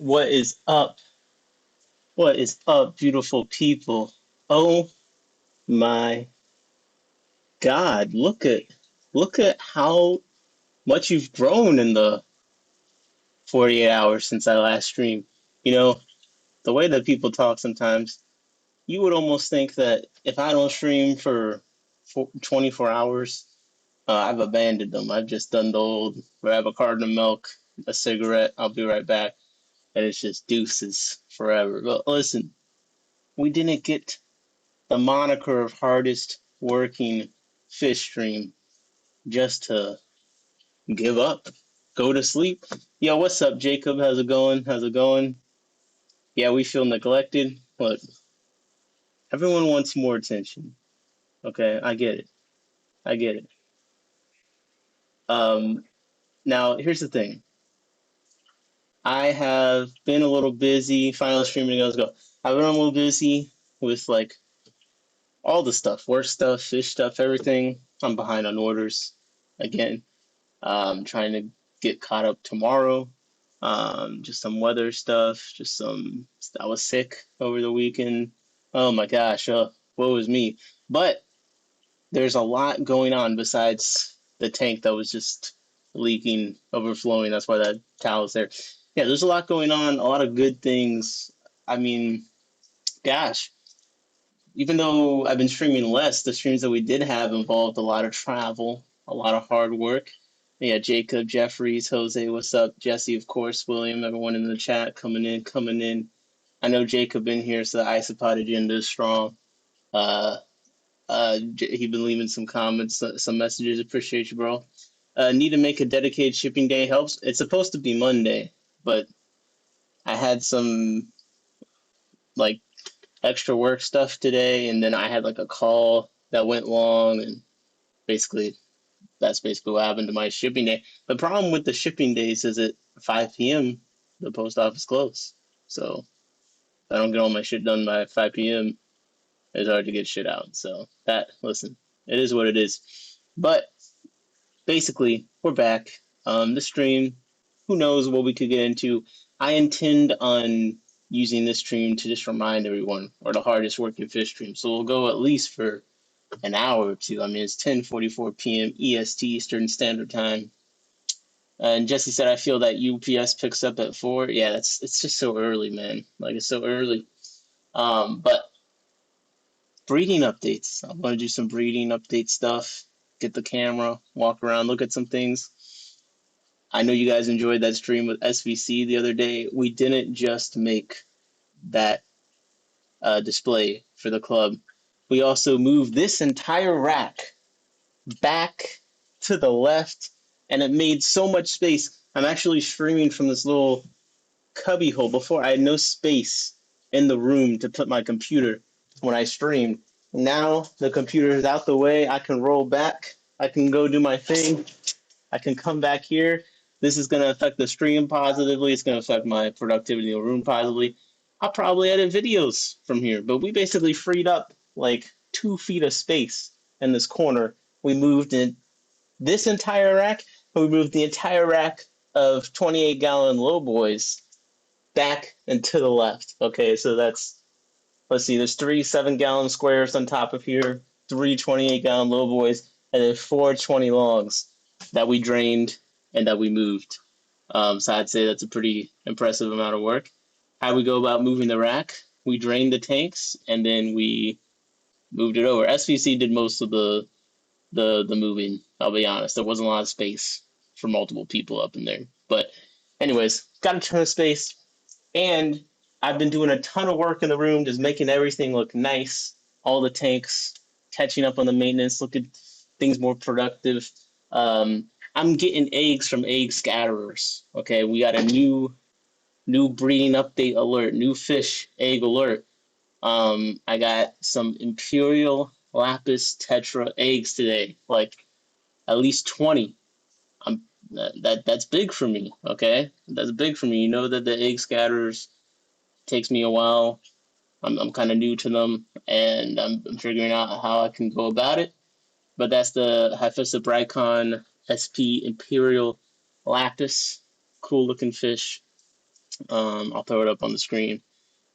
What is up? What is up, beautiful people? Oh my God, look at how much you've grown in the 48 hours since I last streamed. You know, the way that people talk sometimes, you would almost think that if I don't stream for 24 hours, I've abandoned them. I've just done the old grab a carton of milk, a cigarette, I'll be right back, and it's just deuces forever. But listen, we didn't get the moniker of hardest working fish stream just to give up, go to sleep. Yo, what's up, Jacob? How's it going? How's it going? Yeah, we feel neglected. Look, everyone wants more attention. Okay, I get it. I get it. Um, Now here's the thing. I have been a little busy. Final streaming ago. I've been a little busy with like all the stuff, work stuff, fish stuff, everything. I'm behind on orders again. Trying to get caught up tomorrow. Just some weather stuff. I was sick over the weekend. Oh my gosh, woe is me. But there's a lot going on besides the tank that was just leaking, overflowing. That's why that towel's there. Yeah, there's a lot going on, a lot of good things. I mean, gosh, even though I've been streaming less, the streams that we did have involved a lot of travel, a lot of hard work. Yeah, Jacob, Jeffries, Jose, what's up? Jesse, of course, William, everyone in the chat coming in, coming in. I know Jacob in here, so the isopod agenda is strong. Uh, he been leaving some comments, some messages. Appreciate you, bro. Need to make a dedicated shipping day helps. It's supposed to be Monday, but I had some like extra work stuff today, and then I had like a call that went long, and basically that's basically what happened to my shipping day. The problem with the shipping days is at 5 p.m. the post office closed. So if I don't get all my shit done by 5 p.m., it's hard to get shit out. So listen, it is what it is. But basically, we're back. The stream, who knows what we could get into. I intend on using this stream to just remind everyone, or the hardest working fish stream. So we'll go at least for an hour or two. I mean, it's 10:44 p.m. EST, Eastern Standard Time. And Jesse said, I feel that UPS picks up at 4. Yeah, it's just so early, man. Like, it's so early. But breeding updates. I want to do some breeding update stuff. Get the camera, walk around, look at some things. I know you guys enjoyed that stream with SVC the other day. We didn't just make that display for the club. We also moved this entire rack back to the left, and it made so much space. I'm actually streaming from this little cubby hole. Before, I had no space in the room to put my computer when I streamed. Now the computer is out the way. I can roll back. I can go do my thing. I can come back here. This is going to affect the stream positively. It's going to affect my productivity in the room positively. I'll probably edit videos from here, but we basically freed up like 2 feet of space in this corner. We moved in this entire rack, and we moved the entire rack of 28-gallon low boys back and to the left. Okay, so let's see, there's 3 7-gallon squares on top of here, 3 28-gallon low boys, and then 4 20 longs that we drained and that we moved. So I'd say that's a pretty impressive amount of work. How we go about moving the rack? We drained the tanks and then we moved it over. SVC did most of the moving. I'll be honest, there wasn't a lot of space for multiple people up in there. But anyways, got a ton of space, and I've been doing a ton of work in the room, just making everything look nice. All the tanks, catching up on the maintenance, looking things more productive. I'm getting eggs from egg scatterers. Okay, we got a new breeding update alert, new fish egg alert. I got some Imperial Lapis Tetra eggs today, like at least 20. That's big for me. Okay, that's big for me. You know that the egg scatterers takes me a while. I'm kind of new to them, and I'm figuring out how I can go about it. But that's the Hyphosabricon SP Imperial Lapis. Cool looking fish. I'll throw it up on the screen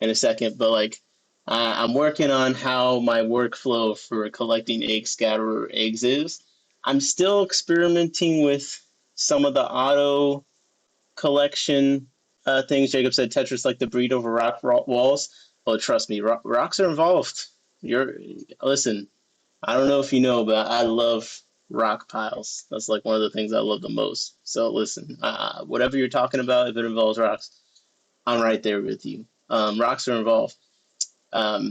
in a second, but like I'm working on how my workflow for collecting egg scatterer eggs is. I'm still experimenting with some of the auto collection things. Jacob said Tetris like the breed over rock walls. Oh, trust me, rocks are involved. You're listen. I don't know if you know, but I love rock piles. That's like one of the things I love the most. So listen, whatever you're talking about, if it involves rocks, I'm right there with you. Rocks are involved.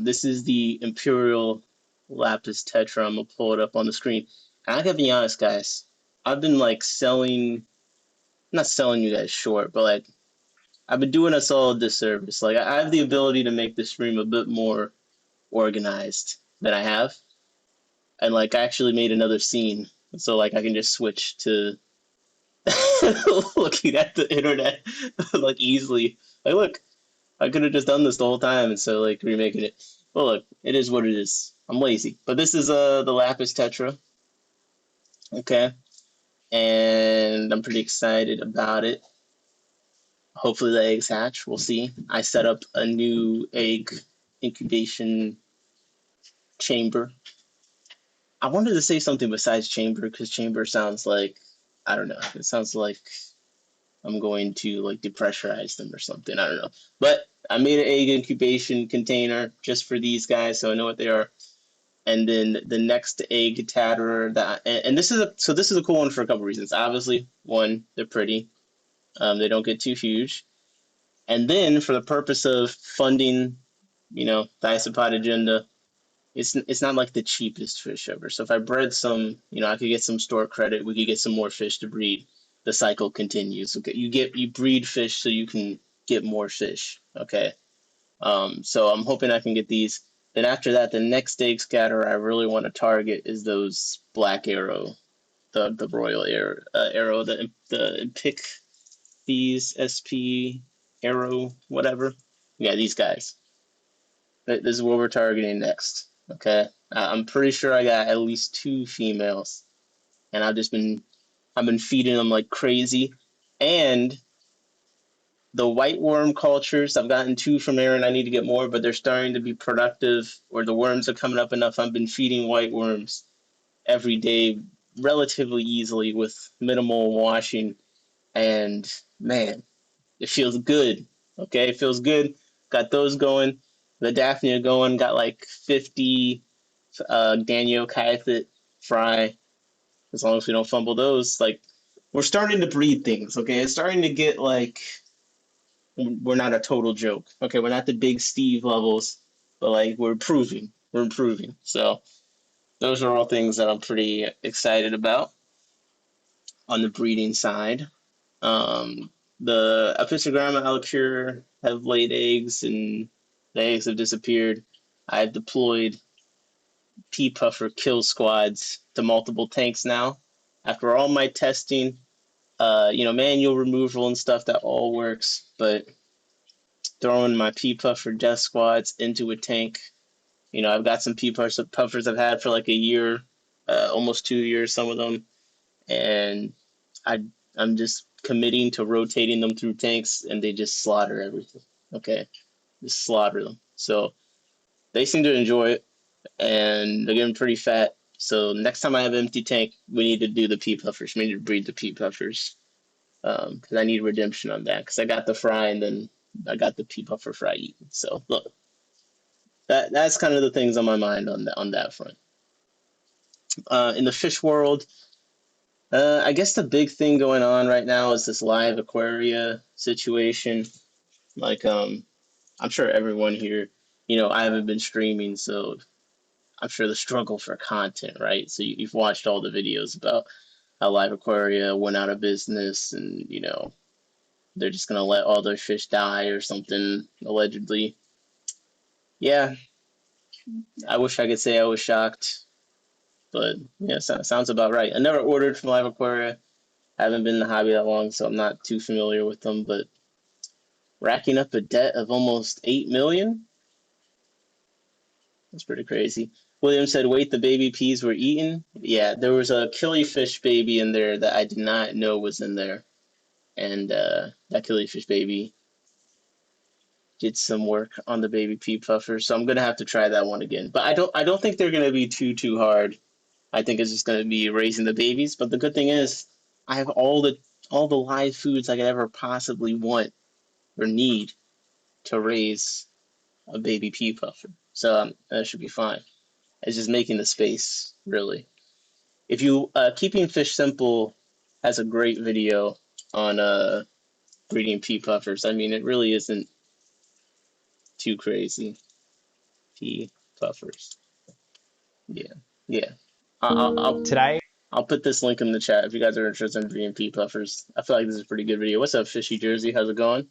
This is the Imperial Lapis Tetra. I'm gonna pull it up on the screen. And I gotta be honest, guys. I've been like not selling you guys short, but like I've been doing us all a disservice. Like I have the ability to make the stream a bit more organized than I have, and like I actually made another scene, so like I can just switch to looking at the internet like easily. Like look, I could have just done this the whole time instead of like remaking it. Well, look, it is what it is. I'm lazy, but this is the Lapis Tetra, okay, and I'm pretty excited about it. Hopefully the eggs hatch. We'll see. I set up a new egg incubation chamber. I wanted to say something besides chamber because chamber sounds like I don't know. It sounds like I'm going to like depressurize them or something. I don't know. But I made an egg incubation container just for these guys, so I know what they are. And then the next egg tatterer that and this is a cool one for a couple reasons. Obviously, one, they're pretty. They don't get too huge. And then for the purpose of funding, the isopod agenda, it's not like the cheapest fish ever. So if I bred some, I could get some store credit. We could get some more fish to breed. The cycle continues. Okay, you breed fish so you can get more fish. Okay, so I'm hoping I can get these. Then after that, the next egg scatter I really want to target is those black arrow, the royal arrow, the pick these SP arrow whatever. Yeah, these guys. This is what we're targeting next. Okay, I'm pretty sure I got at least two females, and I've been feeding them like crazy, and the white worm cultures I've gotten two from Aaron. I need to get more, but they're starting to be productive, or the worms are coming up enough. I've been feeding white worms every day, relatively easily with minimal washing, and man, it feels good. Okay, it feels good. Got those going. The Daphnia going. Got like 50 Daniel Kaithit fry. As long as we don't fumble those, like we're starting to breed things. Okay, it's starting to get like we're not a total joke. Okay, we're not the big Steve levels, but like we're improving. We're improving. So those are all things that I'm pretty excited about on the breeding side. The Apistogramma Alcure have laid eggs and the eggs have disappeared. I've deployed pea puffer kill squads to multiple tanks now. After all my testing, manual removal and stuff, that all works, but throwing my pea puffer death squads into a tank, I've got some pea puffers I've had for like a year, almost 2 years, some of them, and I I'm just committing to rotating them through tanks, and they just slaughter everything. Okay, just slaughter them. So they seem to enjoy it, and they're getting pretty fat. So next time I have an empty tank, we need to do the pea puffers. We need to breed the pea puffers because I need redemption on that. Because I got the fry, and then I got the pea puffer fry eaten. So look, that's kind of the things on my mind on that front. In the fish world, I guess the big thing going on right now is this live aquaria situation. Like, I'm sure everyone here, I haven't been streaming, so I'm sure the struggle for content, right? So you've watched all the videos about how live aquaria went out of business, and they're just gonna let all their fish die or something allegedly. Yeah, I wish I could say I was shocked, but yeah, sounds about right. I never ordered from live aquaria. I haven't been in the hobby that long, so I'm not too familiar with them, but racking up a debt of almost 8 million? That's pretty crazy. William said, wait, the baby peas were eaten? Yeah, there was a killifish baby in there that I did not know was in there. And that killifish baby did some work on the baby pea puffers, so I'm gonna have to try that one again. But I don't think they're gonna be too hard. I think it's just gonna be raising the babies. But the good thing is, I have all the live foods I could ever possibly want or need to raise a baby pea puffer. So that should be fine. It's just making the space, really. If you Keeping Fish Simple has a great video on breeding pea puffers. I mean, it really isn't too crazy. Pea puffers. Yeah, yeah. Today, I'll put this link in the chat if you guys are interested in breeding pea puffers. I feel like this is a pretty good video. What's up, Fishy Jersey? How's it going?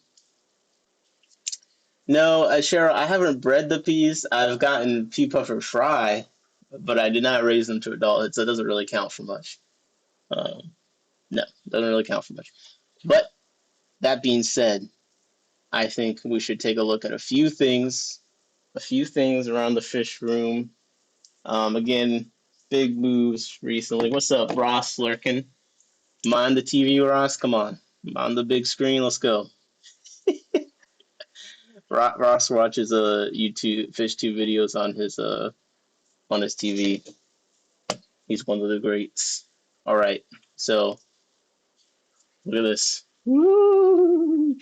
No, Cheryl, I haven't bred the peas. I've gotten pea puffer fry, but I did not raise them to adulthood, so it doesn't really count for much. Um, no, doesn't really count for much. But that being said, I think we should take a look at a few things around the fish room. Again, big moves recently. What's up, Ross lurking? Mind the TV, Ross? Come on. On the big screen, let's go. Ross watches YouTube FishTube videos on his TV. He's one of the greats. All right, so look at this. Woo!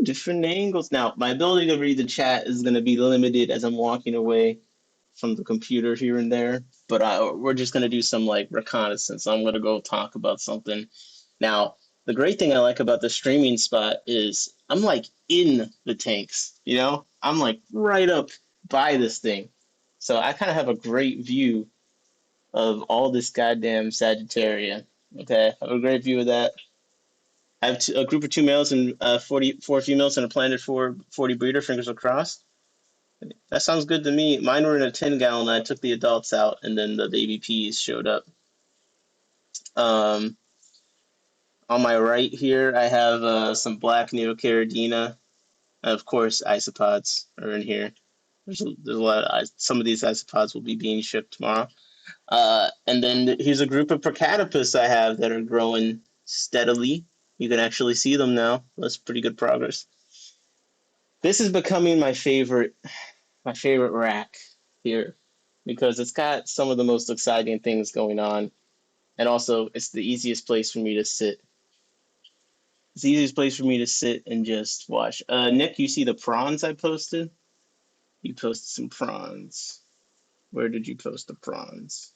Different angles. Now, my ability to read the chat is going to be limited as I'm walking away from the computer here and there. But we're just going to do some like reconnaissance. I'm going to go talk about something. Now, the great thing I like about the streaming spot is I'm like in the tanks, you know? I'm like right up by this thing. So I kind of have a great view of all this goddamn Sagittaria. Okay, I have a great view of that. I have a group of 2 males and 44 females and a planted 40 breeder, fingers across. That sounds good to me. Mine were in a 10-gallon. I took the adults out, and then the baby peas showed up. On my right here, I have some black Neocaridina. Of course, isopods are in here. There's a lot of some of these isopods will be being shipped tomorrow. And then here's a group of Procatopus I have that are growing steadily. You can actually see them now. That's pretty good progress. This is becoming my favorite rack here because it's got some of the most exciting things going on, and also it's the easiest place for me to sit. It's the easiest place for me to sit and just watch. Nick, you see the prawns I posted? You posted some prawns. Where did you post the prawns?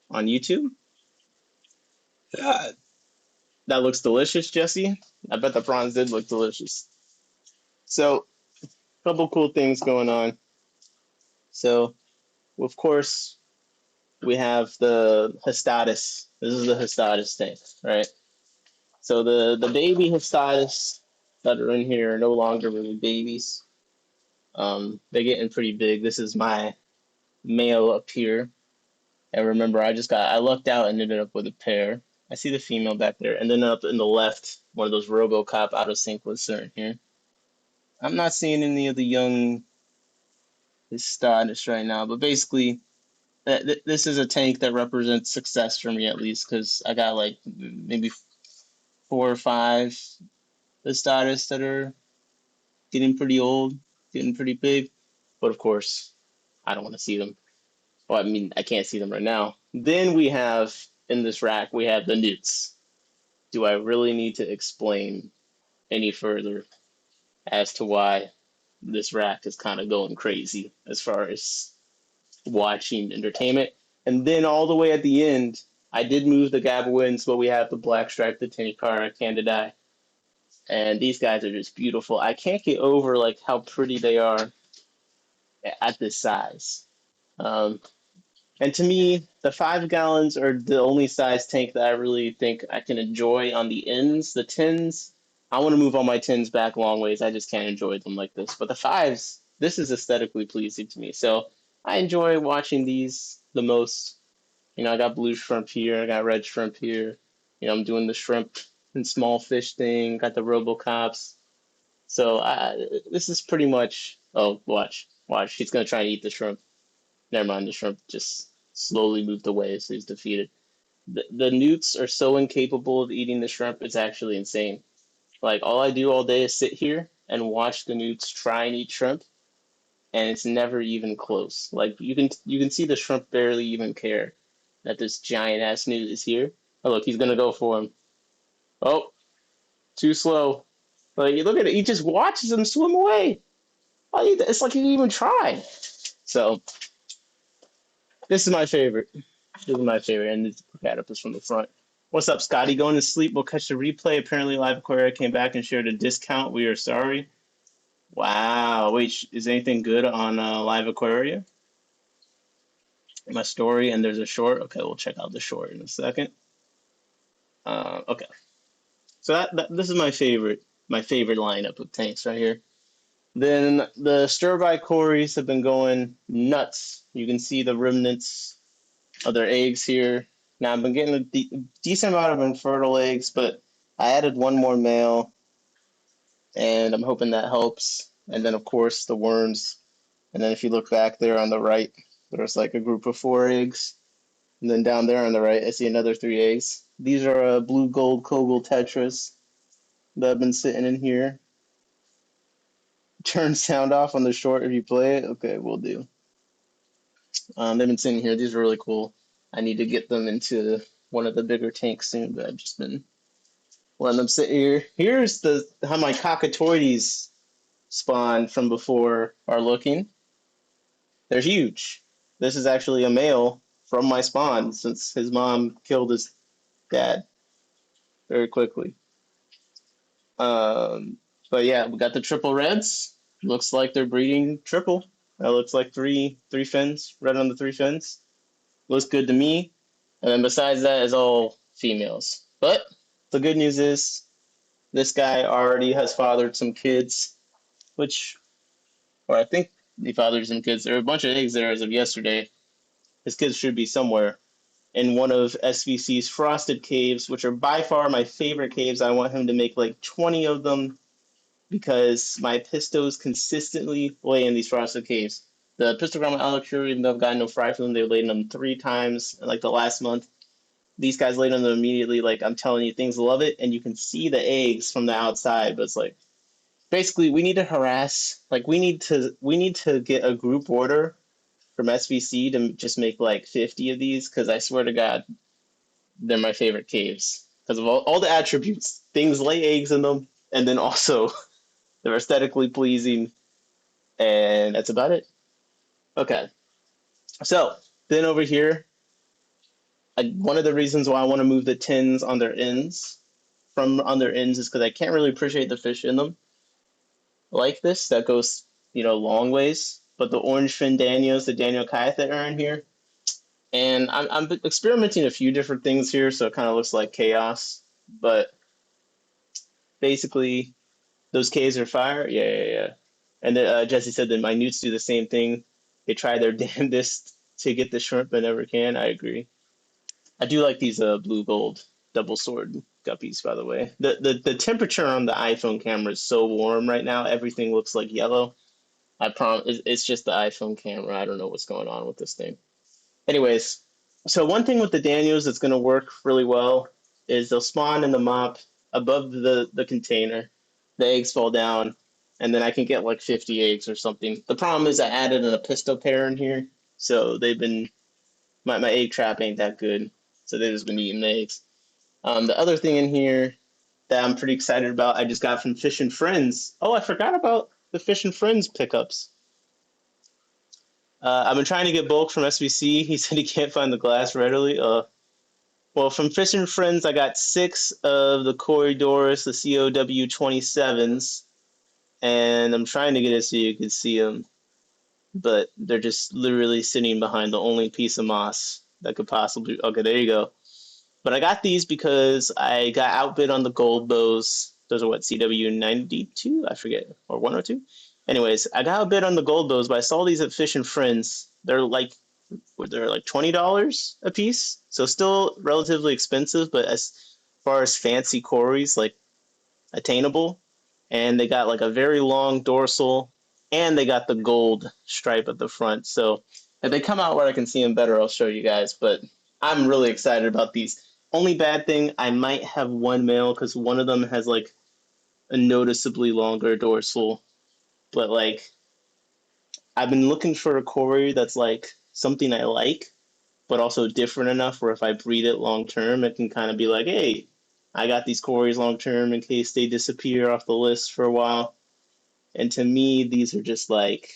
On YouTube? That looks delicious, Jesse. I bet the prawns did look delicious. So, a couple cool things going on. So, of course, we have the Hystatus. This is the Hystatus tank, right? So the baby Hystatus that are in here are no longer really babies. They're getting pretty big. This is my male up here. And remember, I lucked out and ended up with a pair. I see the female back there. And then up in the left, one of those RoboCop out of sync was in here. I'm not seeing any of the young Hystatus right now, but basically, this is a tank that represents success for me at least, because I got like maybe 4 or 5 Hystatus that are getting pretty old, getting pretty big. But of course, I don't want to see them. Well, I mean, I can't see them right now. Then we have, in this rack, we have the newts. Do I really need to explain any further as to why this rack is kind of going crazy as far as watching entertainment? And then all the way at the end, I did move the Gaboins, but we have the black stripe, the Tenicara, Candidae. And these guys are just beautiful. I can't get over like how pretty they are at this size. And to me, the 5 gallons are the only size tank that I really think I can enjoy on the ends. The 10s, I want to move all my 10s back long ways. I just can't enjoy them like this. But the 5s, this is aesthetically pleasing to me. So I enjoy watching these the most. You know, I got blue shrimp here. I got red shrimp here. You know, I'm doing the shrimp and small fish thing. Got the RoboCops. So this is pretty much. Oh, watch. He's gonna try and eat the shrimp. Never mind. The shrimp just slowly moved away, so he's defeated. The newts are so incapable of eating the shrimp. It's actually insane. Like all I do all day is sit here and watch the newts try and eat shrimp, and it's never even close. Like you can see the shrimp barely even care that this giant ass newt is here. Oh look, he's gonna go for him. Oh, too slow. Like you look at it, he just watches him swim away. It's like he didn't even try. So this is my favorite. This is my favorite, and this platypus from the front. What's up, Scotty? Going to sleep. We'll catch the replay. Apparently, Live Aquaria came back and shared a discount. We are sorry. Wow. Wait, is anything good on Live Aquaria? My story, and there's a short. Okay, we'll check out the short in a second. Okay. So this is my favorite lineup of tanks right here. Then the stir-fry cories have been going nuts. You can see the remnants of their eggs here. Now I've been getting a decent amount of infertile eggs, but I added one more male, and I'm hoping that helps. And then of course the worms. And then if you look back there on the right, there's like a group of 4 eggs. And then down there on the right, I see another 3 eggs. These are blue gold Kogel tetras that have been sitting in here. Turn sound off on the short if you play it. Okay, we'll do. They've been sitting here. These are really cool. I need to get them into one of the bigger tanks soon, but I've just been letting them sit here. Here's how my cockatoides spawned from before are looking. They're huge. This is actually a male from my spawn since his mom killed his dad very quickly. But yeah, we got the triple reds. Looks like they're breeding triple. That looks like three fins, red on the 3 fins. Looks good to me. And then besides that is all females. But the good news is this guy already has fathered some kids, or I think he fathered some kids. There are a bunch of eggs there as of yesterday. His kids should be somewhere in one of SVC's frosted caves, which are by far my favorite caves. I want him to make like 20 of them because my pistos consistently lay in these frosted caves. The pistogramma alacuri, even though I've gotten no fry from them, they've laid in them 3 times in like the last month. These guys laid on them immediately. Like I'm telling you, things love it, and you can see the eggs from the outside. But it's like basically we need to harass. Like we need to get a group order from SVC to just make like 50 of these because I swear to God, they're my favorite caves because of all the attributes. Things lay eggs in them, and then also they're aesthetically pleasing, and that's about it. Okay, so then over here, one of the reasons why I want to move the tins on their ends is because I can't really appreciate the fish in them like this. That goes, long ways. But the orange fin Danios, the Daniel Kayak that are in here, and I'm experimenting a few different things here, so it kind of looks like chaos. But basically, those caves are fire. Yeah. And then Jesse said that my newts do the same thing. They try their damnedest to get the shrimp, but never can. I agree. I do like these blue gold double sword guppies, by the way. The temperature on the iPhone camera is so warm right now. Everything looks like yellow. I promise it's just the iPhone camera. I don't know what's going on with this thing. Anyways, so one thing with the Daniels that's going to work really well is they'll spawn in the mop above the container. The eggs fall down, and then I can get like 50 eggs or something. The problem is I added an apisto pair in here, so they've been my egg trap ain't that good, so they've just been eating the eggs. The other thing in here that I'm pretty excited about, I just got from Fish and Friends. Oh, I forgot about the Fish and Friends pickups. I've been trying to get bulk from SVC. He said he can't find the glass readily. Well, from Fish and Friends, I got 6 of the Corridors, the COW27s, and I'm trying to get it so you can see them, but they're just literally sitting behind the only piece of moss that could possibly. Okay, there you go. But I got these because I got outbid on the gold bows. Those are what, CW92? I forget, or 102? Anyways, I got outbid on the gold bows, but I saw these at Fish and Friends. They're like $20 a piece, so still relatively expensive, but as far as fancy cories, like attainable. And they got like a very long dorsal, and they got the gold stripe at the front. So if they come out where I can see them better, I'll show you guys. But I'm really excited about these. Only bad thing, I might have one male because one of them has like a noticeably longer dorsal, but like I've been looking for a quarry that's like something I like, but also different enough where if I breed it long term, it can kind of be like, hey, I got these quarries long term in case they disappear off the list for a while. And to me, these are just like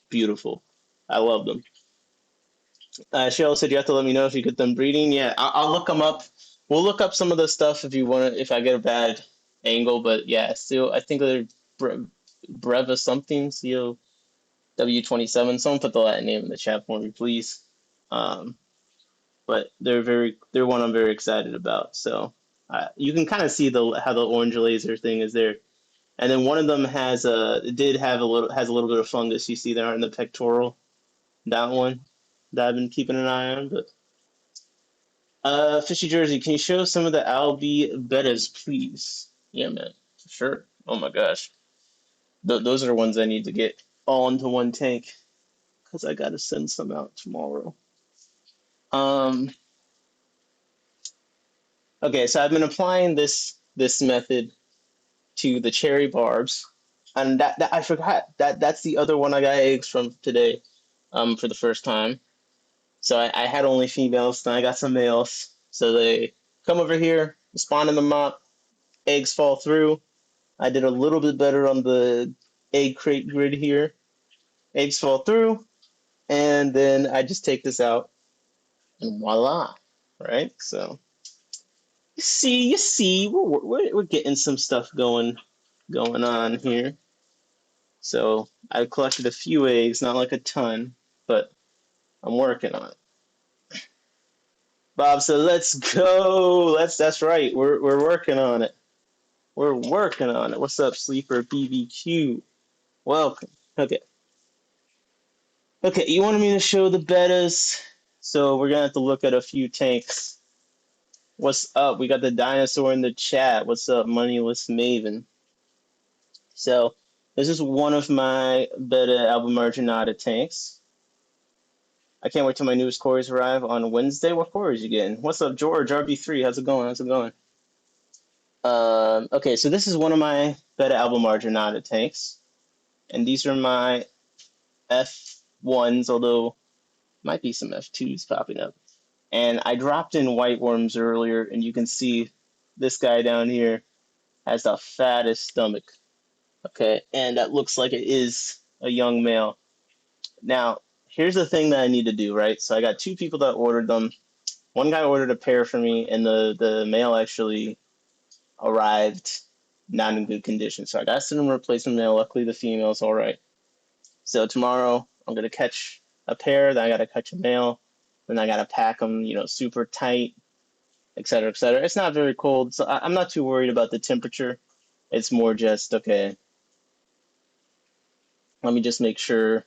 beautiful. I love them. Cheryl said you have to let me know if you get them breeding. Yeah, I'll look them up. We'll look up some of the stuff if you want to, if I get a bad angle. But yeah, still, I think they're Breva something, COW27. Someone put the Latin name in the chat for me, please. Um, but they're one I'm very excited about. So you can kind of see how the orange laser thing is there. And then one of them has has a little bit of fungus. You see there in the pectoral. That one that I've been keeping an eye on. But Fishy Jersey, can you show some of the Albi betas, please? Yeah, man, sure. Oh my gosh, those are the ones I need to get all into one tank because I gotta send some out tomorrow. Um, okay, so I've been applying this method to the cherry barbs, and that I forgot that's the other one I got eggs from today, for the first time. So I had only females, then I got some males. So they come over here, spawn in the mop, eggs fall through. I did a little bit better on the egg crate grid here. Eggs fall through, and then I just take this out, and voila, right? So you see, we're getting some stuff going on here. So I collected a few eggs, not like a ton, but I'm working on it. Bob said, "Let's go." That's right. We're working on it. We're working on it. What's up, Sleeper BBQ? Welcome. Okay. Okay, you wanted me to show the betas, so we're gonna have to look at a few tanks. What's up? We got the dinosaur in the chat. What's up, Moneyless Maven? So this is one of my beta Albumarginata tanks. I can't wait till my newest cores arrive on Wednesday. What cores you getting? What's up, George? RB3, how's it going? How's it going? Okay, so this is one of my beta Albumarginata tanks. And these are my F1s, although might be some F2s popping up. And I dropped in white worms earlier, and you can see this guy down here has the fattest stomach. Okay, and that looks like it is a young male. Now, here's the thing that I need to do, right? So I got two people that ordered them. One guy ordered a pair for me, and the male actually arrived not in good condition. So I got to send him a replacement male. Luckily, the female's all right. So tomorrow, I'm going to catch a pair, then I got to catch a male, then I got to pack them, super tight, et cetera, et cetera. It's not very cold, so I'm not too worried about the temperature. It's more just, okay, let me just make sure,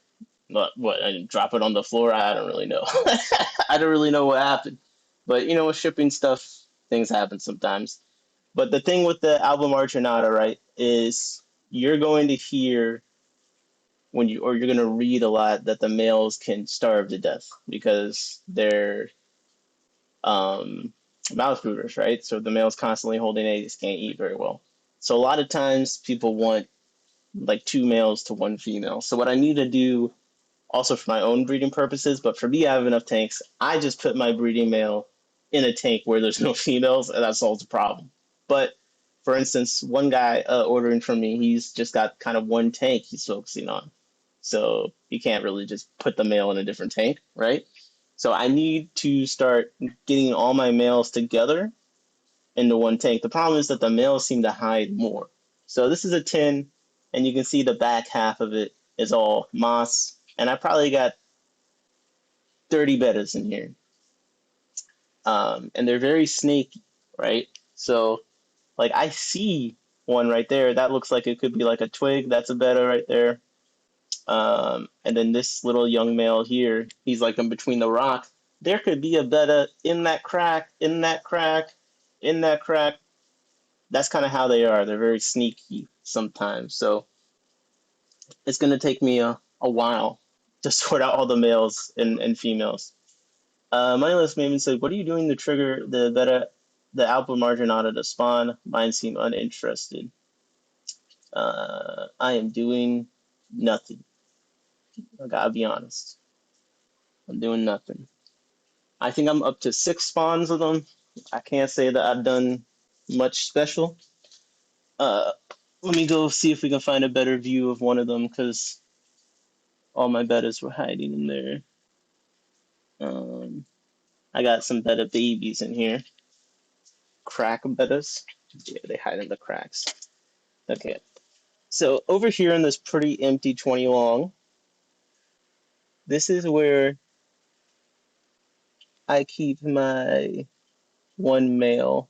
what, I didn't drop it on the floor? I don't really know. I don't really know what happened. But, with shipping stuff, things happen sometimes. But the thing with the album Archinata, right, is you're going to hear you're going to read a lot that the males can starve to death because they're mouth brooders, right? So the males constantly holding eggs can't eat very well. So a lot of times people want like two males to one female. So what I need to do also for my own breeding purposes, but for me, I have enough tanks. I just put my breeding male in a tank where there's no females, and that solves the problem. But for instance, one guy ordering from me, he's just got kind of one tank he's focusing on. So you can't really just put the male in a different tank, right? So I need to start getting all my males together into one tank. The problem is that the males seem to hide more. So this is a 10, and you can see the back half of it is all moss. And I probably got 30 betas in here. And they're very snaky, right? So, like, I see one right there. That looks like it could be like a twig. That's a beta right there. And then this little young male here, he's like in between the rock. There could be a beta in that crack, in that crack, in that crack. That's kind of how they are. They're very sneaky sometimes. So it's going to take me a while to sort out all the males and females. Moneyless Maven said, what are you doing to trigger the beta the alpha marginata to spawn. Mine seem uninterested. I am doing nothing. I gotta be honest. I'm doing nothing. I think I'm up to 6 spawns of them. I can't say that I've done much special. Uh, Let me go see if we can find a better view of one of them because all my betas were hiding in there. I got some beta babies in here. Crack betas. Yeah, they hide in the cracks. Okay. So over here in this pretty empty 20 long, this is where I keep my one male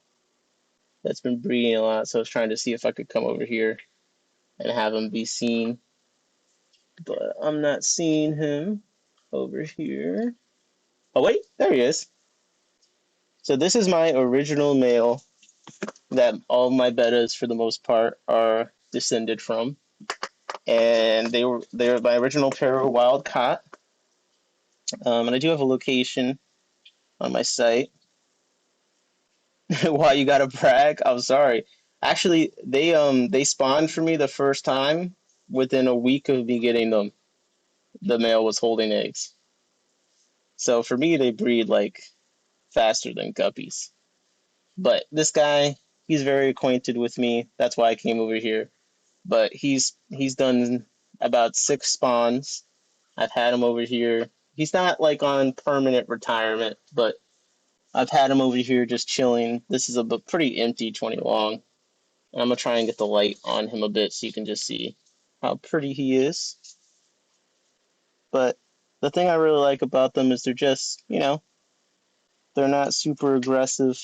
that's been breeding a lot. So I was trying to see if I could come over here and have him be seen. But I'm not seeing him over here. Oh, wait, there he is. So this is my original male that all my betas, for the most part, are descended from. And they're my original pair of wild caught. And I do have a location on my site. Why you gotta brag? I'm sorry. Actually, they spawned for me the first time within a week of me getting them. The male was holding eggs. So for me, they breed like faster than guppies. But this guy, he's very acquainted with me. That's why I came over here. But he's done about 6 spawns. I've had him over here. He's not like on permanent retirement, but I've had him over here just chilling. This is a pretty empty 20 long. And I'm gonna try and get the light on him a bit so you can just see how pretty he is. But the thing I really like about them is they're just, they're not super aggressive.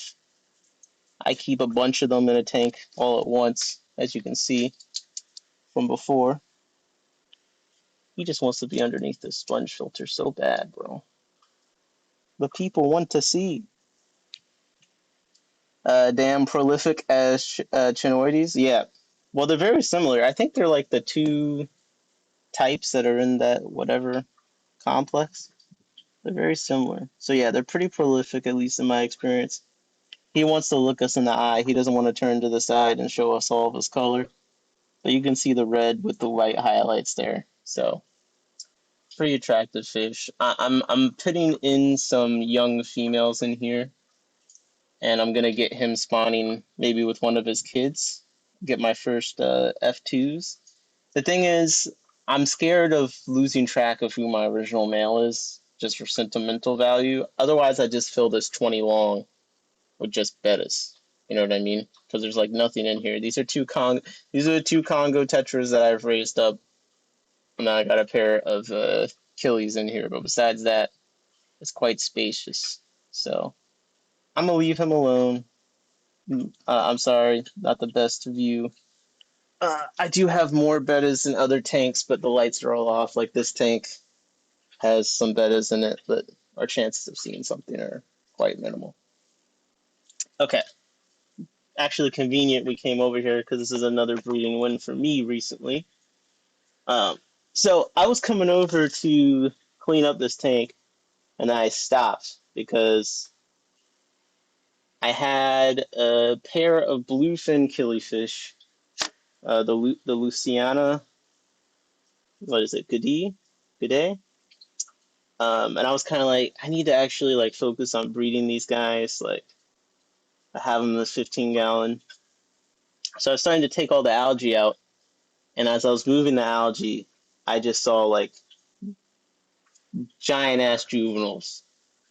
I keep a bunch of them in a tank all at once, as you can see from before. He just wants to be underneath the sponge filter so bad, bro. The people want to see. Damn prolific as chinoides. Yeah. Well, they're very similar. I think they're like the two types that are in that whatever complex. They're very similar. So yeah, they're pretty prolific, at least in my experience. He wants to look us in the eye. He doesn't want to turn to the side and show us all of his color. But you can see the red with the white highlights there. So pretty attractive fish. I'm putting in some young females in here, and I'm gonna get him spawning maybe with one of his kids. Get my first F2s. The thing is, I'm scared of losing track of who my original male is, just for sentimental value. Otherwise, I just fill this 20 long with just betas. You know what I mean? Because there's like nothing in here. These are the two Congo tetras that I've raised up. And now I got a pair of Achilles in here, but besides that, it's quite spacious. So I'm gonna leave him alone. I'm sorry, not the best view. I do have more betas in other tanks, but the lights are all off. Like this tank has some betas in it, but our chances of seeing something are quite minimal. Okay. Actually convenient we came over here because this is another breeding win for me recently. So I was coming over to clean up this tank, and I stopped because I had a pair of bluefin killifish, the Luciana, what is it, G'day? And I was kind of like, I need to actually like focus on breeding these guys. Like, I have them in this 15-gallon. So I was starting to take all the algae out, and as I was moving the algae, I just saw like giant ass juveniles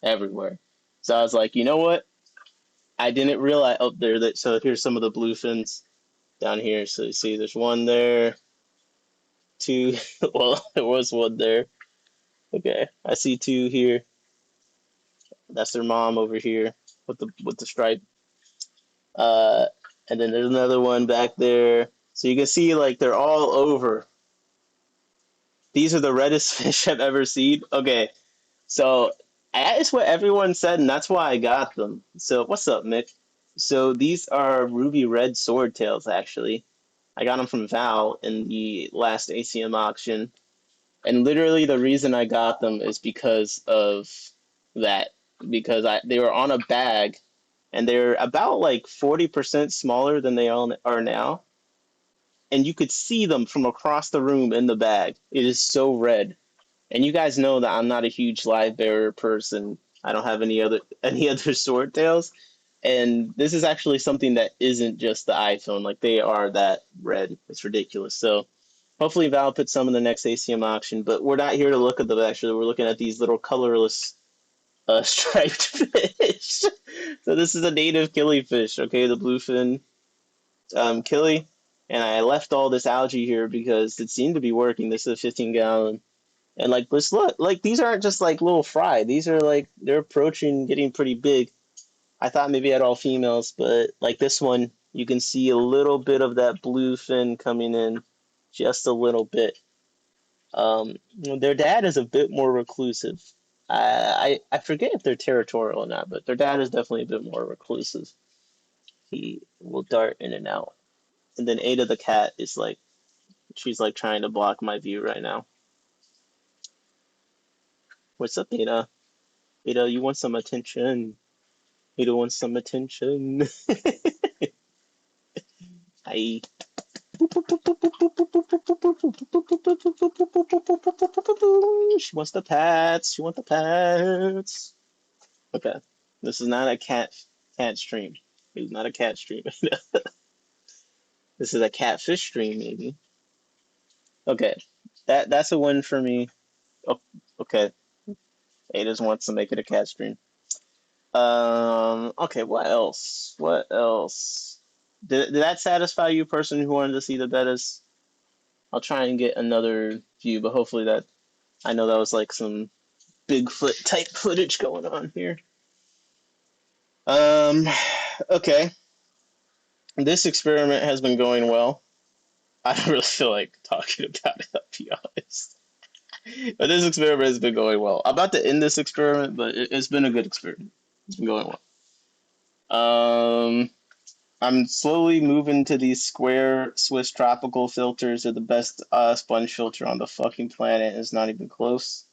everywhere. So I was like, you know what? I didn't realize up there that. So here's some of the bluefins down here. So you see, there's one there, two. Well, there was one there. Okay, I see two here. That's their mom over here with the stripe. Uh, and then there's another one back there. So you can see like they're all over. These are the reddest fish I've ever seen. Okay, so that is what everyone said, and that's why I got them. So what's up, Mick? So these are ruby red swordtails, actually. I got them from Val in the last ACM auction. And literally the reason I got them is because of that. Because they were on a bag, and they're about like 40% smaller than they are now. And you could see them from across the room in the bag. It is so red. And you guys know that I'm not a huge live bearer person. I don't have any other swordtails. And this is actually something that isn't just the iPhone. Like they are that red. It's ridiculous. So hopefully Val puts some in the next ACM auction. But we're not here to look at them actually. We're looking at these little colorless striped fish. So this is a native killifish, okay, the bluefin killie. And I left all this algae here because it seemed to be working. This is a 15-gallon. And like, let's look. Like these aren't just like little fry. These are like they're approaching getting pretty big. I thought maybe I had all females, but like this one, you can see a little bit of that blue fin coming in, just a little bit. Their dad is a bit more reclusive. I forget if they're territorial or not, but their dad is definitely a bit more reclusive. He will dart in and out. And then Ada the cat is like, she's like trying to block my view right now. What's up, Ada? Ada, you want some attention? Ada wants some attention. Hi. She wants the pets. She wants the pets. Okay. This is not a cat stream. It's not a cat stream. This is a catfish stream, maybe. Okay. That's a win for me. Oh, okay. Ada wants to make it a cat stream. Okay, what else? What else? Did that satisfy you, person who wanted to see the betas? I'll try and get another view, but hopefully that, I know that was like some Bigfoot type footage going on here. Okay. This experiment has been going well. I don't really feel like talking about it, I'll be honest. But this experiment has been going well. I'm about to end this experiment, but it's been a good experiment. It's been going well. I'm slowly moving to these square Swiss tropical filters. They're the best sponge filter on the fucking planet. It's not even close.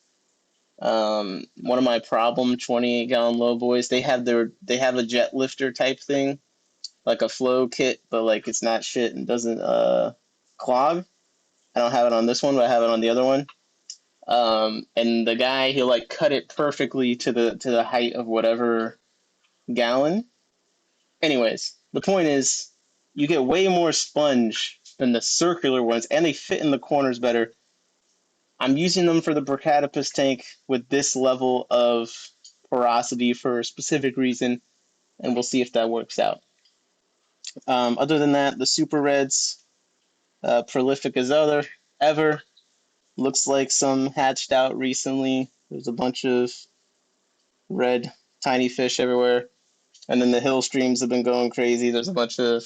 One of my problem 28-gallon low boys, they have a jet lifter type thing, like a flow kit, but like it's not shit and doesn't clog. I don't have it on this one, but I have it on the other one. And the guy, he'll like cut it perfectly to the height of whatever gallon. Anyways, the point is, you get way more sponge than the circular ones, and they fit in the corners better. I'm using them for the Brachytopus tank with this level of porosity for a specific reason, and we'll see if that works out. Other than that, the Super Reds, prolific as ever. Looks like some hatched out recently. There's a bunch of red tiny fish everywhere. And then the hill streams have been going crazy. There's a bunch of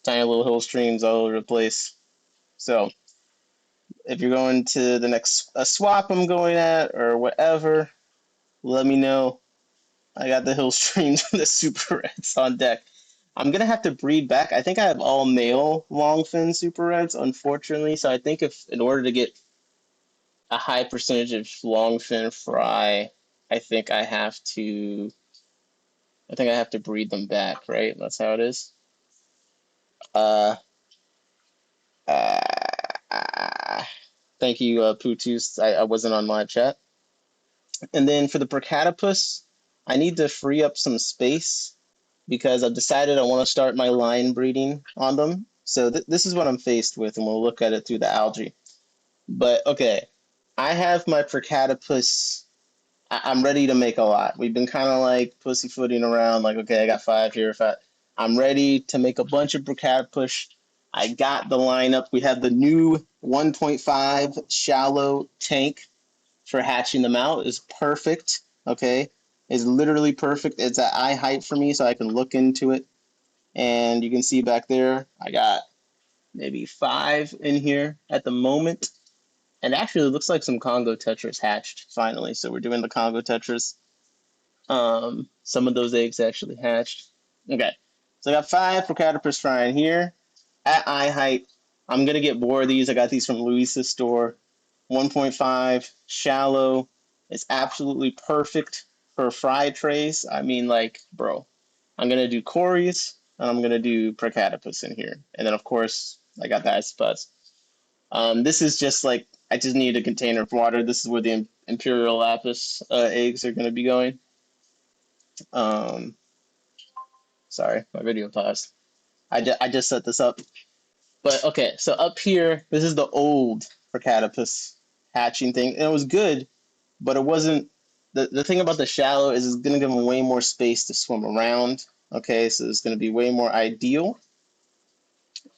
tiny little hill streams all over the place. So if you're going to the next swap I'm going at or whatever, let me know. I got the hill streams and the Super Reds on deck. I'm going to have to breed back. I think I have all male longfin Super Reds, unfortunately. So I think if in order to get a high percentage of longfin fry, I think I have to breed them back, right? That's how it is. Uh, Thank you, Putus. I wasn't on live chat. And then for the Brachytopus, I need to free up some space because I've decided I want to start my line breeding on them. So this is what I'm faced with, and we'll look at it through the algae. But okay, I have my Brachytopus. I'm ready to make a lot. We've been kind of like pussyfooting around, like, okay, I got 5 here. I'm ready to make a bunch of Brachytopus. I got the lineup. We have the new 1.5 shallow tank for hatching them out. Is perfect. Okay, it's literally perfect. It's at eye height for me, so I can look into it. And you can see back there, I got maybe 5 in here at the moment. And actually, it looks like some Congo Tetras hatched finally. So we're doing the Congo Tetras. Some of those eggs actually hatched. Okay, so I got 5 Brachytopus frying here at eye height. I'm gonna get more of these. I got these from Luis's store. 1.5 shallow. It's absolutely perfect for fry trays. I mean, like, bro, I'm gonna do Cories, and I'm gonna do Procatopus in here, and then of course I got the Isopods. This is just like I just need a container of water. This is where the Imperial Lapis eggs are gonna be going. Um, Sorry, my video paused. I just set this up. But okay, so up here, this is the old Procatopus hatching thing. And it was good, but it wasn't. The thing about the shallow is it's going to give them way more space to swim around. Okay, so it's going to be way more ideal.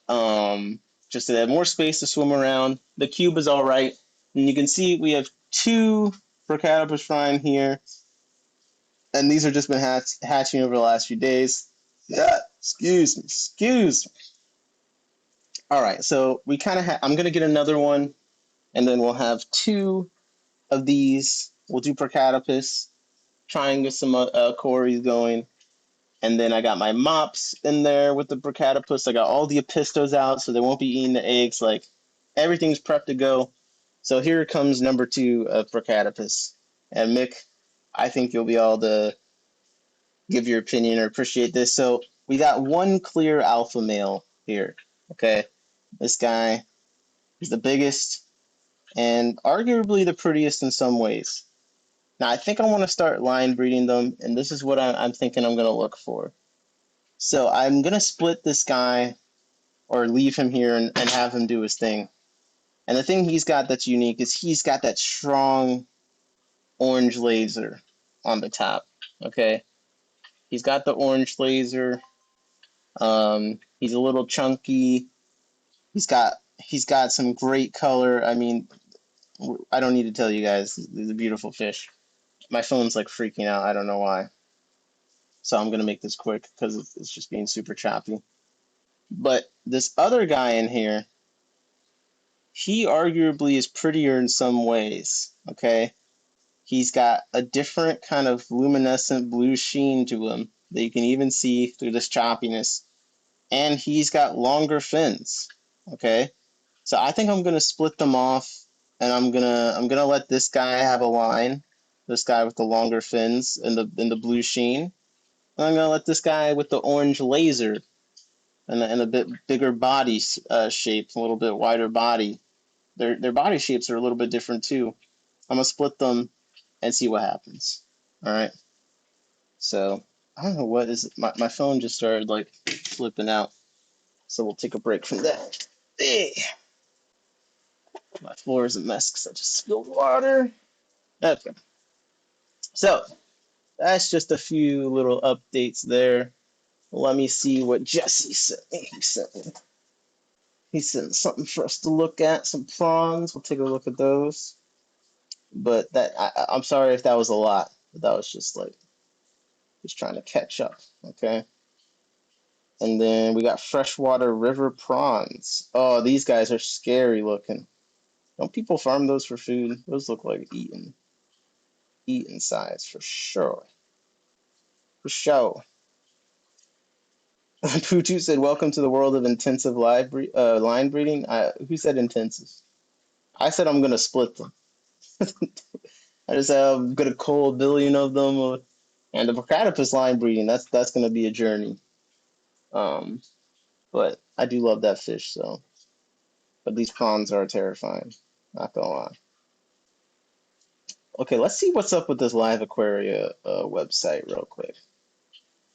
Just to have more space to swim around. The cube is all right. And you can see we have two Procatopus frying here. And these have just been hatching over the last few days. Yeah, excuse me. All right, so we kind of I'm gonna get another one, and then we'll have two of these. We'll do Procatopus, try and get some Cories going, and then I got my mops in there with the Procatopus. I got all the Apistos out, so they won't be eating the eggs. Like everything's prepped to go. So here comes number two of Procatopus, and Mick, I think you'll be able to give your opinion or appreciate this. So we got one clear alpha male here. Okay, this guy is the biggest and arguably the prettiest in some ways. Now, I think I want to start line breeding them, and this is what I'm thinking I'm going to look for. So I'm going to split this guy or leave him here and have him do his thing. And the thing he's got that's unique is he's got that strong orange laser on the top. Okay, he's got the orange laser. He's a little chunky. He's got some great color. I mean, I don't need to tell you guys, he's a beautiful fish. My phone's like freaking out. I don't know why. So I'm going to make this quick because it's just being super choppy. But this other guy in here, he arguably is prettier in some ways. Okay. He's got a different kind of luminescent blue sheen to him that you can even see through this choppiness. And he's got longer fins. Okay. So I think I'm going to split them off, and I'm gonna let this guy have a line. This guy with the longer fins and the blue sheen. And I'm gonna let this guy with the orange laser and a bit bigger body shape, a little bit wider body. Their body shapes are a little bit different too. I'm gonna split them and see what happens. All right. So I don't know what is my phone just started like flipping out. So we'll take a break from that. Hey. My floor is a mess because I just spilled water. Okay. So that's just a few little updates there. Let me see what Jesse sent me. He sent something for us to look at, some prawns. We'll take a look at those. But I'm sorry if that was a lot. But that was just like just trying to catch up. Okay. And then we got freshwater river prawns. Oh, these guys are scary looking. Don't people farm those for food? Those look like eating size for sure. For sure. Putu said, "Welcome to the world of intensive line breeding." Who said intensive? I said I'm gonna split them. I just have got a cold billion of them, and the Procatopus line breeding. That's gonna be a journey. But I do love that fish. So, but these prawns are terrifying. Not gonna lie. Okay, let's see what's up with this Live Aquaria website real quick.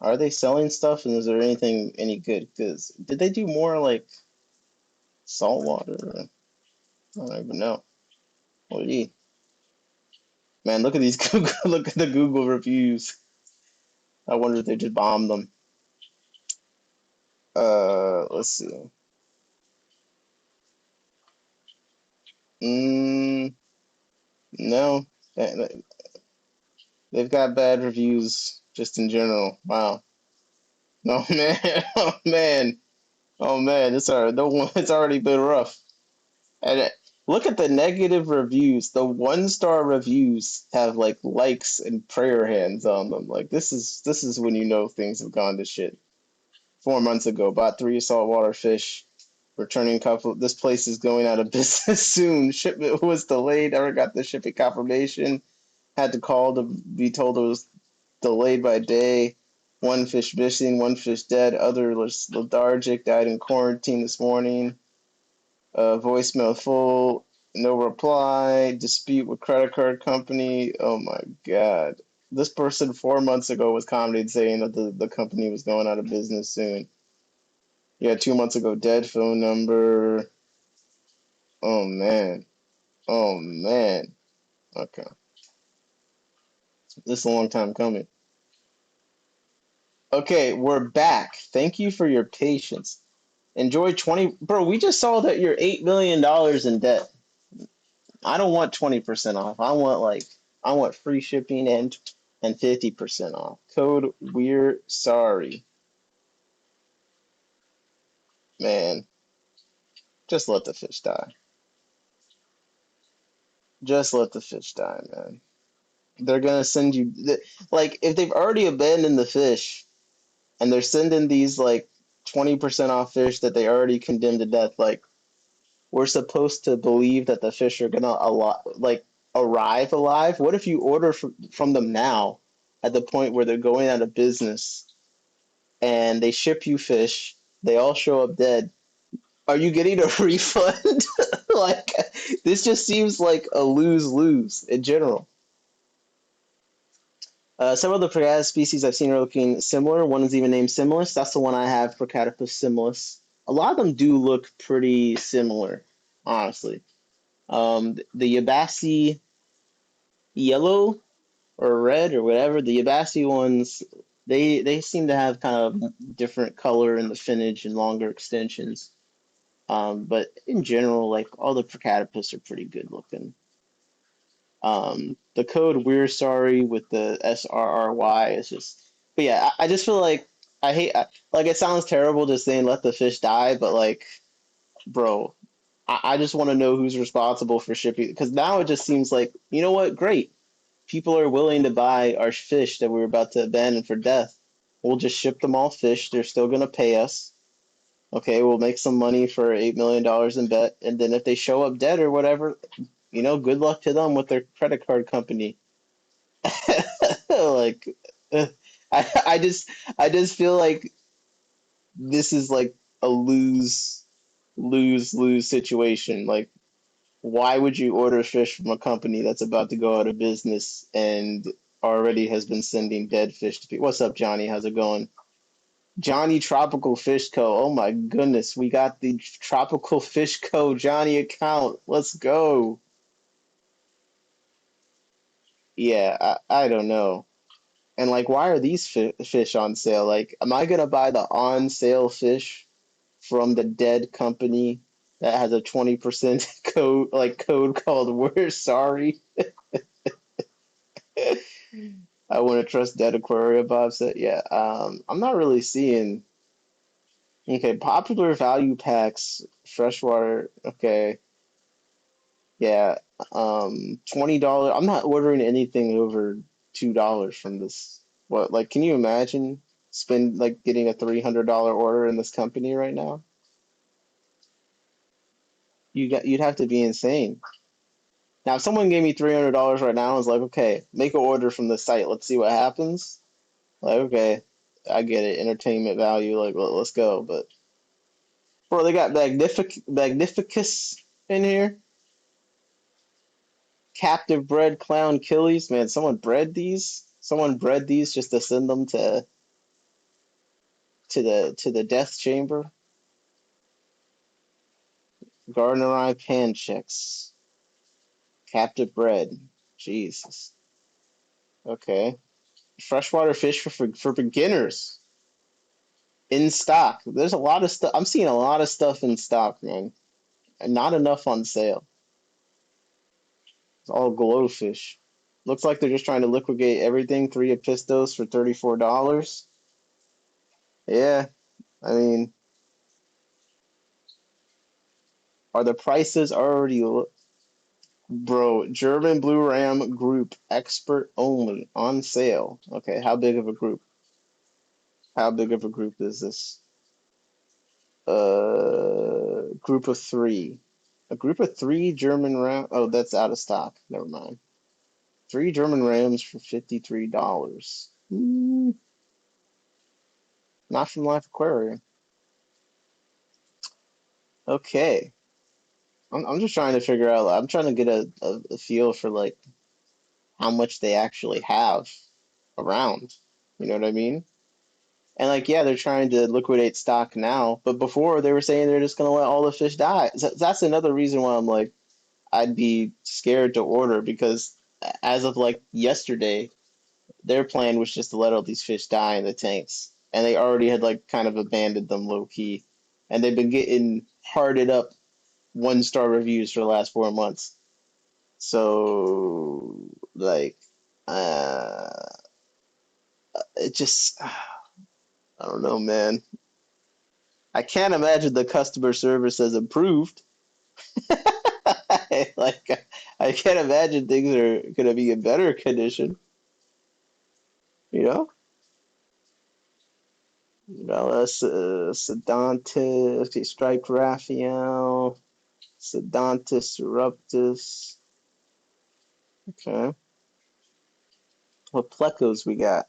Are they selling stuff, and is there anything any good? Because did they do more like saltwater? I don't even know. What did he? Man, look at these Google, look at the Google reviews. I wonder if they just bombed them. Let's see. No, they've got bad reviews just in general. Wow. Oh man, oh man, oh man. It's already been rough. And look at the negative reviews. The 1-star reviews have like likes and prayer hands on them. Like this is when you know things have gone to shit. 4 months ago, bought 3 saltwater fish. Returning couple. This place is going out of business soon. Shipment was delayed. Never got the shipping confirmation. Had to call to be told it was delayed by a day. One fish missing, one fish dead, other lethargic, died in quarantine this morning. Voicemail full, no reply, dispute with credit card company. Oh my God. This person 4 months ago was commenting saying that the company was going out of business soon. Yeah, 2 months ago, dead phone number. Oh man. Oh man. Okay. This is a long time coming. Okay, we're back. Thank you for your patience. Enjoy 20. Bro, we just saw that you're $8 million in debt. I don't want 20% off. I want free shipping and 50% off. Code we're sorry. Man, just let the fish die. Just let the fish die, man. They're gonna send you like if they've already abandoned the fish and they're sending these like 20% off fish that they already condemned to death, like we're supposed to believe that the fish are gonna arrive alive. What if you order from them now at the point where they're going out of business and they ship you fish, they all show up dead? Are you getting a refund? Like this just seems like a lose-lose in general. Some of the Procatipus species I've seen are looking similar. One is even named Similis. That's the one I have, Procatipus similis. A lot of them do look pretty similar, honestly. The Yabasi yellow or red or whatever, the Yabasi ones, they seem to have kind of different color in the finnage and longer extensions. But in general, like all the Procatipus are pretty good looking. The code we're sorry with the SRRY is just, but yeah, I just feel like like it sounds terrible just saying let the fish die, but like, bro, I just want to know who's responsible for shipping because now it just seems like, you know what, great. People are willing to buy our fish that we were about to abandon for death. We'll just ship them all fish. They're still going to pay us. Okay, we'll make some money for $8 million in bet. And then if they show up dead or whatever, good luck to them with their credit card company. Like, I just feel like this is like a lose situation. Like, why would you order fish from a company that's about to go out of business and already has been sending dead fish to people? What's up, Johnny? How's it going? Johnny Tropical Fish Co. Oh my goodness, we got the Tropical Fish Co. Johnny account. Let's go. Yeah, I don't know. And like, why are these fish on sale? Like, am I gonna buy the on sale fish from the dead company that has a 20% code called "We're sorry"? I want to trust Dead Aquaria, Bob said. Yeah, I'm not really seeing. Okay, popular value packs, freshwater. Okay, yeah, $20. I'm not ordering anything over $2 from this. What, like, can you imagine getting a $300 order in this company right now? You'd have to be insane. Now, if someone gave me $300 right now and was like, okay, make an order from the site, let's see what happens. Like, okay, I get it, entertainment value, like, let's go. But, bro, they got Magnificus in here. Captive bred clown killies. Man, someone bred these. Someone bred these just to send them to the death chamber. Gardener eye pan checks. Captive bred. Jesus. Okay. Freshwater fish for beginners. In stock. There's a lot of stuff. I'm seeing a lot of stuff in stock, man. And not enough on sale. It's all glowfish. Looks like they're just trying to liquidate everything. 3 Epistos for $34. Yeah, I mean, are the prices already bro? German Blue Ram group expert only on sale. Okay, how big of a group? How big of a group is this? Group of 3. A group of 3 German Ram. Oh, that's out of stock. Never mind. 3 German Rams for $53. Not from Life Aquarium. Okay. I'm just trying to figure out. I'm trying to get a feel for like how much they actually have around. You know what I mean? And like, yeah, they're trying to liquidate stock now, but before they were saying they're just gonna let all the fish die. So that's another reason why I'm like, I'd be scared to order because as of like yesterday, their plan was just to let all these fish die in the tanks, and they already had like kind of abandoned them low key, and they've been getting hearted up 1-star reviews for the last 4 months. So like, uh, it just I don't know, man. I can't imagine the customer service has improved. Like, I can't imagine things are gonna be in better condition. You know, Sedontis, okay, striped Raphael, Sedontis eruptus. Okay, what plecos we got?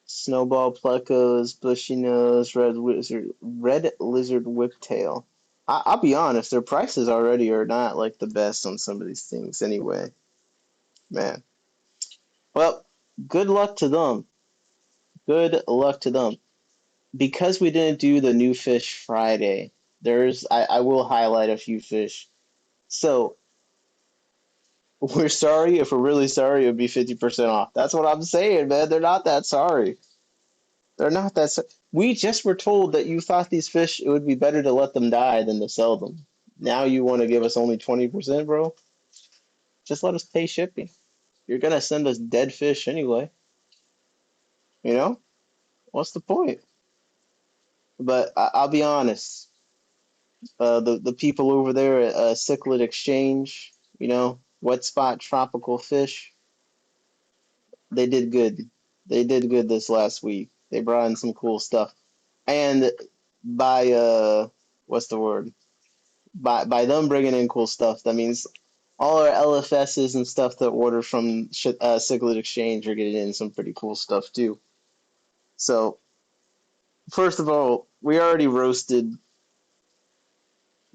Snowball plecos, bushy nose, red lizard whiptail. I'll be honest, their prices already are not like the best on some of these things anyway. Man. Well, good luck to them. Good luck to them. Because we didn't do the new fish Friday, I will highlight a few fish. So we're sorry. If we're really sorry, it would be 50% off. That's what I'm saying, man. They're not that sorry. They're not that. We just were told that you thought these fish, it would be better to let them die than to sell them. Now you want to give us only 20%, bro? Just let us pay shipping. You're gonna send us dead fish anyway. You know? What's the point? But I'll be honest. The people over there at Cichlid Exchange, wet spot tropical fish, they did good. They did good this last week. They brought in some cool stuff. And by what's the word? By them bringing in cool stuff, that means all our LFSs and stuff that order from Cichlid Exchange are getting in some pretty cool stuff too. So first of all, we already roasted.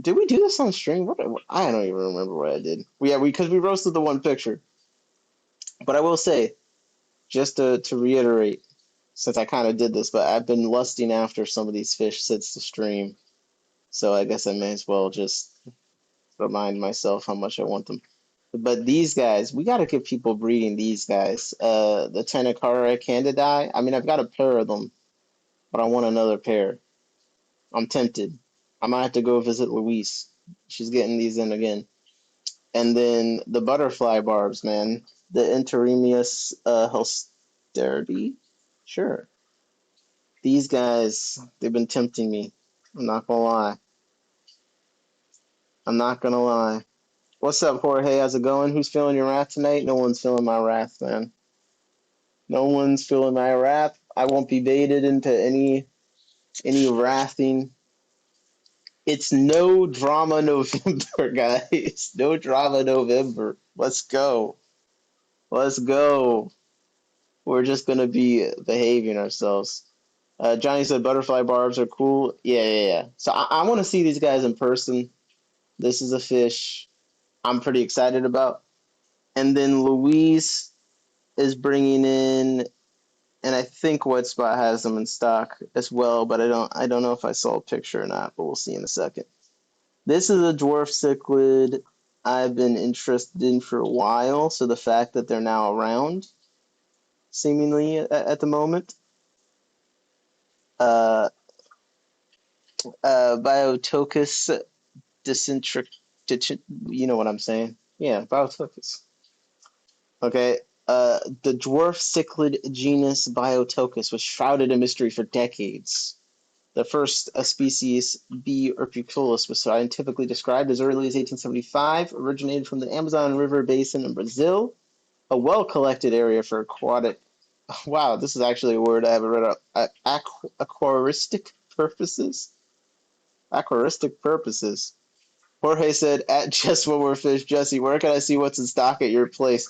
Did we do this on stream? I don't even remember what I did. Because we roasted the one picture. But I will say, just to reiterate, since I kind of did this, but I've been lusting after some of these fish since the stream. So I guess I may as well just remind myself how much I want them. But these guys, we got to get people breeding these guys. The Tenacara Candidae. I mean, I've got a pair of them, but I want another pair. I'm tempted. I might have to go visit Louise. She's getting these in again. And then the butterfly barbs, man. The Interemius Helsterity. Sure. These guys, they've been tempting me. I'm not gonna lie. I'm not gonna lie. What's up, Jorge? How's it going? Who's feeling your wrath tonight? No one's feeling my wrath, man. No one's feeling my wrath. I won't be baited into any wrathing. It's no drama November, guys. No drama November. Let's go. Let's go. We're just gonna be behaving ourselves. Johnny said butterfly barbs are cool. Yeah. So I want to see these guys in person. This is a fish I'm pretty excited about. And then Louise is bringing in, and I think Wet Spot has them in stock as well, but I don't know if I saw a picture or not, but we'll see in a second. This is a dwarf cichlid I've been interested in for a while, so the fact that they're now around, seemingly at the moment. Uh, Biotocus dicentric, you know what I'm saying? Yeah, Biotocus. Okay. The dwarf cichlid genus Biotocus was shrouded in mystery for decades. The first species, B. urpiculus, was scientifically described as early as 1875, originated from the Amazon River basin in Brazil, a well-collected area for aquatic. Wow, this is actually a word I haven't read up. Aquaristic purposes. Aquaristic purposes. Jorge said, "At just one more fish, Jesse. Where can I see what's in stock at your place?"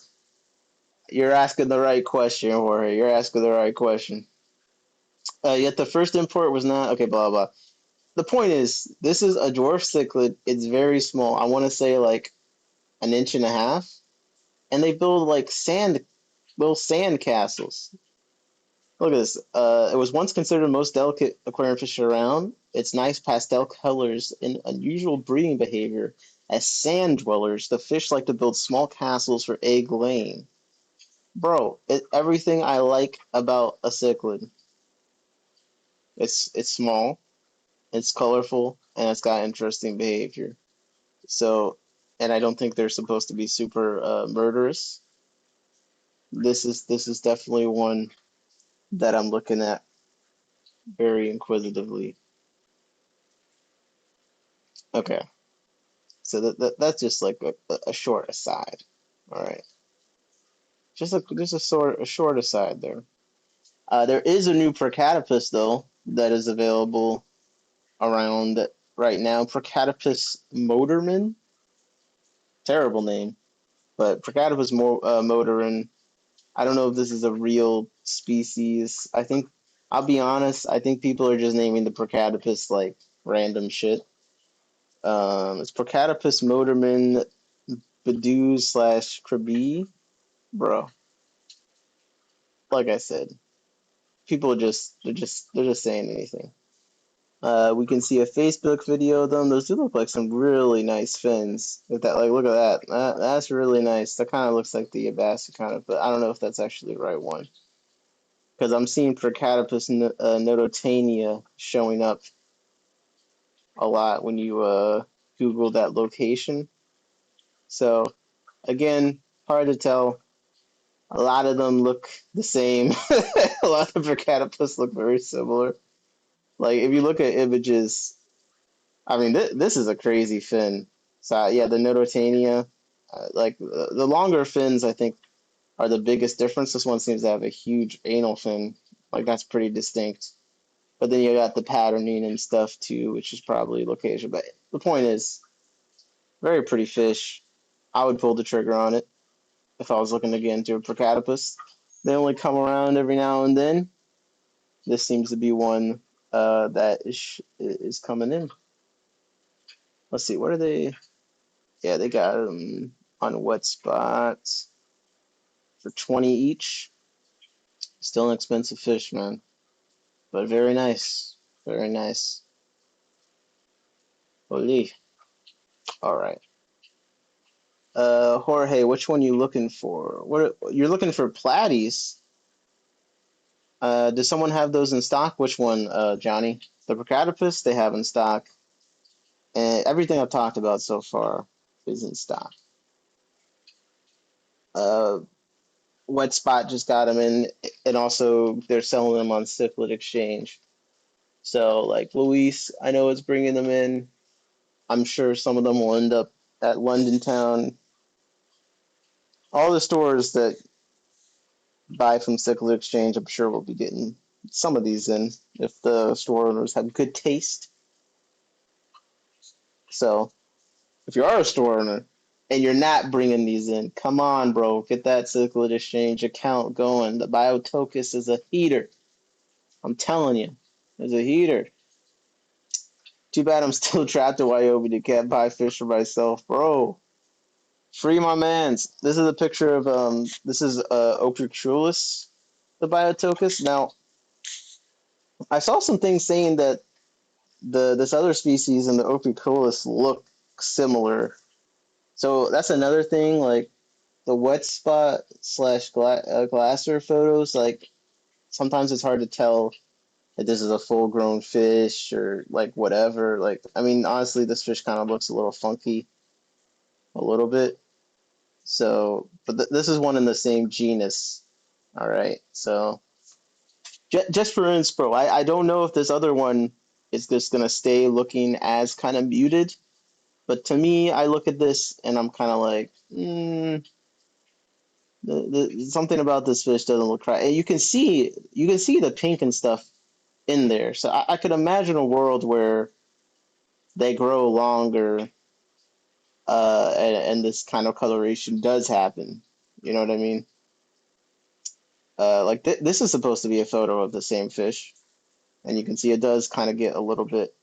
You're asking the right question, Jorge. You're asking the right question. Yet the first import was not okay. Blah blah. The point is, this is a dwarf cichlid. It's very small. I want to say like an inch and a half, and they build like little sand castles. Look at this. It was once considered the most delicate aquarium fish around. Its nice pastel colors and unusual breeding behavior. As sand dwellers, the fish like to build small castles for egg laying. Bro, everything I like about a cichlid. It's small, it's colorful, and it's got interesting behavior. So, and I don't think they're supposed to be super murderous. This is definitely one that I'm looking at very inquisitively. Okay, so that's just like a short aside. All right, just a short aside there. There is a new Procatopus though that is available around right now. Procatopus motorman, terrible name, but Procatopus motorman. I don't know if this is a real species. I'll be honest. I think people are just naming the Procatopus like random shit. It's Procatopus motorman Badoo slash Krabi, bro. Like I said, people are just saying anything. We can see a Facebook video of them. Those do look like some really nice fins. With that, like, look at that. That's really nice. That kind of looks like the Abasa kind of, but I don't know if that's actually the right one. Because I'm seeing Procatopus nototania showing up a lot when you Google that location. So, again, hard to tell. A lot of them look the same. A lot of Procatopus look very similar. Like, if you look at images, I mean, this is a crazy fin. So, yeah, the nototania, the longer fins, I think, are the biggest difference. This one seems to have a huge anal fin. Like, that's pretty distinct. But then you got the patterning and stuff too, which is probably location. But the point is, very pretty fish. I would pull the trigger on it if I was looking to get into a Procatopus. They only come around every now and then. This seems to be one that is coming in. Let's see, what are they? Yeah, they got them on wet spots for 20 each. Still an expensive fish, man, but very nice, very nice. Holy. All right. Jorge, which one you looking for? What you're looking for? Platies. Does someone have those in stock? Which one, Johnny? The Procatopus they have in stock, and everything I've talked about so far is in stock. Uh, Wet Spot just got them in, and also they're selling them on Cichlid Exchange. So, like Luis, I know is bringing them in. I'm sure some of them will end up at London Town. All the stores that buy from Cichlid Exchange, I'm sure we'll be getting some of these in if the store owners have good taste. So if you are a store owner and you're not bringing these in, come on, bro, get that Cichlid Exchange account going. The Biotocus is a heater. I'm telling you, it's a heater. Too bad I'm still trapped in Wyoming and can't buy fish for myself, bro. Free my mans. This is a picture of this is Operculus, the Biotocus. Now I saw some things saying that this other species and the Operculus look similar. So that's another thing. Like the wet spot slash glasser photos. Like sometimes it's hard to tell if this is a full grown fish or like whatever. Like I mean, honestly, this fish kind of looks a little funky, a little bit. So, but this is one in the same genus. All right. So just for inspo, I don't know if this other one is just gonna stay looking as kind of muted. But to me, I look at this and I'm kind of like, something about this fish doesn't look right. And you can see the pink and stuff in there. So I could imagine a world where they grow longer, and this kind of coloration does happen. You know what I mean? Like this is supposed to be a photo of the same fish. and you can see it does kind of get a little bit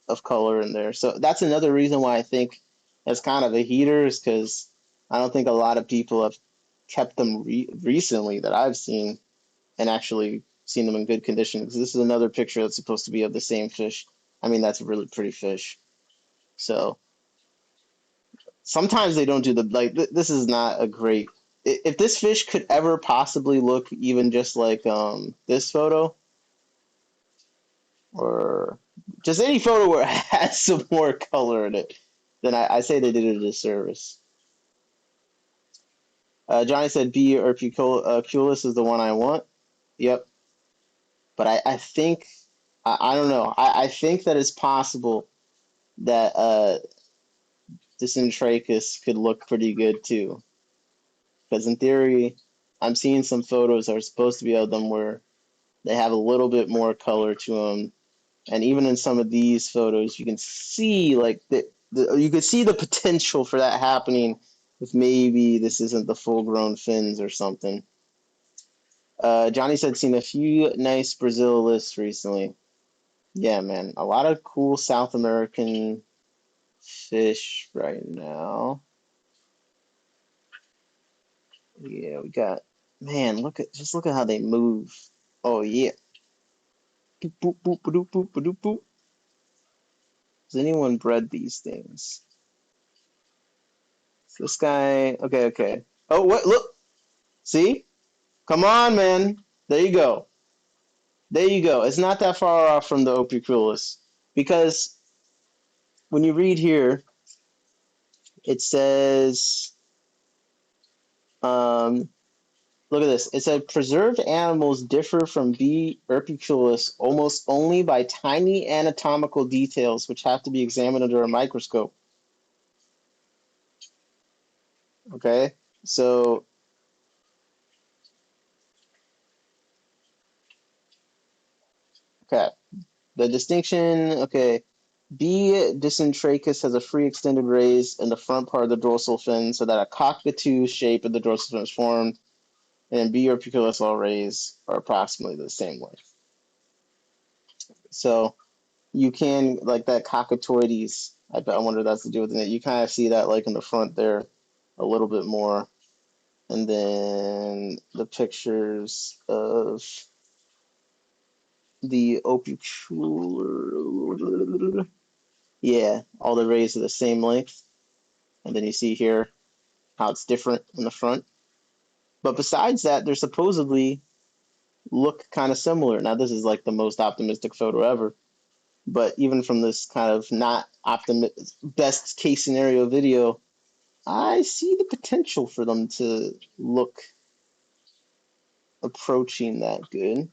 of color in there. So that's another reason why I think it's kind of a heater, is because I don't think a lot of people have kept them recently that I've seen and actually seen them in good condition. Because this is another picture that's supposed to be of the same fish. I mean, that's a really pretty fish. So sometimes they don't do the like. This is not a great. If this fish could ever possibly look even just like this photo, or just any photo where it has some more color in it, then I say they did it a disservice. Johnny said B or Puculus is the one I want. Yep. But I think, I don't know. I think that it's possible that Dicentrachus could look pretty good too. Because in theory, I'm seeing some photos that are supposed to be of them where they have a little bit more color to them. And even in some of these photos, you can see like you can see the potential for that happening if maybe this isn't the full-grown fins or something. Johnny said seen a few nice Brazil lists recently. Yeah, man, a lot of cool South American fish right now. Yeah, we got, man, look at how they move. Oh yeah. Boop, boop, boop, boop, boop, boop, boop. Has anyone bred these things? So this guy, okay. Oh, what? Look, see? Come on, man. There you go. There you go. It's not that far off from the Opiculus, because when you read here, it says, um, look at this. It said preserved animals differ from B. erpiculus almost only by tiny anatomical details which have to be examined under a microscope. Okay, so okay, the distinction. Okay, B. dicentrachus has a free extended raise in the front part of the dorsal fin, so that a cockatoo shape of the dorsal fin is formed, and B. erpiculus all rays are approximately the same way. So you can, like that cockatoides, I wonder if that's to do with it. You kind of see that like in the front there a little bit more. And then the pictures of the opicular, yeah, all the rays are the same length. And then you see here how it's different in the front. But besides that, they're supposedly look kind of similar. Now, this is like the most optimistic photo ever. But even from this kind of not best case scenario video, I see the potential for them to look approaching that good.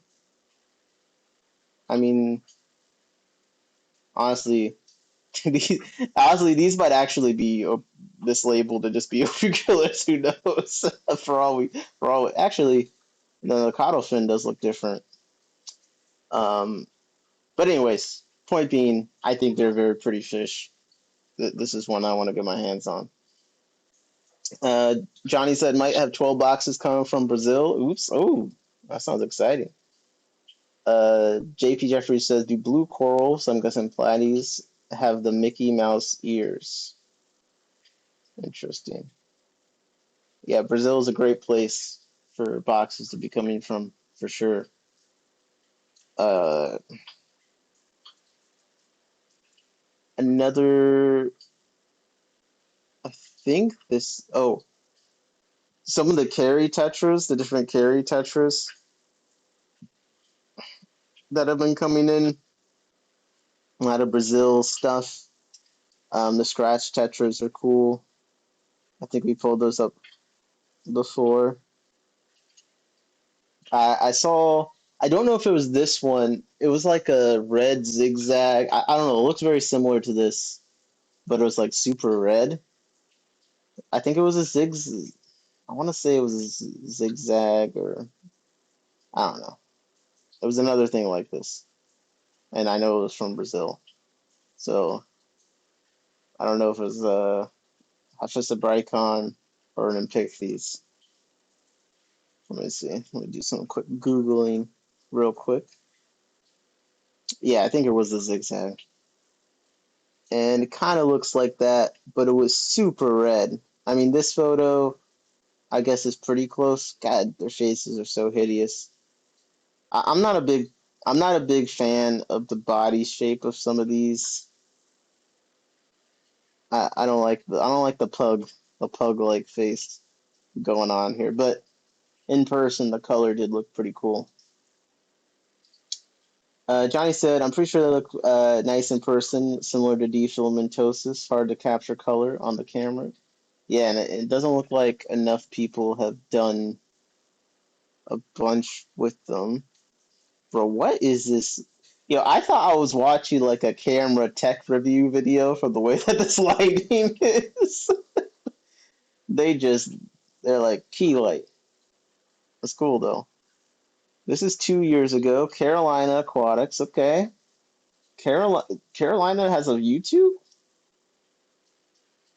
I mean, honestly, these might actually be this label to just be overkillers. Who knows? Actually, the caudal fin does look different. But anyways, point being, I think they're very pretty fish. This is one I want to get my hands on. Johnny said might have 12 boxes coming from Brazil. Oops. Oh, that sounds exciting. JP Jeffries says, do blue coral, some guessing platies, have the Mickey Mouse ears? Interesting. Yeah, Brazil is a great place for boxes to be coming from, for sure. Uh, Another, I think this, oh, some of the carry tetras, the different carry tetras that have been coming in, a lot of Brazil stuff. The scratch tetras are cool. I think we pulled those up before. I saw, I don't know if it was this one. It was like a red zigzag. I don't know. It looks very similar to this, but it was like super red. I think it was a I want to say it was a zigzag, or I don't know. It was another thing like this. And I know it was from Brazil. So I don't know if it was a Bricon or an Impicthes. Let me see. Let me do some quick Googling real quick. Yeah, I think it was the zigzag. And it kind of looks like that, but it was super red. I mean, this photo, I guess, is pretty close. God, their faces are so hideous. I'm not a big, I'm not a big fan of the body shape of some of these. I don't like I don't like the pug like face going on here. But in person, the color did look pretty cool. Johnny said, "I'm pretty sure they look nice in person, similar to defilamentosis. Hard to capture color on the camera." Yeah, and it doesn't look like enough people have done a bunch with them. Bro, what is this? Yo, I thought I was watching like a camera tech review video for the way that this lighting is. They just, they're like key light. That's cool though. This is 2 years ago. Carolina Aquatics. Okay. Carolina has a YouTube?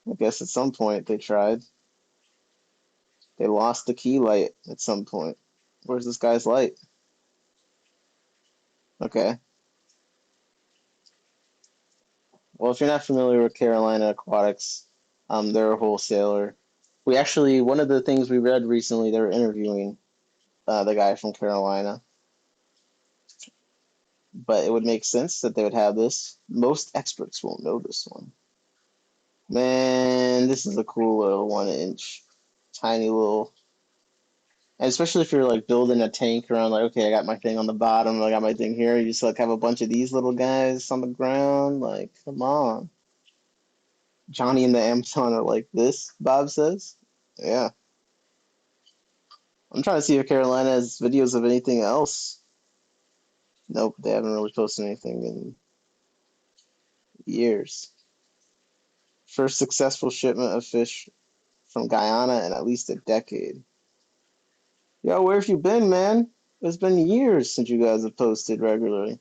I guess at some point they tried. They lost the key light at some point. Where's this guy's light? Okay. Well, if you're not familiar with Carolina Aquatics, they're a wholesaler. We actually, one of the things we read recently, they were interviewing the guy from Carolina, but it would make sense that they would have this. Most experts won't know this one. Man, this is a cool little 1 inch, tiny little, and especially if you're like building a tank around, like, okay, I got my thing on the bottom, I got my thing here. You just like have a bunch of these little guys on the ground. Like, come on. Johnny and the Amazon are like this, Bob says. Yeah. I'm trying to see if Carolina has videos of anything else. Nope, they haven't really posted anything in years. First successful shipment of fish from Guyana in at least a decade. Yo, where have you been, man? It's been years since you guys have posted regularly.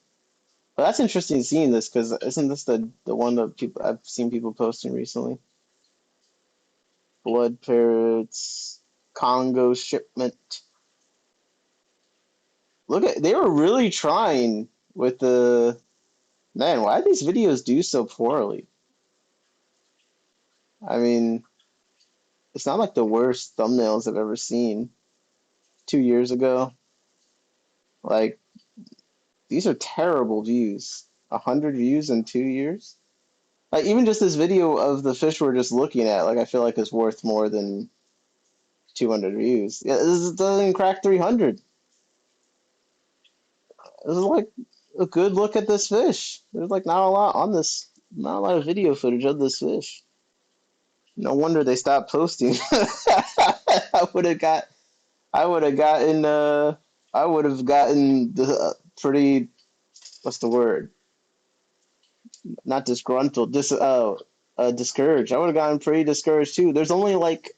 But that's interesting seeing this because isn't this the one that people I've seen people posting recently? Blood parrots, Congo shipment. Look at they were really trying with the man. Why do these videos do so poorly? I mean, it's not like the worst thumbnails I've ever seen. 2 years ago, like these are terrible views. 100 views in 2 years. Like even just this video of the fish we're just looking at, like I feel like is worth more than 200 views. Yeah, this doesn't crack 300. This is like a good look at this fish. There's like not a lot on this, not a lot of video footage of this fish. No wonder they stopped posting. I would have got, I would have gotten, I would have gotten the pretty, what's the word? Not disgruntled, discouraged. I would have gotten pretty discouraged too. There's only like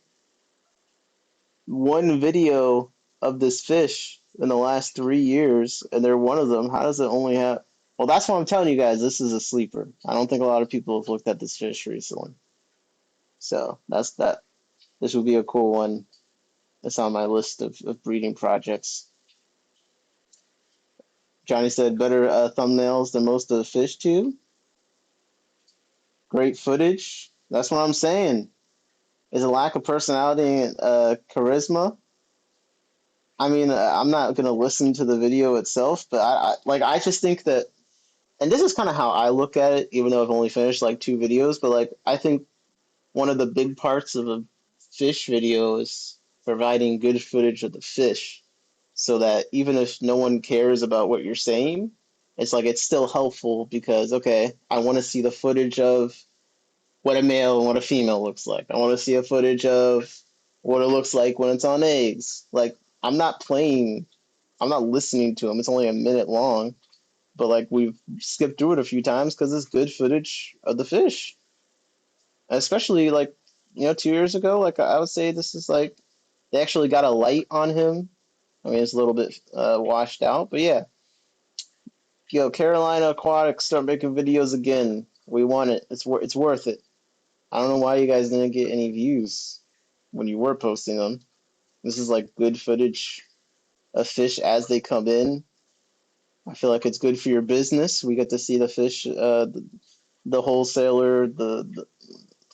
one video of this fish in the last 3 years, and they're one of them. How does it only have? Well, that's why I'm telling you guys. This is a sleeper. I don't think a lot of people have looked at this fish recently. So that's that. This would be a cool one. It's on my list of breeding projects. Johnny said better thumbnails than most of the fish too. Great footage. That's what I'm saying. Is a lack of personality and charisma. I mean, I'm not gonna listen to the video itself, but I just think that, and this is kind of how I look at it, even though I've only finished like 2 videos. But like, I think one of the big parts of a fish video is providing good footage of the fish, so that even if no one cares about what you're saying, it's like it's still helpful because okay, I want to see the footage of what a male and what a female looks like. I want to see a footage of what it looks like when it's on eggs. Like I'm not playing, I'm not listening to them. It's only a minute long, but like we've skipped through it a few times because it's good footage of the fish. Especially like 2 years ago, like I would say this is like they actually got a light on him. I mean, it's a little bit washed out, but yeah. Yo, Carolina Aquatics, start making videos again. We want it. It's worth it. I don't know why you guys didn't get any views when you were posting them. This is like good footage of fish as they come in. I feel like it's good for your business. We get to see the fish, the wholesaler, the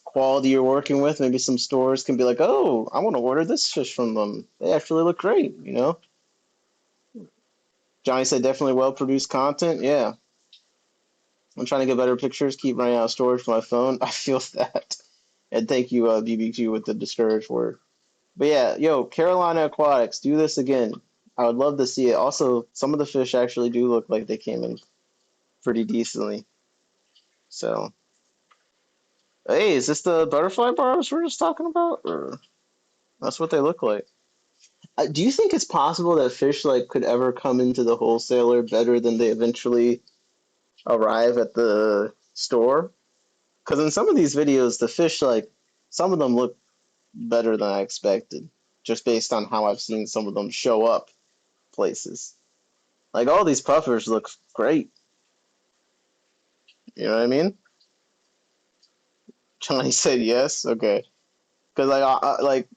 quality you're working with. Maybe some stores can be like, oh, I want to order this fish from them. They actually look great, you know? Johnny said definitely well produced content. Yeah. I'm trying to get better pictures, keep running out of storage for my phone. I feel that. And thank you, BBQ, with the discouraged word. But yeah, yo, Carolina Aquatics, do this again. I would love to see it. Also, some of the fish actually do look like they came in pretty decently. So, hey, is this the butterfly barbs we're just talking about? Or that's what they look like. Do you think it's possible that fish like could ever come into the wholesaler better than they eventually arrive at the store? Because in some of these videos, the fish like some of them look better than I expected, just based on how I've seen some of them show up places. Like all these puffers look great. You know what I mean? Johnny said yes. Okay, because like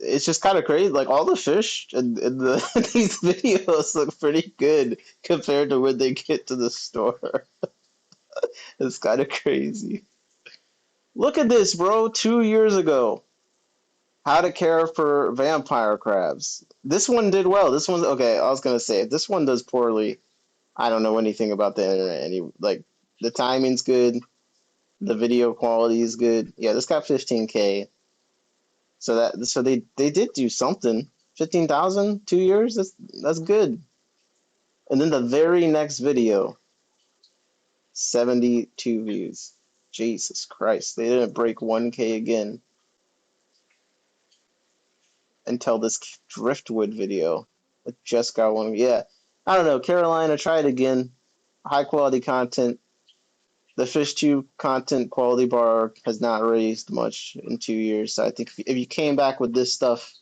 it's just kind of crazy. Like all the fish in the these videos look pretty good compared to when they get to the store. It's kind of crazy. Look at this, bro. 2 years ago, how to care for vampire crabs. This one did well. This one's okay. I was gonna say if this one does poorly, I don't know anything about the internet. Like the timing's good, the video quality is good. Yeah, this got 15K. So they did do something. 15,000, 2 years. That's good. And then the very next video, 72 views. Jesus Christ, they didn't break 1K again until this driftwood video. It just got one. Yeah, I don't know. Carolina, try it again. High quality content. The fish tube content quality bar has not raised much in 2 years. So I think if you came back with this stuff,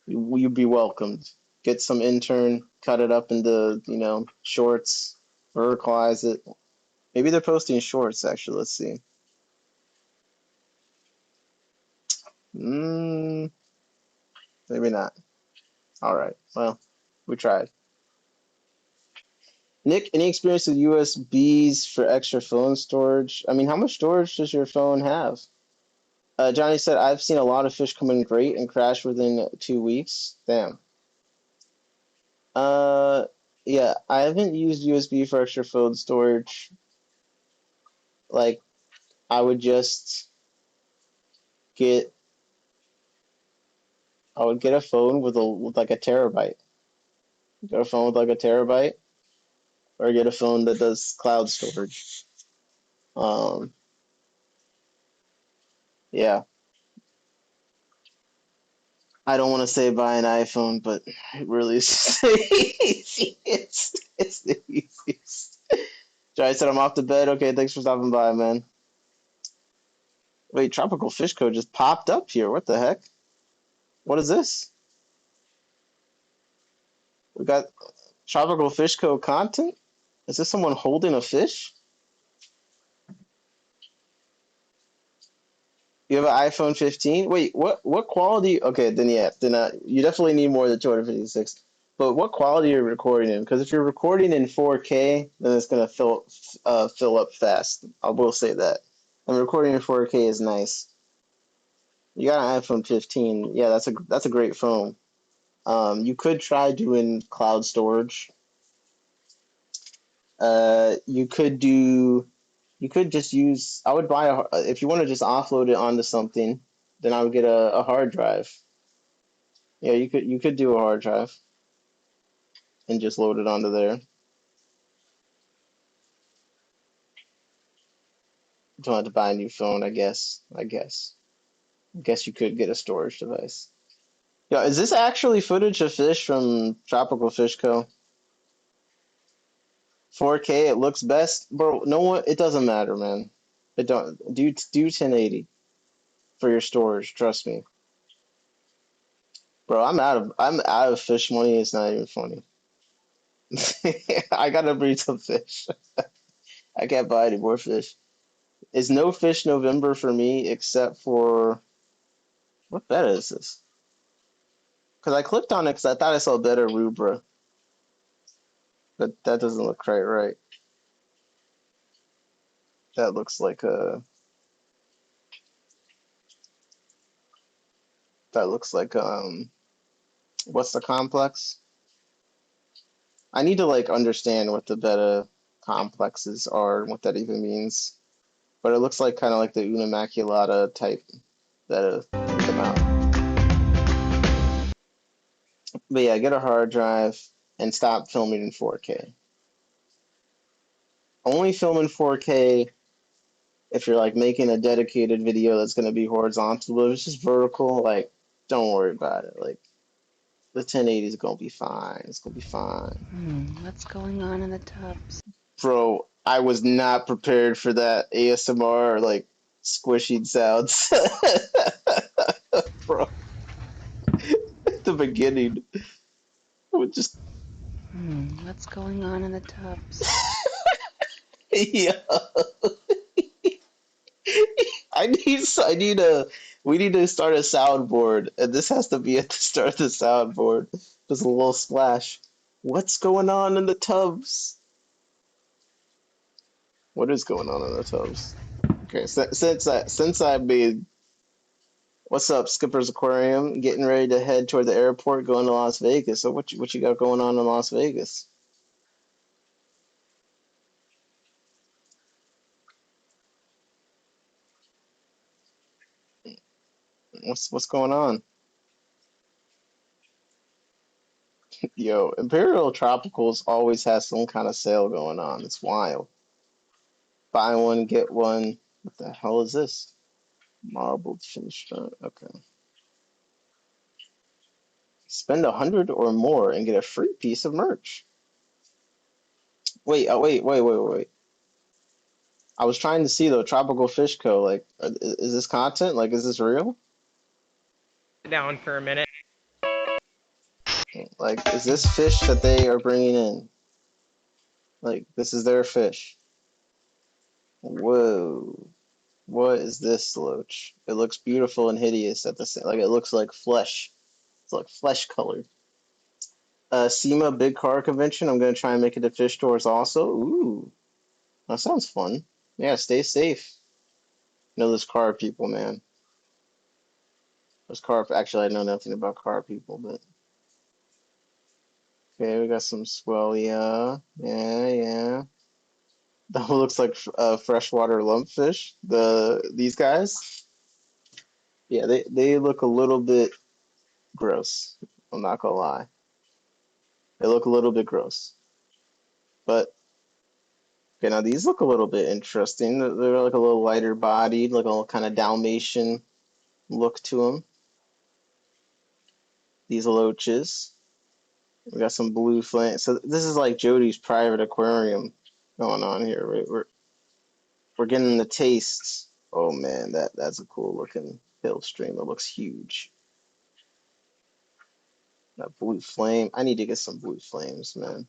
you'd be welcomed. Get some intern, cut it up into, shorts, verticalize it. Maybe they're posting shorts, actually. Let's see. Maybe not. All right. Well, we tried. Nick, any experience with USBs for extra phone storage? I mean, how much storage does your phone have? Johnny said, I've seen a lot of fish come in great and crash within 2 weeks. Damn. Uh, yeah, I haven't used USB for extra phone storage. Like, I would just get, I would get a phone with like a terabyte. Get a phone with like a terabyte, or get a phone that does cloud storage. Um, yeah, I don't want to say buy an iPhone, but it really is it's the easiest. Jai said I'm off to bed. Okay, thanks for stopping by, man. Wait, Tropical Fish Co. just popped up here. What the heck? What is this? We got Tropical Fish Co. content? Is this someone holding a fish? You have an iPhone 15? Wait, what quality? Okay, then yeah, you definitely need more than 256. But what quality are you recording in? Because if you're recording in 4K, then it's gonna fill up fast. I will say that. And recording in 4K is nice. You got an iPhone 15? Yeah, that's a great phone. You could try doing cloud storage. You could do. You could just use. I would buy if you want to just offload it onto something, then I would get a hard drive. Yeah, you could do a hard drive and just load it onto there. Don't have to buy a new phone, I guess. I guess you could get a storage device. Yeah, is this actually footage of fish from Tropical Fish Co? 4K, it looks best, bro. No one, it doesn't matter, man. It don't do 1080 for your storage. Trust me, bro. I'm out of fish money. It's not even funny. I gotta breed some fish. I can't buy any more fish. Is no fish November for me except for what beta is this? Because I clicked on it because I thought I saw better rubra. but that doesn't look quite right. That looks like a. That looks like what's the complex? I need to like understand what the beta complexes are and what that even means. But it looks like kind of like the Una Maculata type beta with the mount. But yeah, get a hard drive and stop filming in 4K. Only film in 4K if you're like making a dedicated video that's going to be horizontal. But if it's just vertical, like don't worry about it. Like the 1080 is going to be fine. It's going to be fine. What's going on in the tubs? Bro, I was not prepared for that ASMR like squishy sounds. Bro, at the beginning, it would just What's going on in the tubs? yeah. We need to start a soundboard, and this has to be at the start of the soundboard. Just a little splash. What's going on in the tubs? What is going on in the tubs? Okay, since I made what's up, Skipper's Aquarium, getting ready to head toward the airport, going to Las Vegas. So what you got going on in Las Vegas? What's going on? Yo, Imperial Tropicals always has some kind of sale going on. It's wild. Buy one, get one. What the hell is this? Marbled finish. Okay. Spend 100 or more and get a free piece of merch. Wait, wait. I was trying to see though, Tropical Fish Co. Like, is this content? Like, is this real? Down for a minute. Like, is this fish that they are bringing in? Like, this is their fish. Whoa. What is this, Loach? It looks beautiful and hideous at the same. Like, it looks like flesh. It's like flesh colored. SEMA Big Car Convention. I'm gonna try and make it to fish stores also. Ooh, that sounds fun. Yeah, stay safe. You know those car people, man. Those car. Actually, I know nothing about car people, but okay, we got some swell. Yeah, yeah. That one looks like freshwater lumpfish. These guys. Yeah, they look a little bit gross. I'm not gonna lie. They look a little bit gross. But okay, now these look a little bit interesting. They're like a little lighter bodied, like a kind of Dalmatian look to them. These loaches. We got some blue flame. So this is like Jody's private aquarium going on here. We're getting the tastes. Oh man, that's a cool looking hill stream. It looks huge. That blue flame. I need to get some blue flames, man.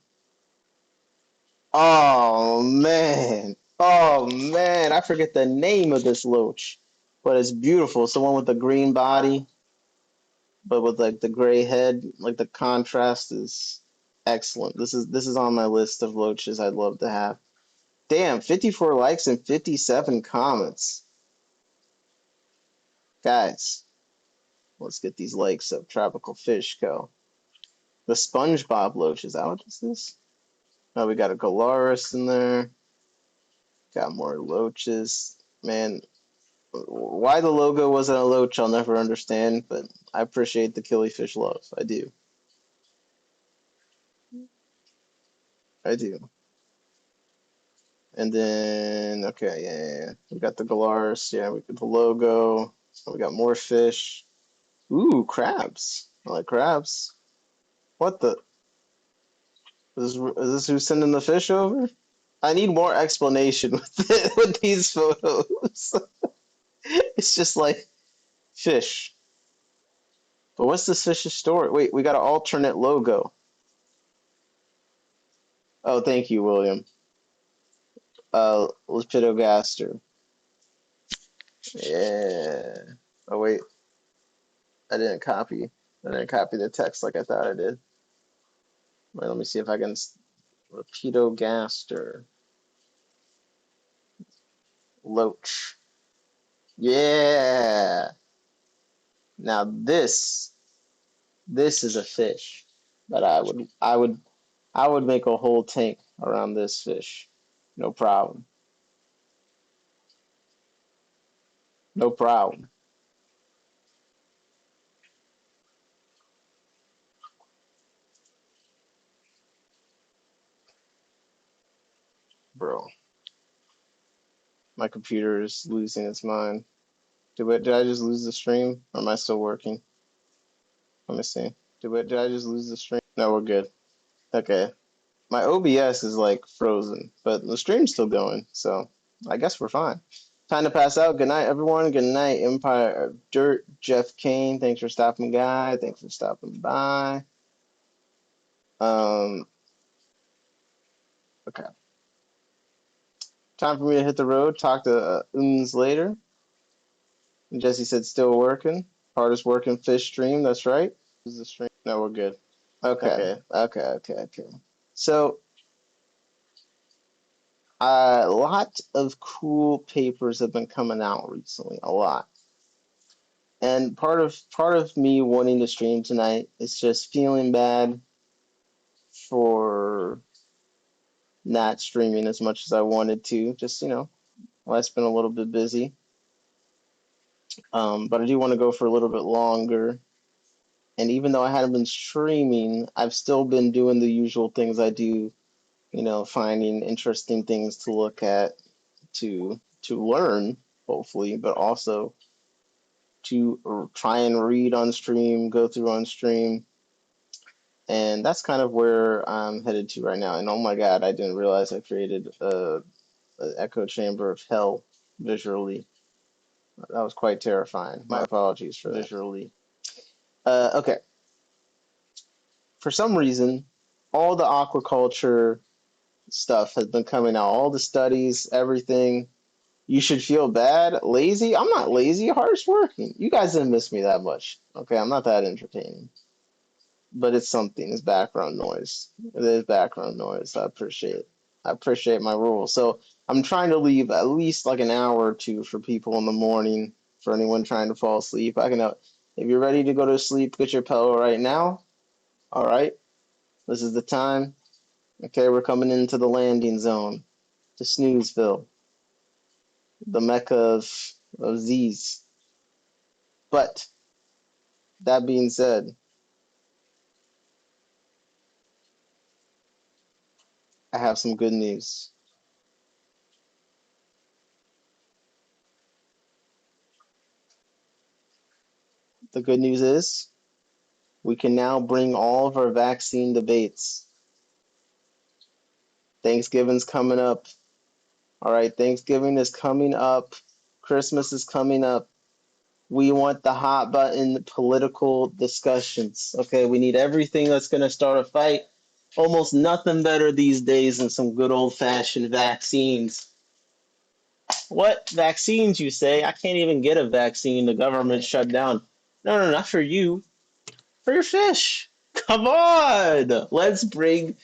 Oh man. Oh man. I forget the name of this loach. But it's beautiful. It's the one with the green body, but with like the gray head. Like the contrast is excellent. This is on my list of loaches I'd love to have. Damn, 54 likes and 57 comments. Guys, let's get these likes up. Tropical Fish Co. The SpongeBob loach. Is that what this is? Oh, we got a Galaris in there. Got more loaches. Man, why the logo wasn't a loach, I'll never understand, but I appreciate the killifish love. I do. I do. And then, okay, yeah. We got the Galaris. Yeah, we got the logo. We got more fish. Ooh, crabs. I like crabs. What the? Is this who's sending the fish over? I need more explanation with these photos. It's just like fish. But what's this fish's story? Wait, we got an alternate logo. Oh, thank you, William. Lepidogaster. Yeah. Oh wait, I didn't copy. I didn't copy the text like I thought I did. Wait, let me see if I can. Rapidogaster. Loach. Yeah. Now this is a fish that I would make a whole tank around this fish. No problem. No problem. Bro, my computer is losing its mind. Did I just lose the stream? Or am I still working? Let me see. Did I just lose the stream? No, we're good. Okay. My OBS is like frozen, but the stream's still going, so I guess we're fine. Time to pass out. Good night, everyone. Good night, Empire of Dirt. Jeff Kane, thanks for stopping by. Thanks for stopping by. Okay. Time for me to hit the road. Talk to later. And Jesse said still working. Hardest working fish stream. That's right. Is the stream? No, we're good. Okay. Okay. So a lot of cool papers have been coming out recently. A lot. And part of me wanting to stream tonight is just feeling bad for not streaming as much as I wanted to. Just, life's been a little bit busy. But I do want to go for a little bit longer. And even though I hadn't been streaming, I've still been doing the usual things I do, finding interesting things to look at, to learn, hopefully, but also to try and read on stream, go through on stream. And that's kind of where I'm headed to right now. And oh my God, I didn't realize I created an echo chamber of hell visually. That was quite terrifying. My apologies for that. Visually. Okay. For some reason, all the aquaculture stuff has been coming out. All the studies, everything. You should feel bad. Lazy? I'm not lazy. Hardest working. You guys didn't miss me that much. Okay, I'm not that entertaining. But it's something. It's background noise. It is background noise. I appreciate my rule. So I'm trying to leave at least like an hour or two for people in the morning, for anyone trying to fall asleep. I can if you're ready to go to sleep, get your pillow right now. All right. This is the time. Okay, we're coming into the landing zone, to Snoozeville, the mecca of Z's. But that being said, I have some good news. The good news is we can now bring all of our vaccine debates. Thanksgiving's coming up. All right, Thanksgiving is coming up. Christmas is coming up. We want the hot button political discussions. Okay, we need everything that's going to start a fight. Almost nothing better these days than some good old fashioned vaccines. What vaccines, you say? I can't even get a vaccine. The government shut down. No, not for you. For your fish. Come on. Let's bring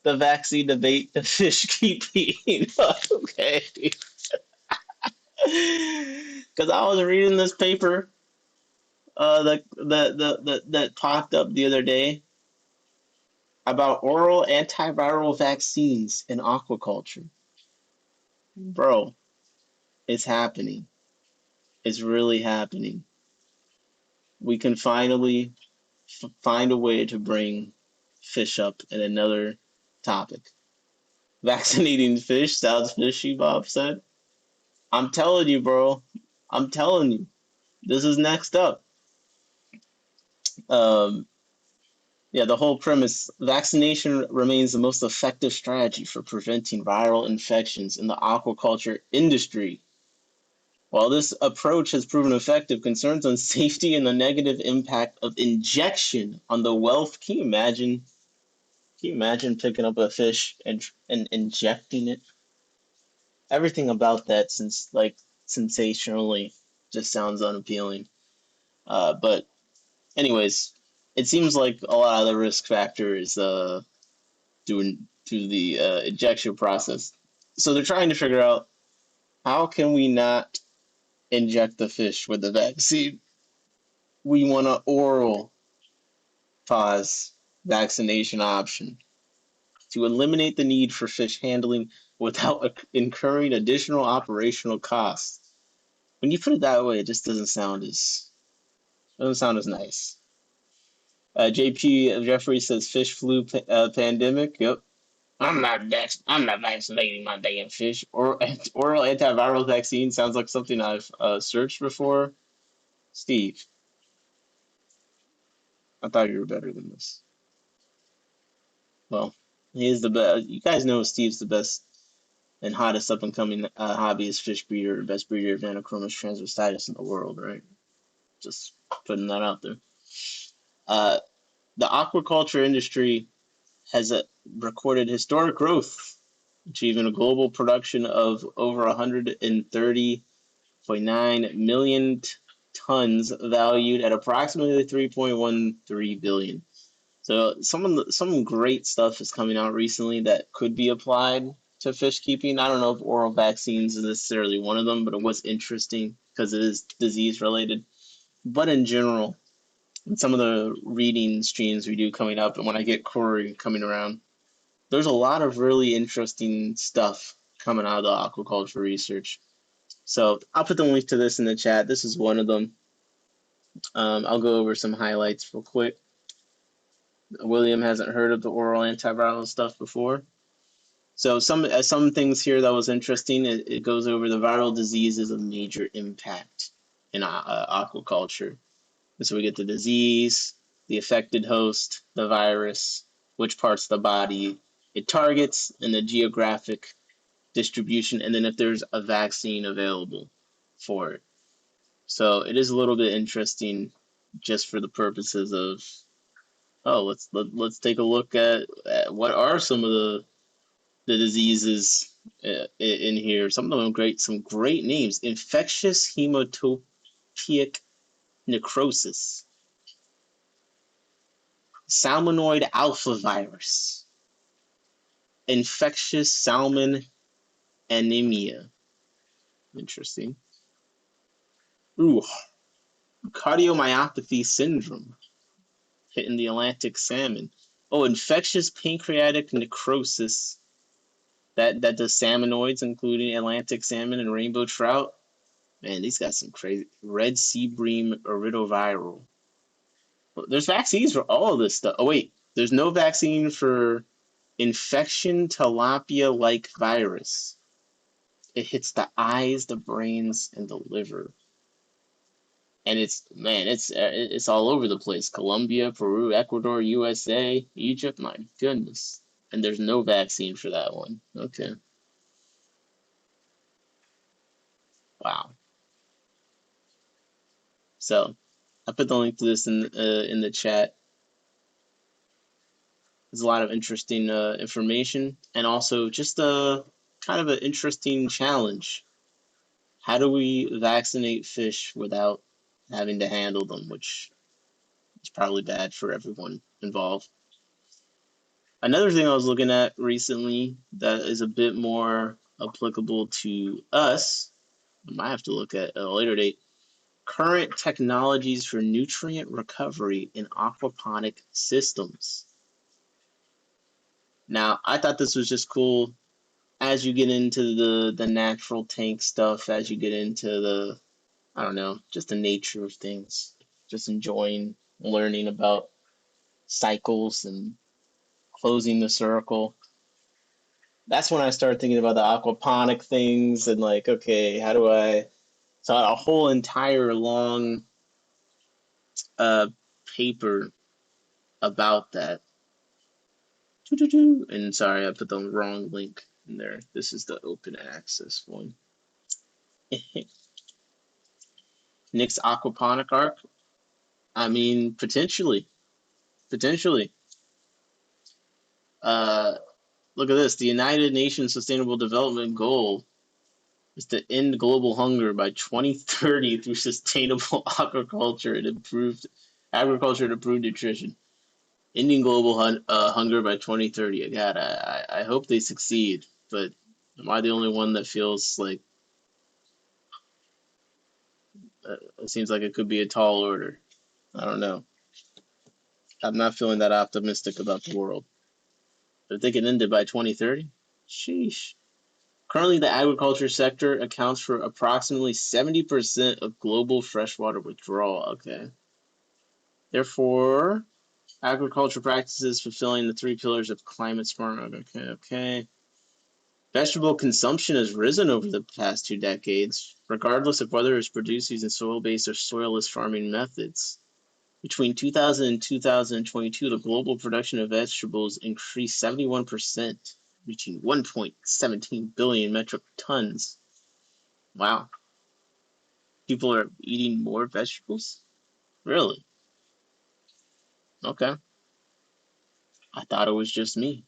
the vaccine debate to fish keeping. Okay. Because I was reading this paper that popped up the other day about oral antiviral vaccines in aquaculture. Bro, it's happening. It's really happening. We can finally find a way to bring fish up in another topic. Vaccinating fish sounds fishy, Bob said. I'm telling you, bro. I'm telling you. This is next up. Yeah, the whole premise, vaccination remains the most effective strategy for preventing viral infections in the aquaculture industry. While this approach has proven effective, concerns on safety and the negative impact of injection on the wealth. Can you imagine picking up a fish and injecting it? Everything about that sensationally just sounds unappealing. But anyways, it seems like a lot of the risk factor is to the injection process. So they're trying to figure out how can we not inject the fish with the vaccine. We want an oral pause vaccination option to eliminate the need for fish handling without incurring additional operational costs. When you put it that way, it just doesn't sound as nice. JP Jeffrey says fish flu pandemic. Yep. I'm not vaccinating my damn fish. Or oral antiviral vaccine sounds like something I've searched before. Steve, I thought you were better than this. Well, he is the best. You guys know Steve's the best and hottest up and coming hobbyist fish breeder, best breeder of Nanochromis transvestitis in the world, right? Just putting that out there. Uh, the aquaculture industry has recorded historic growth, achieving a global production of over 130.9 million tons, valued at approximately 3.13 billion. So some great stuff is coming out recently that could be applied to fish keeping. I don't know if oral vaccines is necessarily one of them, but it was interesting because it is disease related. But in general, in some of the reading streams we do coming up, and when I get Corey coming around, there's a lot of really interesting stuff coming out of the aquaculture research. So I'll put the link to this in the chat. This is one of them. I'll go over some highlights real quick. William hasn't heard of the oral antiviral stuff before. So some things here that was interesting. It goes over the viral diseases of major impact in aquaculture. And so we get the disease, the affected host, the virus, which parts of the body it targets, and the geographic distribution, and then if there's a vaccine available for it. So it is a little bit interesting just for the purposes of, let's take a look at what are some of the diseases in here. Some of them some great names. Infectious hematopoietic necrosis, salmonid alpha virus, infectious salmon anemia. Interesting. Ooh, cardiomyopathy syndrome hitting the Atlantic salmon. Oh, infectious pancreatic necrosis that does salmonoids, including Atlantic salmon and rainbow trout. Man, these got some crazy. Red sea bream iridoviral. There's vaccines for all of this stuff. Oh wait, there's no vaccine for infection tilapia-like virus. It hits the eyes, the brains, and the liver. And it's all over the place. Colombia, Peru, Ecuador, USA, Egypt. My goodness. And there's no vaccine for that one. Okay. Wow. So I put the link to this in the chat. There's a lot of interesting information, and also just a kind of an interesting challenge. How do we vaccinate fish without having to handle them, which is probably bad for everyone involved. Another thing I was looking at recently that is a bit more applicable to us, I might have to look at a later date, current technologies for nutrient recovery in aquaponic systems. Now, I thought this was just cool as you get into the natural tank stuff, as you get into the, I don't know, just the nature of things, just enjoying learning about cycles and closing the circle. That's when I started thinking about the aquaponic things and like, okay, how do I, so a whole entire long paper about that. And sorry, I put the wrong link in there. This is the open access one. Nick's aquaponic arc. I mean, potentially. Look at this. The United Nations Sustainable Development Goal is to end global hunger by 2030 through sustainable aquaculture and improved nutrition. Ending global hunger by 2030. God, I hope they succeed, but am I the only one that feels like it seems like it could be a tall order? I don't know. I'm not feeling that optimistic about the world. But if they can end it by 2030, sheesh. Currently, the agriculture sector accounts for approximately 70% of global freshwater withdrawal. Okay. Therefore, agriculture practices fulfilling the three pillars of climate smart. Okay. Vegetable consumption has risen over the past 2 decades, regardless of whether it's produced using soil-based or soilless farming methods. Between 2000 and 2022, the global production of vegetables increased 71%, reaching 1.17 billion metric tons. Wow. People are eating more vegetables? Really? Okay. I thought it was just me.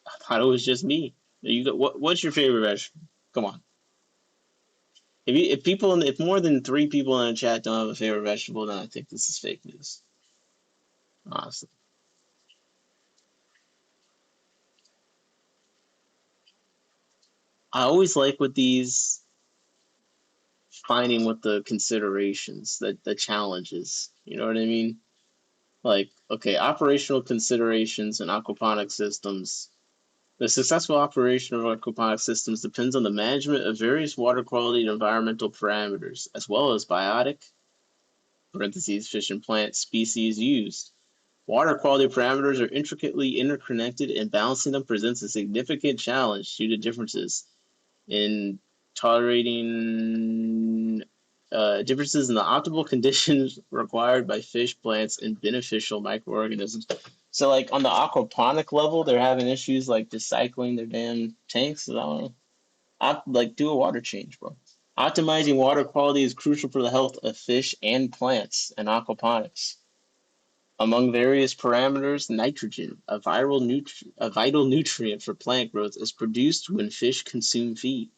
I thought it was just me. You got what's your favorite vegetable? Come on. If more than three people in a chat don't have a favorite vegetable, then I think this is fake news. Honestly. I always like with these finding what the considerations, the challenges. You know what I mean? Like, okay, operational considerations in aquaponic systems. The successful operation of aquaponic systems depends on the management of various water quality and environmental parameters, as well as biotic (parentheses, fish and plant) species used. Water quality parameters are intricately interconnected, and balancing them presents a significant challenge due to differences in tolerating differences in the optimal conditions required by fish, plants, and beneficial microorganisms. So, like on the aquaponic level, they're having issues like recycling their damn tanks. I don't know. Like, do a water change, bro. Optimizing water quality is crucial for the health of fish and plants in aquaponics. Among various parameters, nitrogen, a vital nutrient for plant growth, is produced when fish consume feed.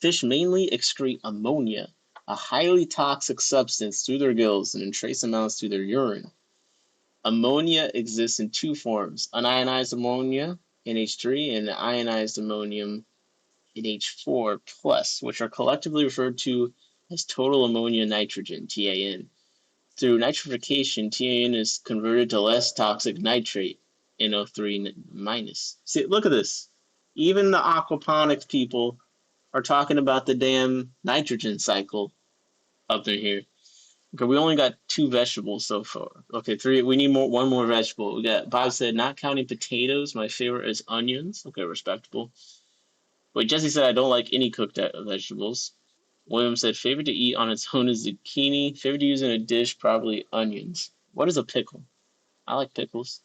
Fish mainly excrete ammonia, a highly toxic substance, through their gills and in trace amounts through their urine. Ammonia exists in two forms: unionized ammonia, NH3, and ionized ammonium, NH4+, which are collectively referred to as total ammonia nitrogen, TAN. Through nitrification, TAN is converted to less toxic nitrate, NO3-. See, look at this. Even the aquaponics people are talking about the damn nitrogen cycle up in here. Okay, we only got two vegetables so far. Okay, three. We need one more vegetable. We got Bob said, not counting potatoes, my favorite is onions. Okay, respectable. Wait, Jesse said I don't like any cooked vegetables. William said favorite to eat on its own is zucchini. Favorite to use in a dish, probably onions. What is a pickle? I like pickles.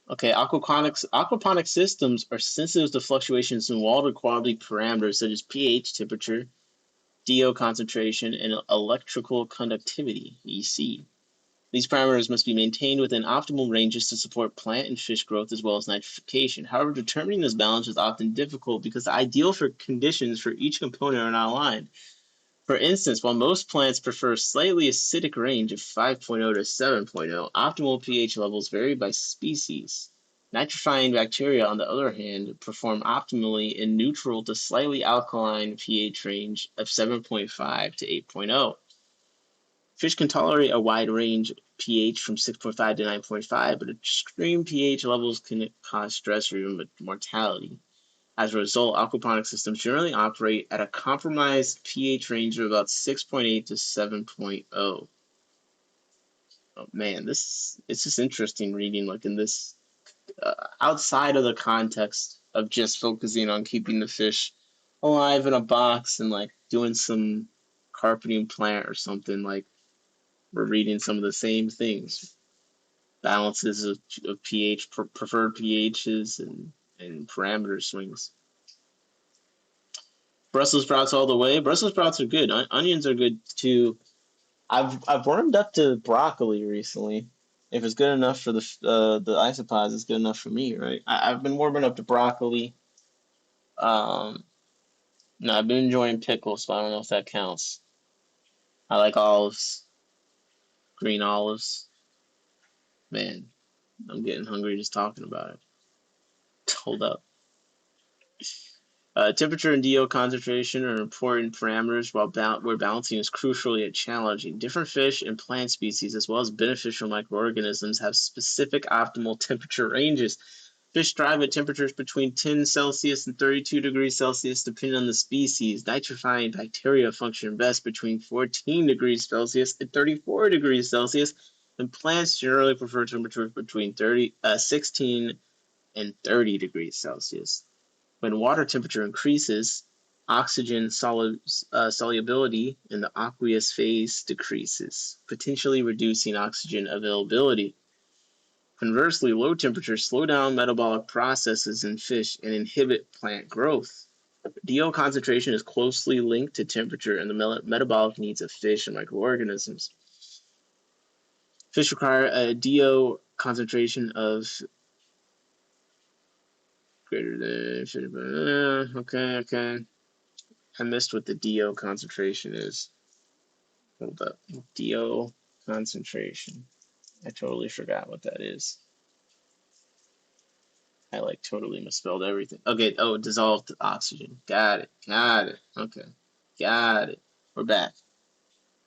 Okay, aquaponic systems are sensitive to fluctuations in water quality parameters such as pH, temperature, DO concentration, and electrical conductivity, EC. These parameters must be maintained within optimal ranges to support plant and fish growth as well as nitrification. However, determining this balance is often difficult because the ideal conditions for each component are not aligned. For instance, while most plants prefer a slightly acidic range of 5.0 to 7.0, optimal pH levels vary by species. Nitrifying bacteria, on the other hand, perform optimally in neutral to slightly alkaline pH range of 7.5 to 8.0. Fish can tolerate a wide range pH from 6.5 to 9.5, but extreme pH levels can cause stress or even mortality. As a result, aquaponic systems generally operate at a compromised pH range of about 6.8 to 7.0. Oh man, it's just interesting reading like in this outside of the context of just focusing on keeping the fish alive in a box and like doing some carpeting plant or something. Like, we're reading some of the same things, balances of pH, preferred pHs, and parameter swings. Brussels sprouts all the way. Brussels sprouts are good. Onions are good too. I've warmed up to broccoli recently. If it's good enough for the isopods, it's good enough for me, right? I've been warming up to broccoli. Um, no, I've been enjoying pickles, but I don't know if that counts. I like olives. green olives. Man, I'm getting hungry just talking about it. Hold up. Temperature and DO concentration are important parameters where balancing is crucial yet challenging. Different fish and plant species, as well as beneficial microorganisms, have specific optimal temperature ranges. Fish thrive at temperatures between 10 Celsius and 32 degrees Celsius, depending on the species. Nitrifying bacteria function best between 14 degrees Celsius and 34 degrees Celsius, and plants generally prefer temperatures between 16 and 30 degrees Celsius. When water temperature increases, oxygen solubility in the aqueous phase decreases, potentially reducing oxygen availability. Conversely, low temperatures slow down metabolic processes in fish and inhibit plant growth. DO concentration is closely linked to temperature and the metabolic needs of fish and microorganisms. Fish require a DO concentration of greater than okay. I missed what the DO concentration is. Hold up. DO concentration. I totally forgot what that is. I like totally misspelled everything. Okay, oh, dissolved oxygen. Got it. Okay. Got it. We're back.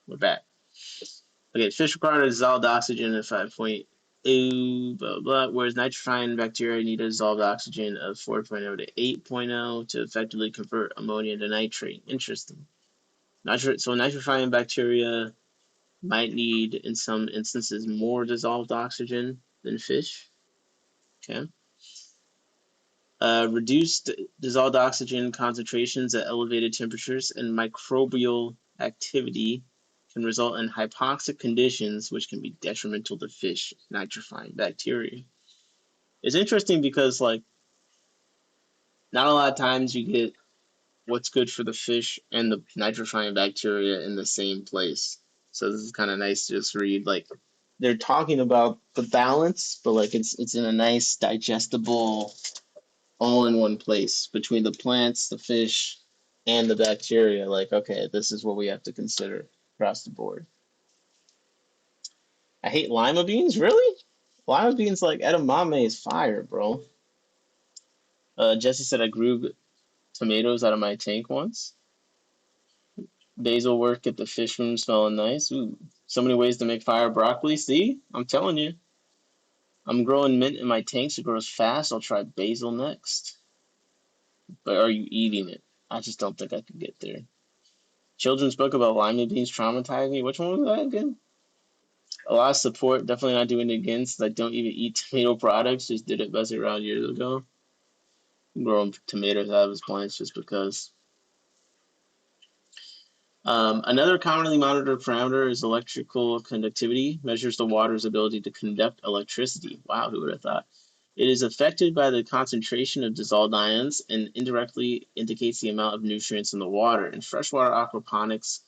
Okay, fish require dissolved oxygen at 5.0, blah, blah, whereas nitrifying bacteria need a dissolved oxygen of 4.0 to 8.0 to effectively convert ammonia to nitrate. Interesting. So nitrifying bacteria might need, in some instances, more dissolved oxygen than fish. Okay. Reduced dissolved oxygen concentrations at elevated temperatures and microbial activity can result in hypoxic conditions, which can be detrimental to fish nitrifying bacteria. It's interesting because, like, not a lot of times you get what's good for the fish and the nitrifying bacteria in the same place. So this is kind of nice to just read. Like, they're talking about the balance, but like it's in a nice digestible, all in one place between the plants, the fish, and the bacteria. Like, okay, this is what we have to consider across the board. I hate lima beans. Really? Lima beans, like edamame, is fire, bro. Jesse said I grew tomatoes out of my tank once. Basil work at the fish room smelling nice. Ooh, so many ways to make fire broccoli. See, I'm telling you. I'm growing mint in my tanks. It grows fast. I'll try basil next. But are you eating it? I just don't think I could get there. Children's book about lima beans traumatized me. Which one was that again? A lot of support. Definitely not doing it again since I don't even eat tomato products. Just did it best around years ago. I'm growing tomatoes out of his plants just because. Another commonly monitored parameter is electrical conductivity, measures the water's ability to conduct electricity. Wow, who would have thought? It is affected by the concentration of dissolved ions and indirectly indicates the amount of nutrients in the water. In freshwater aquaponics,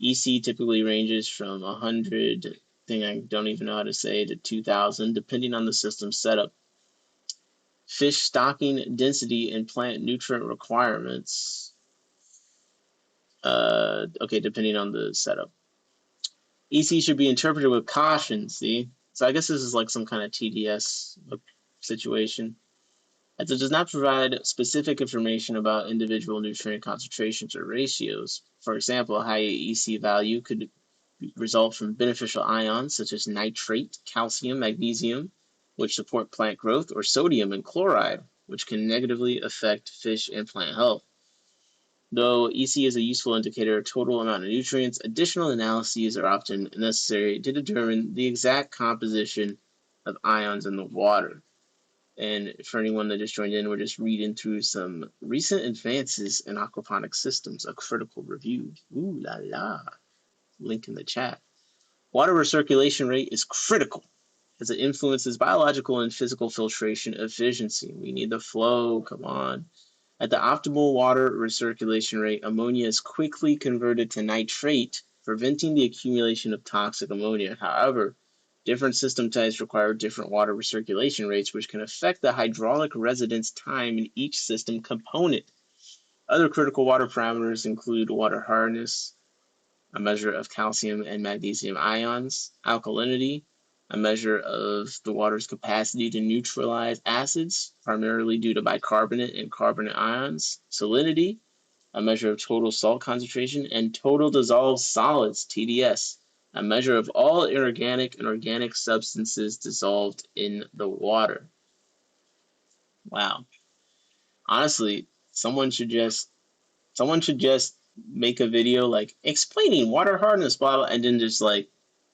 EC typically ranges from 100, thing I don't even know how to say, to 2,000, depending on the system setup. Fish stocking density and plant nutrient requirements. Okay, depending on the setup. EC should be interpreted with caution, see? So I guess this is like some kind of TDS situation. As it does not provide specific information about individual nutrient concentrations or ratios. For example, a high EC value could result from beneficial ions such as nitrate, calcium, magnesium, which support plant growth, or sodium and chloride, which can negatively affect fish and plant health. Though EC is a useful indicator of total amount of nutrients, additional analyses are often necessary to determine the exact composition of ions in the water. And for anyone that just joined in, we're just reading through some recent advances in aquaponic systems, a critical review. Ooh la la. Link in the chat. Water recirculation rate is critical as it influences biological and physical filtration efficiency. We need the flow, come on. At the optimal water recirculation rate, ammonia is quickly converted to nitrate, preventing the accumulation of toxic ammonia. However, different system types require different water recirculation rates, which can affect the hydraulic residence time in each system component. Other critical water parameters include water hardness, a measure of calcium and magnesium ions. Alkalinity, a measure of the water's capacity to neutralize acids, primarily due to bicarbonate and carbonate ions. Salinity, a measure of total salt concentration. And total dissolved solids, TDS, a measure of all inorganic and organic substances dissolved in the water. Wow. Honestly, someone should just make a video like explaining water hardness, blah, blah, and then just like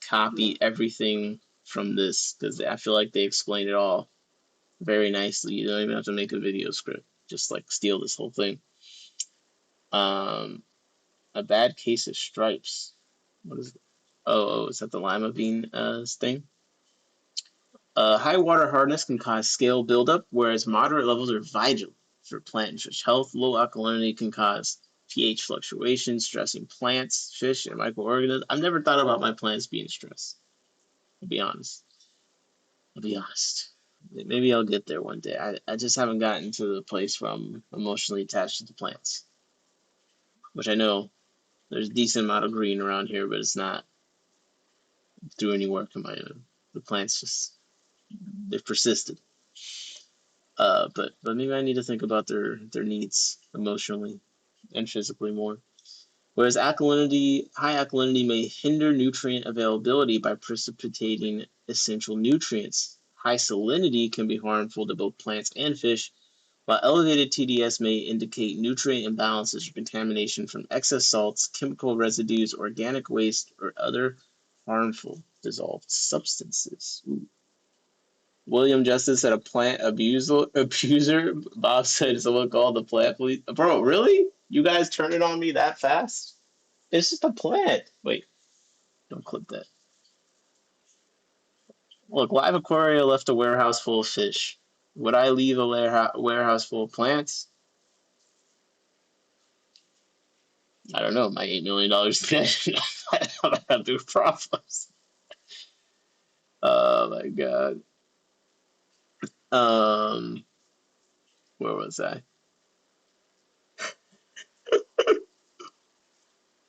copy everything from this, because I feel like they explain it all very nicely. You don't even have to make a video script. Just like steal this whole thing. A bad case of stripes. What is it? Oh, is that the lima bean thing? High water hardness can cause scale buildup, whereas moderate levels are vital for plant and fish health. Low alkalinity can cause pH fluctuations, stressing plants, fish, and microorganisms. I've never thought about my plants being stressed. I'll be honest. Maybe I'll get there one day. I just haven't gotten to the place where I'm emotionally attached to the plants, which I know there's a decent amount of green around here, but it's not through any work of my own. The plants just, they've persisted. But maybe I need to think about their needs emotionally and physically more. Whereas high alkalinity may hinder nutrient availability by precipitating essential nutrients. High salinity can be harmful to both plants and fish, while elevated TDS may indicate nutrient imbalances or contamination from excess salts, chemical residues, organic waste, or other harmful dissolved substances. Ooh. William Justice said a plant abuser. Bob said someone called the plant police. Bro, really? You guys turn it on me that fast? It's just a plant. Wait, don't click that. Look, Live Aquaria left a warehouse full of fish. Would I leave a warehouse full of plants? I don't know. My $8 million pension. I don't have to problems. Oh my god. Where was I?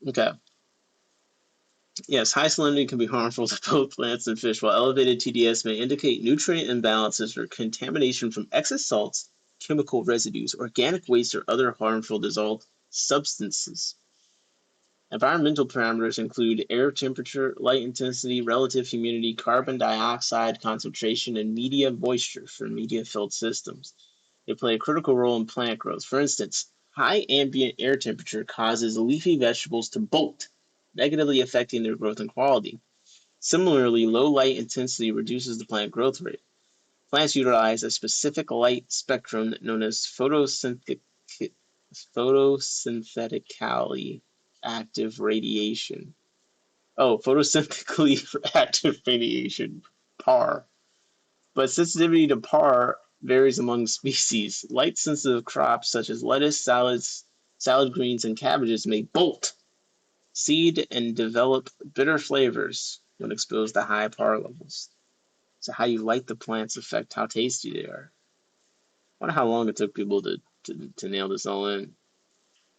Okay. Yes, high salinity can be harmful to both plants and fish, while elevated TDS may indicate nutrient imbalances or contamination from excess salts, chemical residues, organic waste, or other harmful dissolved substances. Environmental parameters include air temperature, light intensity, relative humidity, carbon dioxide concentration, and media moisture for media-filled systems. They play a critical role in plant growth. For instance, high ambient air temperature causes leafy vegetables to bolt, negatively affecting their growth and quality. Similarly, low light intensity reduces the plant growth rate. Plants utilize a specific light spectrum known as photosynthetically active radiation. Oh, photosynthetically active radiation, PAR. But sensitivity to PAR varies among species. Light-sensitive crops such as lettuce, salad greens, and cabbages may bolt, seed, and develop bitter flavors when exposed to high PAR levels. So how you light the plants affect how tasty they are. I wonder how long it took people to nail this all in.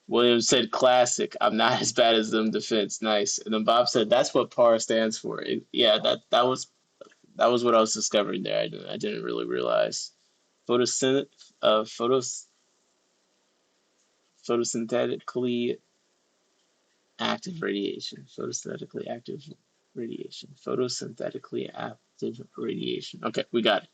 Williams said, "Classic. I'm not as bad as them. Defense, nice." And then Bob said, "That's what PAR stands for." Yeah, that was what I was discovering there. I didn't really realize. Photosyn photos photosynthetically active radiation. Photosynthetically active radiation. Photosynthetically active radiation. Okay, we got it.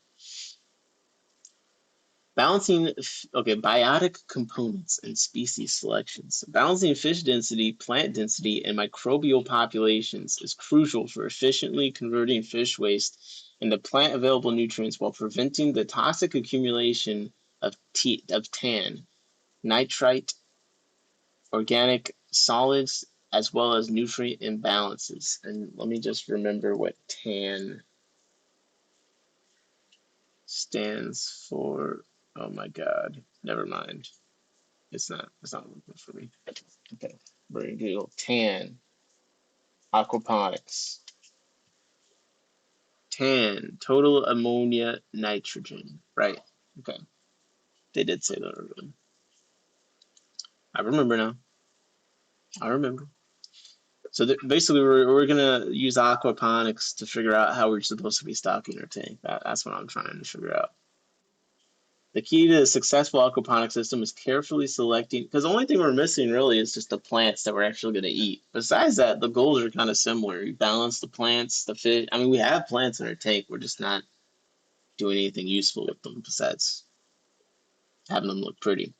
Biotic components and species selections. Balancing fish density, plant density, and microbial populations is crucial for efficiently converting fish waste into plant available nutrients while preventing the toxic accumulation of TAN, nitrite, organic solids, as well as nutrient imbalances. And let me just remember what TAN stands for. Oh my god, never mind. It's not working for me. Okay, we're gonna do TAN, aquaponics. TAN, total ammonia nitrogen. Right, okay. They did say that earlier. I remember now. I remember. So basically, we're gonna use aquaponics to figure out how we're supposed to be stocking our tank. That's what I'm trying to figure out. The key to a successful aquaponic system is carefully selecting, because the only thing we're missing really is just the plants that we're actually going to eat. Besides that, the goals are kind of similar. You balance the plants, the fish. I mean, we have plants in our tank. We're just not doing anything useful with them besides having them look pretty.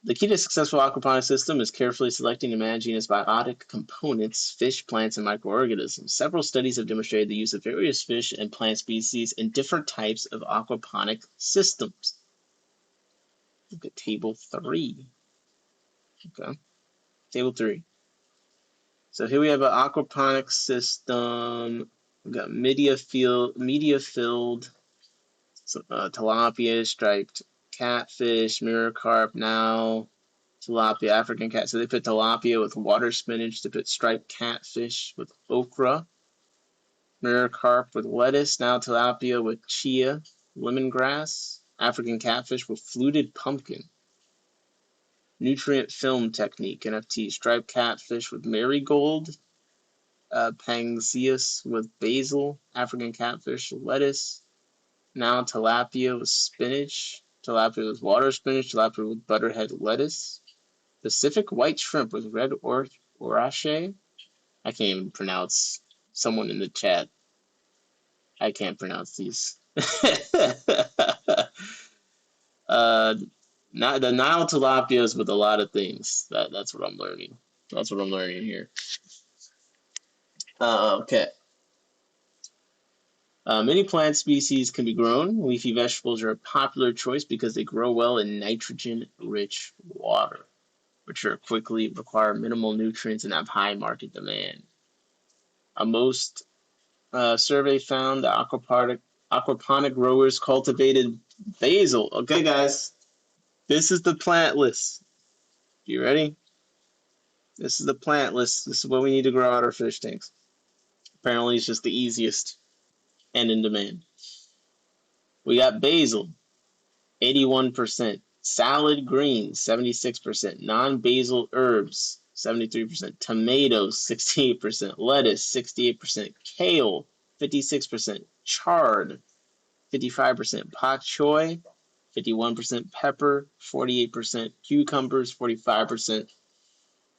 The key to a successful aquaponic system is carefully selecting and managing its biotic components, fish, plants, and microorganisms. Several studies have demonstrated the use of various fish and plant species in different types of aquaponic systems. Look at table 3. Okay, table 3. So here we have an aquaponic system. We've got media-filled tilapia, striped catfish, mirror carp now. Tilapia, African cat. So they put tilapia with water spinach. They put striped catfish with okra. Mirror carp with lettuce. Now tilapia with chia, lemongrass. African catfish with fluted pumpkin. Nutrient film technique, NFT. Striped catfish with marigold. Pangaeus with basil. African catfish, lettuce. Now tilapia with spinach. Tilapia with water spinach. Tilapia with butterhead lettuce. Pacific white shrimp with red orache. I can't even pronounce. Someone in the chat. I can't pronounce these. Not the Nile tilapias with a lot of things. That's what I'm learning. That's what I'm learning here. Okay. Many plant species can be grown. Leafy vegetables are a popular choice because they grow well in nitrogen-rich water, which are quickly require minimal nutrients and have high market demand. Most survey found that aquaponic growers cultivated basil. Okay, guys, this is the plant list. You ready? This is the plant list. This is what we need to grow out our fish tanks. Apparently, it's just the easiest and in demand. We got basil, 81%. Salad greens, 76%. Non-basil herbs, 73%. Tomatoes, 68%. Lettuce, 68%. Kale, 56%. Chard, 55%. Pak choi, 51%. Pepper, 48%. Cucumbers, 45%.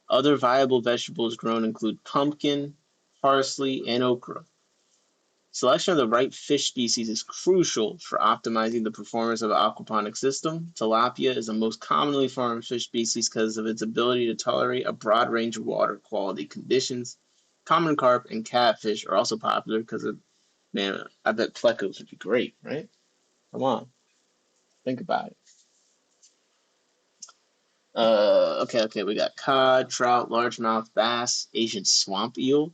Other viable vegetables grown include pumpkin, parsley, and okra. Selection of the right fish species is crucial for optimizing the performance of an aquaponic system. Tilapia is the most commonly farmed fish species because of its ability to tolerate a broad range of water quality conditions. Common carp and catfish are also popular because of, man, I bet plecos would be great, right? Come on, think about it. Okay, we got cod, trout, largemouth bass, Asian swamp eel,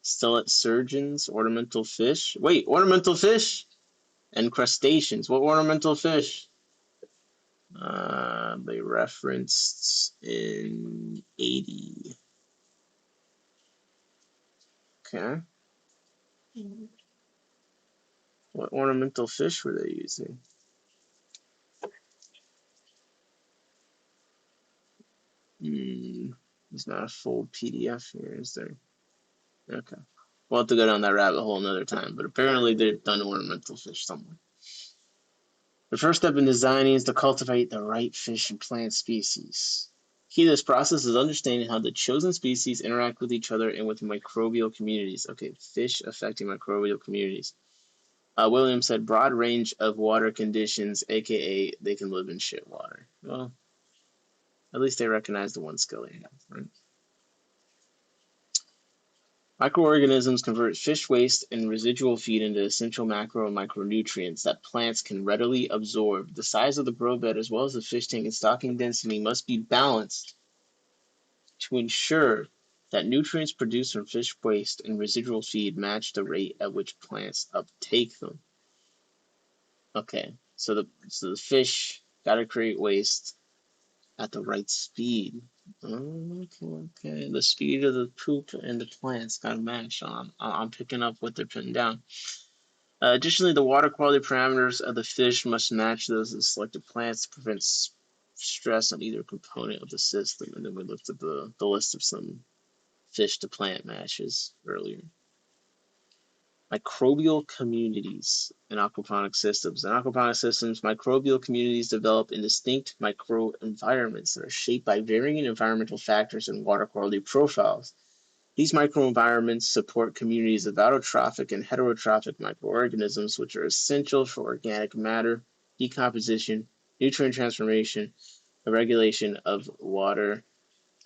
stillet surgeons, ornamental fish. Wait, ornamental fish? And crustaceans. What ornamental fish? They referenced in 80. Okay. What ornamental fish were they using? There's not a full PDF here, is there? Okay. We'll have to go down that rabbit hole another time, but apparently they've done ornamental fish somewhere. The first step in designing is to cultivate the right fish and plant species. Key to this process is understanding how the chosen species interact with each other and with microbial communities. Okay, fish affecting microbial communities. William said broad range of water conditions, aka they can live in shit water. Well, at least they recognize the one skill they have, right? Microorganisms convert fish waste and residual feed into essential macro and micronutrients that plants can readily absorb. The size of the grow bed as well as the fish tank and stocking density must be balanced to ensure that nutrients produced from fish waste and residual feed match the rate at which plants uptake them. Okay, so the fish gotta create waste at the right speed. Okay. The speed of the poop and the plants gotta match. I'm picking up what they're putting down. Additionally, the water quality parameters of the fish must match those of the selected plants to prevent stress on either component of the system. And then we looked at the list of some fish to plant matches earlier. Microbial communities in aquaponic systems. In aquaponic systems, microbial communities develop in distinct microenvironments that are shaped by varying environmental factors and water quality profiles. These microenvironments support communities of autotrophic and heterotrophic microorganisms, which are essential for organic matter, decomposition, nutrient transformation, and regulation of water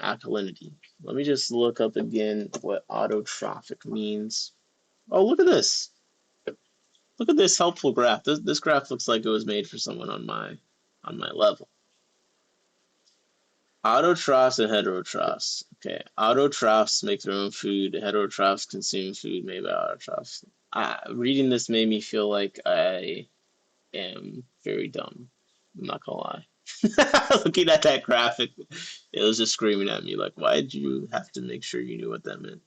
alkalinity. Let me just look up again what autotrophic means. Oh, look at this. Look at this helpful graph. This graph looks like it was made for someone on my level. Autotrophs and heterotrophs. Okay, autotrophs make their own food. Heterotrophs consume food made by autotrophs. Reading this made me feel like I am very dumb. I'm not gonna lie. Looking at that graphic, it was just screaming at me like, why did you have to make sure you knew what that meant?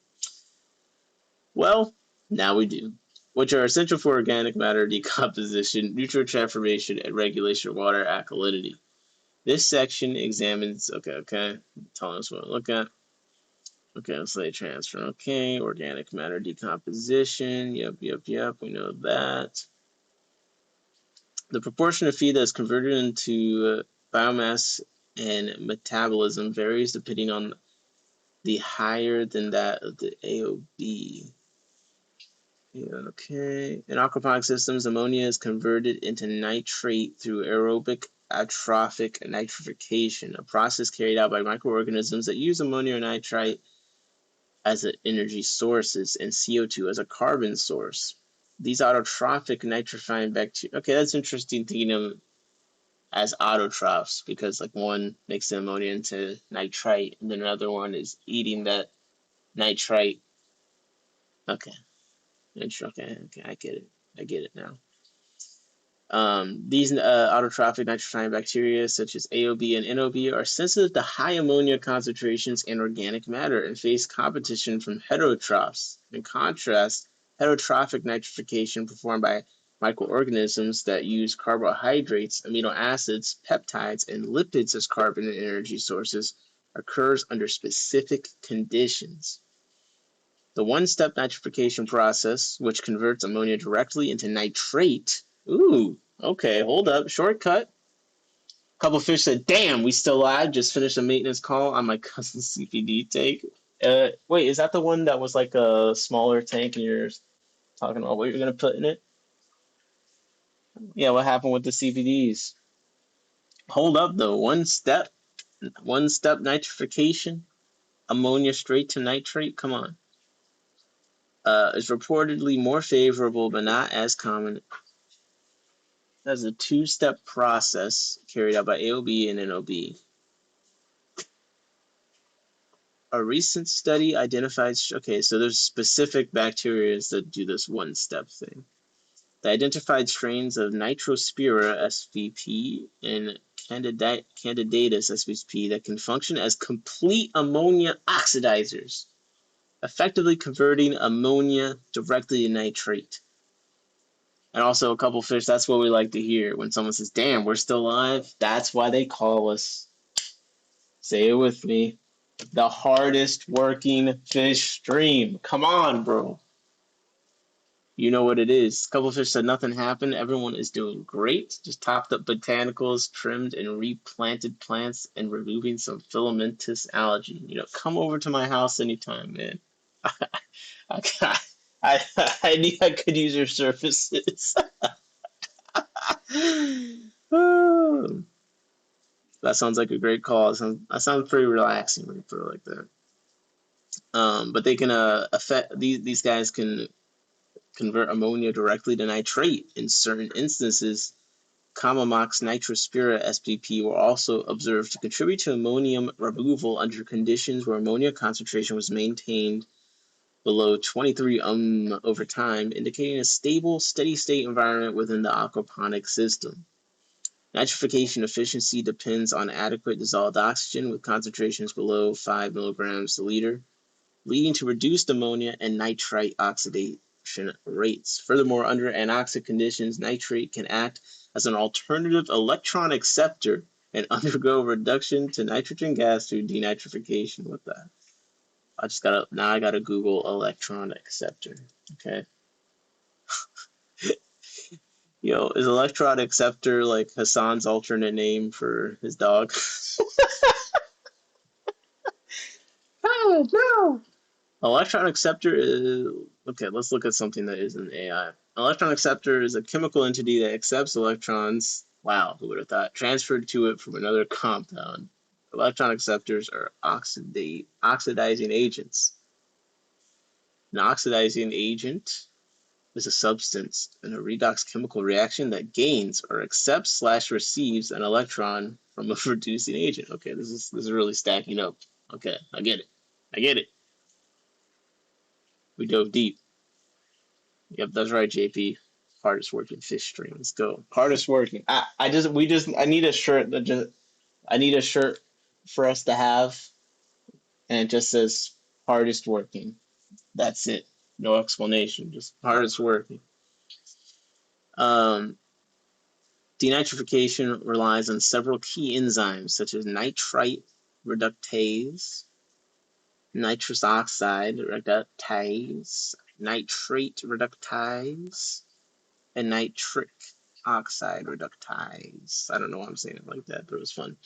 Well, now we do, which are essential for organic matter decomposition, nutrient transformation, and regulation of water alkalinity. This section examines, okay, telling us what to look at. Okay, let's say transfer, okay, organic matter decomposition, yep, we know that. The proportion of feed that is converted into biomass and metabolism varies depending on the higher than that of the AOB. Yeah, okay. In aquaponic systems, ammonia is converted into nitrate through aerobic atrophic nitrification, a process carried out by microorganisms that use ammonia or nitrite as energy sources and CO2 as a carbon source. These autotrophic nitrifying bacteria. Okay, that's interesting thinking of them as autotrophs because like one makes the ammonia into nitrite and then another one is eating that nitrite. Okay, I get it. I get it now. These autotrophic nitrifying bacteria, such as AOB and NOB, are sensitive to high ammonia concentrations in organic matter and face competition from heterotrophs. In contrast, heterotrophic nitrification performed by microorganisms that use carbohydrates, amino acids, peptides, and lipids as carbon and energy sources occurs under specific conditions. The one-step nitrification process, which converts ammonia directly into nitrate. Ooh, okay, hold up. Shortcut. A couple fish said, damn, we still live. Just finished a maintenance call on my cousin's CPD tank. Wait, is that the one that was like a smaller tank and you're talking about what you're going to put in it? Yeah, what happened with the CPDs? Hold up, though. One-step nitrification. Ammonia straight to nitrate. Come on. Is reportedly more favorable but not as common as a two-step process carried out by AOB and NOB. A recent study identified, okay, so there's specific bacteria that do this one-step thing. They identified strains of Nitrospira spp and Candidatus spp that can function as complete ammonia oxidizers, effectively converting ammonia directly to nitrate. And also a couple fish, that's what we like to hear. When someone says, damn, we're still alive, that's why they call us. Say it with me. The hardest working fish stream. Come on, bro. You know what it is. A couple fish said nothing happened. Everyone is doing great. Just topped up botanicals, trimmed and replanted plants, and removing some filamentous algae. You know, come over to my house anytime, man. I knew I could use your services. That sounds like a great call. That sounds pretty relaxing when you put it like that. But they can affect these guys can convert ammonia directly to nitrate in certain instances. Comomox nitrospira spp were also observed to contribute to ammonium removal under conditions where ammonia concentration was maintained below 23 over time, indicating a stable, steady-state environment within the aquaponic system. Nitrification efficiency depends on adequate dissolved oxygen with concentrations below 5 milligrams per liter, leading to reduced ammonia and nitrite oxidation rates. Furthermore, under anoxic conditions, nitrate can act as an alternative electron acceptor and undergo reduction to nitrogen gas through denitrification. What the? I gotta Google electron acceptor. Okay. Yo, is electron acceptor like Hassan's alternate name for his dog? Oh no! Electron acceptor is okay. Let's look at something that isn't AI. Electron acceptor is a chemical entity that accepts electrons. Wow, who would have thought? Transferred to it from another compound. Electron acceptors are oxidizing agents. An oxidizing agent is a substance in a redox chemical reaction that gains or accepts/receives an electron from a reducing agent. Okay, this is really stacking up. Okay, I get it. I get it. We dove deep. Yep, that's right, JP. Hardest working fish stream. Let's go. Hardest working. I need a shirt that just I need a shirt for us to have, and it just says hardest working. That's it. No explanation. Just hardest working. Um, Denitrification relies on several key enzymes such as nitrite reductase, nitrous oxide reductase, nitrate reductase, and nitric oxide reductase. I don't know why I'm saying it like that, but it was fun.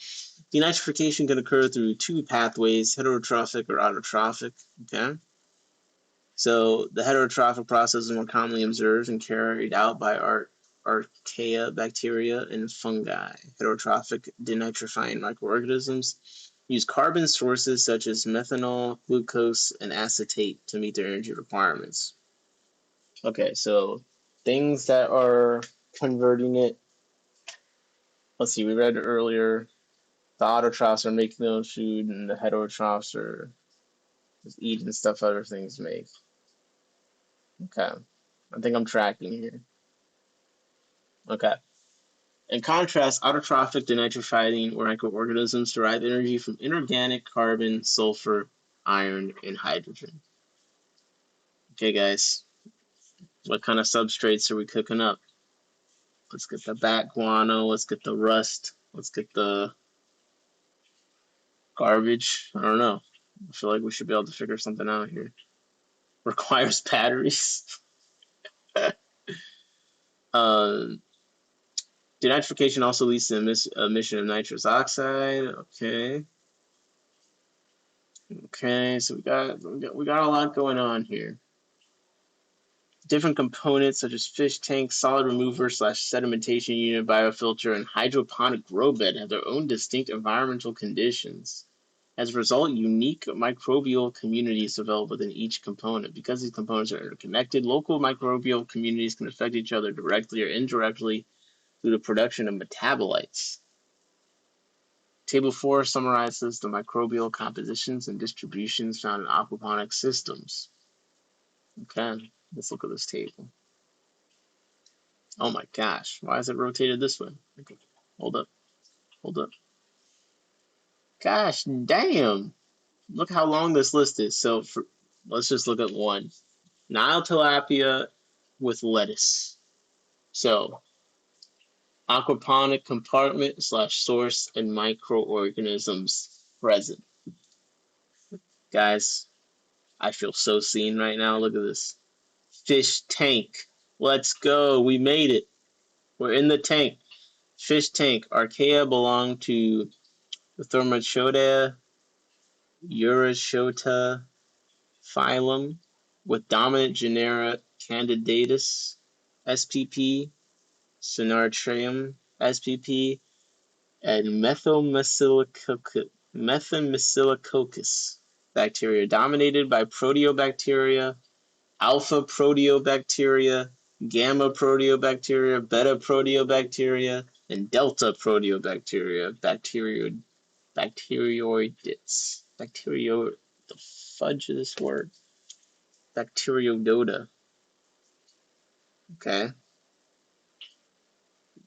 Denitrification can occur through two pathways, heterotrophic or autotrophic. Okay. So the heterotrophic process is more commonly observed and carried out by archaea bacteria and fungi. Heterotrophic denitrifying microorganisms use carbon sources such as methanol, glucose, and acetate to meet their energy requirements. Okay, so things that are converting it. Let's see, we read earlier the autotrophs are making their own food and the heterotrophs are just eating stuff other things make. Okay. I think I'm tracking here. Okay. In contrast, autotrophic denitrifying microorganisms derive energy from inorganic carbon, sulfur, iron, and hydrogen. Okay, guys. What kind of substrates are we cooking up? Let's get the bat guano. Let's get the rust. Let's get the garbage. I don't know. I feel like we should be able to figure something out here. Requires batteries. Denitrification also leads to emission of nitrous oxide. Okay. Okay, so we got a lot going on here. Different components such as fish tank, solid remover / sedimentation unit, biofilter, and hydroponic grow bed have their own distinct environmental conditions. As a result, unique microbial communities develop within each component. Because these components are interconnected, local microbial communities can affect each other directly or indirectly through the production of metabolites. Table 4 summarizes the microbial compositions and distributions found in aquaponic systems. Okay, let's look at this table. Oh my gosh, why is it rotated this way? Okay, hold up. Gosh damn, look how long this list is. So let's just look at one. Nile tilapia with lettuce. So aquaponic compartment / source and microorganisms present. Guys, I feel so seen right now. Look at this. Fish tank. Let's go. We made it. We're in the tank. Fish tank. Archaea belong to the Thermochoda Urashota phylum with dominant genera Candidatus spp, Sonartrium spp, and Methymycilicoccus bacteria dominated by proteobacteria, alpha proteobacteria, gamma proteobacteria, beta proteobacteria, and delta proteobacteria, bacteroidetes. The fudge is this word? Bacteriodota. Okay.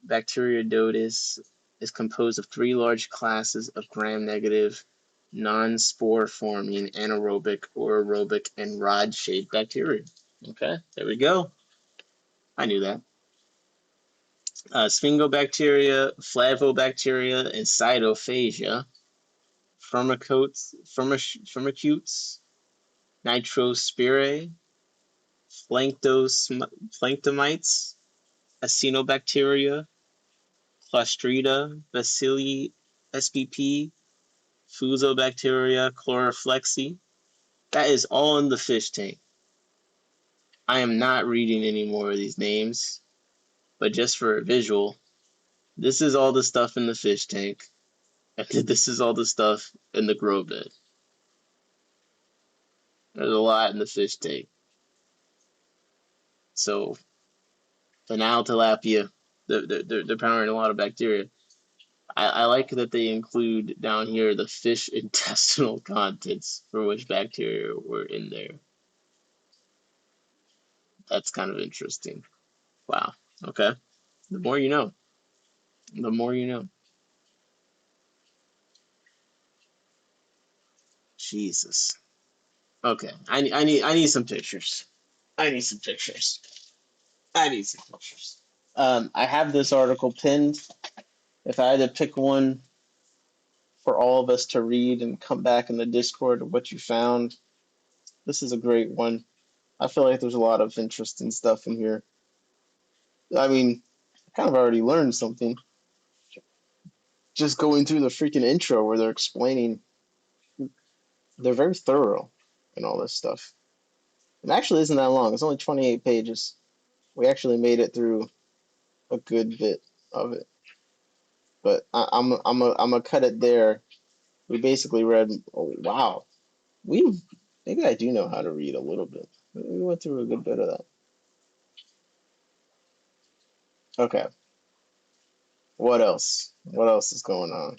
Bacteriodotis is composed of 3 large classes of gram-negative, non-spore-forming, anaerobic or aerobic, and rod-shaped bacteria. Okay, there we go. I knew that. Sphingobacteria, flavobacteria, and cytophagia. Firmicutes, nitrospirae, planktomites, acinobacteria, Clostridia, Bacilli spp, Fusobacteria chloroflexi. That is all in the fish tank. I am not reading any more of these names, but just for a visual, this is all the stuff in the fish tank, and this is all the stuff in the grow bed. There's a lot in the fish tank. So, Banal tilapia, they're powering a lot of bacteria. I like that they include down here the fish intestinal contents for which bacteria were in there. That's kind of interesting. Wow. Okay. The more you know. The more you know. Jesus. Okay. I need some pictures. I need some pictures. I need some pictures. I have this article pinned. If I had to pick one for all of us to read and come back in the Discord of what you found, this is a great one. I feel like there's a lot of interesting stuff in here. I mean, I kind of already learned something just going through the freaking intro where they're explaining. They're very thorough in all this stuff. It actually isn't that long. It's only 28 pages. We actually made it through a good bit of it. But I'm gonna cut it there. We basically read. Oh wow, we maybe I do know how to read a little bit. We went through a good bit of that. Okay, what else? What else is going on?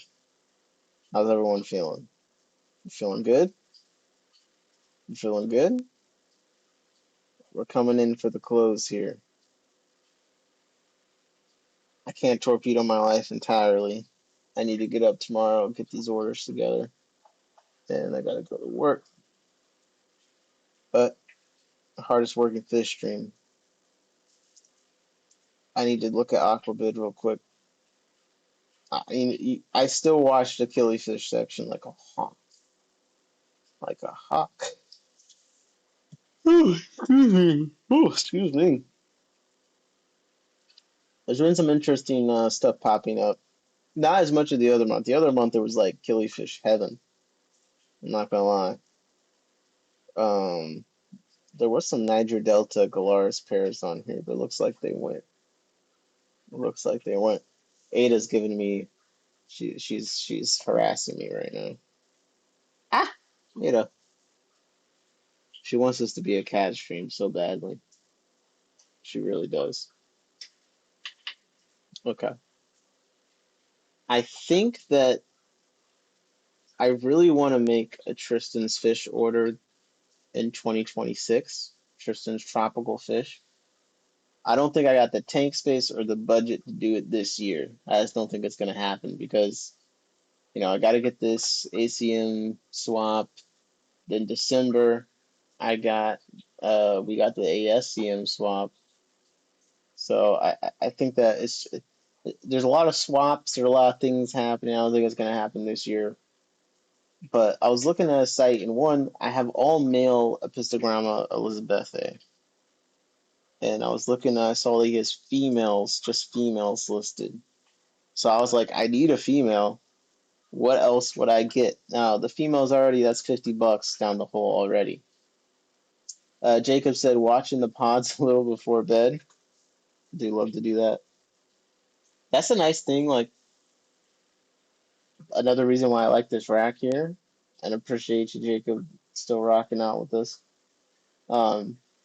How's everyone feeling? You feeling good? You feeling good? We're coming in for the close here. I can't torpedo my life entirely. I need to get up tomorrow, get these orders together, and I gotta go to work. But the hardest working fish stream. I need to look at Aquabid real quick. I mean, I still watch the killifish section like a hawk. Like a hawk. Oh, excuse me. Oh, excuse me. There's been some interesting stuff popping up. Not as much of the other month. The other month there was like killifish heaven. I'm not gonna lie. Um, there was some Niger Delta Galaris pairs on here, but it looks like they went. It looks like they went. Ada's giving me. She's harassing me right now. Ah, Ada. She wants this to be a cat stream so badly. She really does. Okay. I think that I really want to make a Tristan's fish order in 2026. Tristan's tropical fish. I don't think I got the tank space or the budget to do it this year. I just don't think it's going to happen because, I got to get this ACM swap. Then December, we got the ASCM swap. So I think that there's a lot of swaps. There are a lot of things happening. I don't think it's going to happen this year. But I was looking at a site, and one, I have all male Epistogramma Elizabethae. And I was looking, I saw he has females, just females listed. So I was like, I need a female. What else would I get? Now, the female's already, that's $50 down the hole already. Jacob said, watching the pods a little before bed. Do love to do that. That's a nice thing. Like, another reason why I like this rack here, and appreciate you, Jacob, still rocking out with us.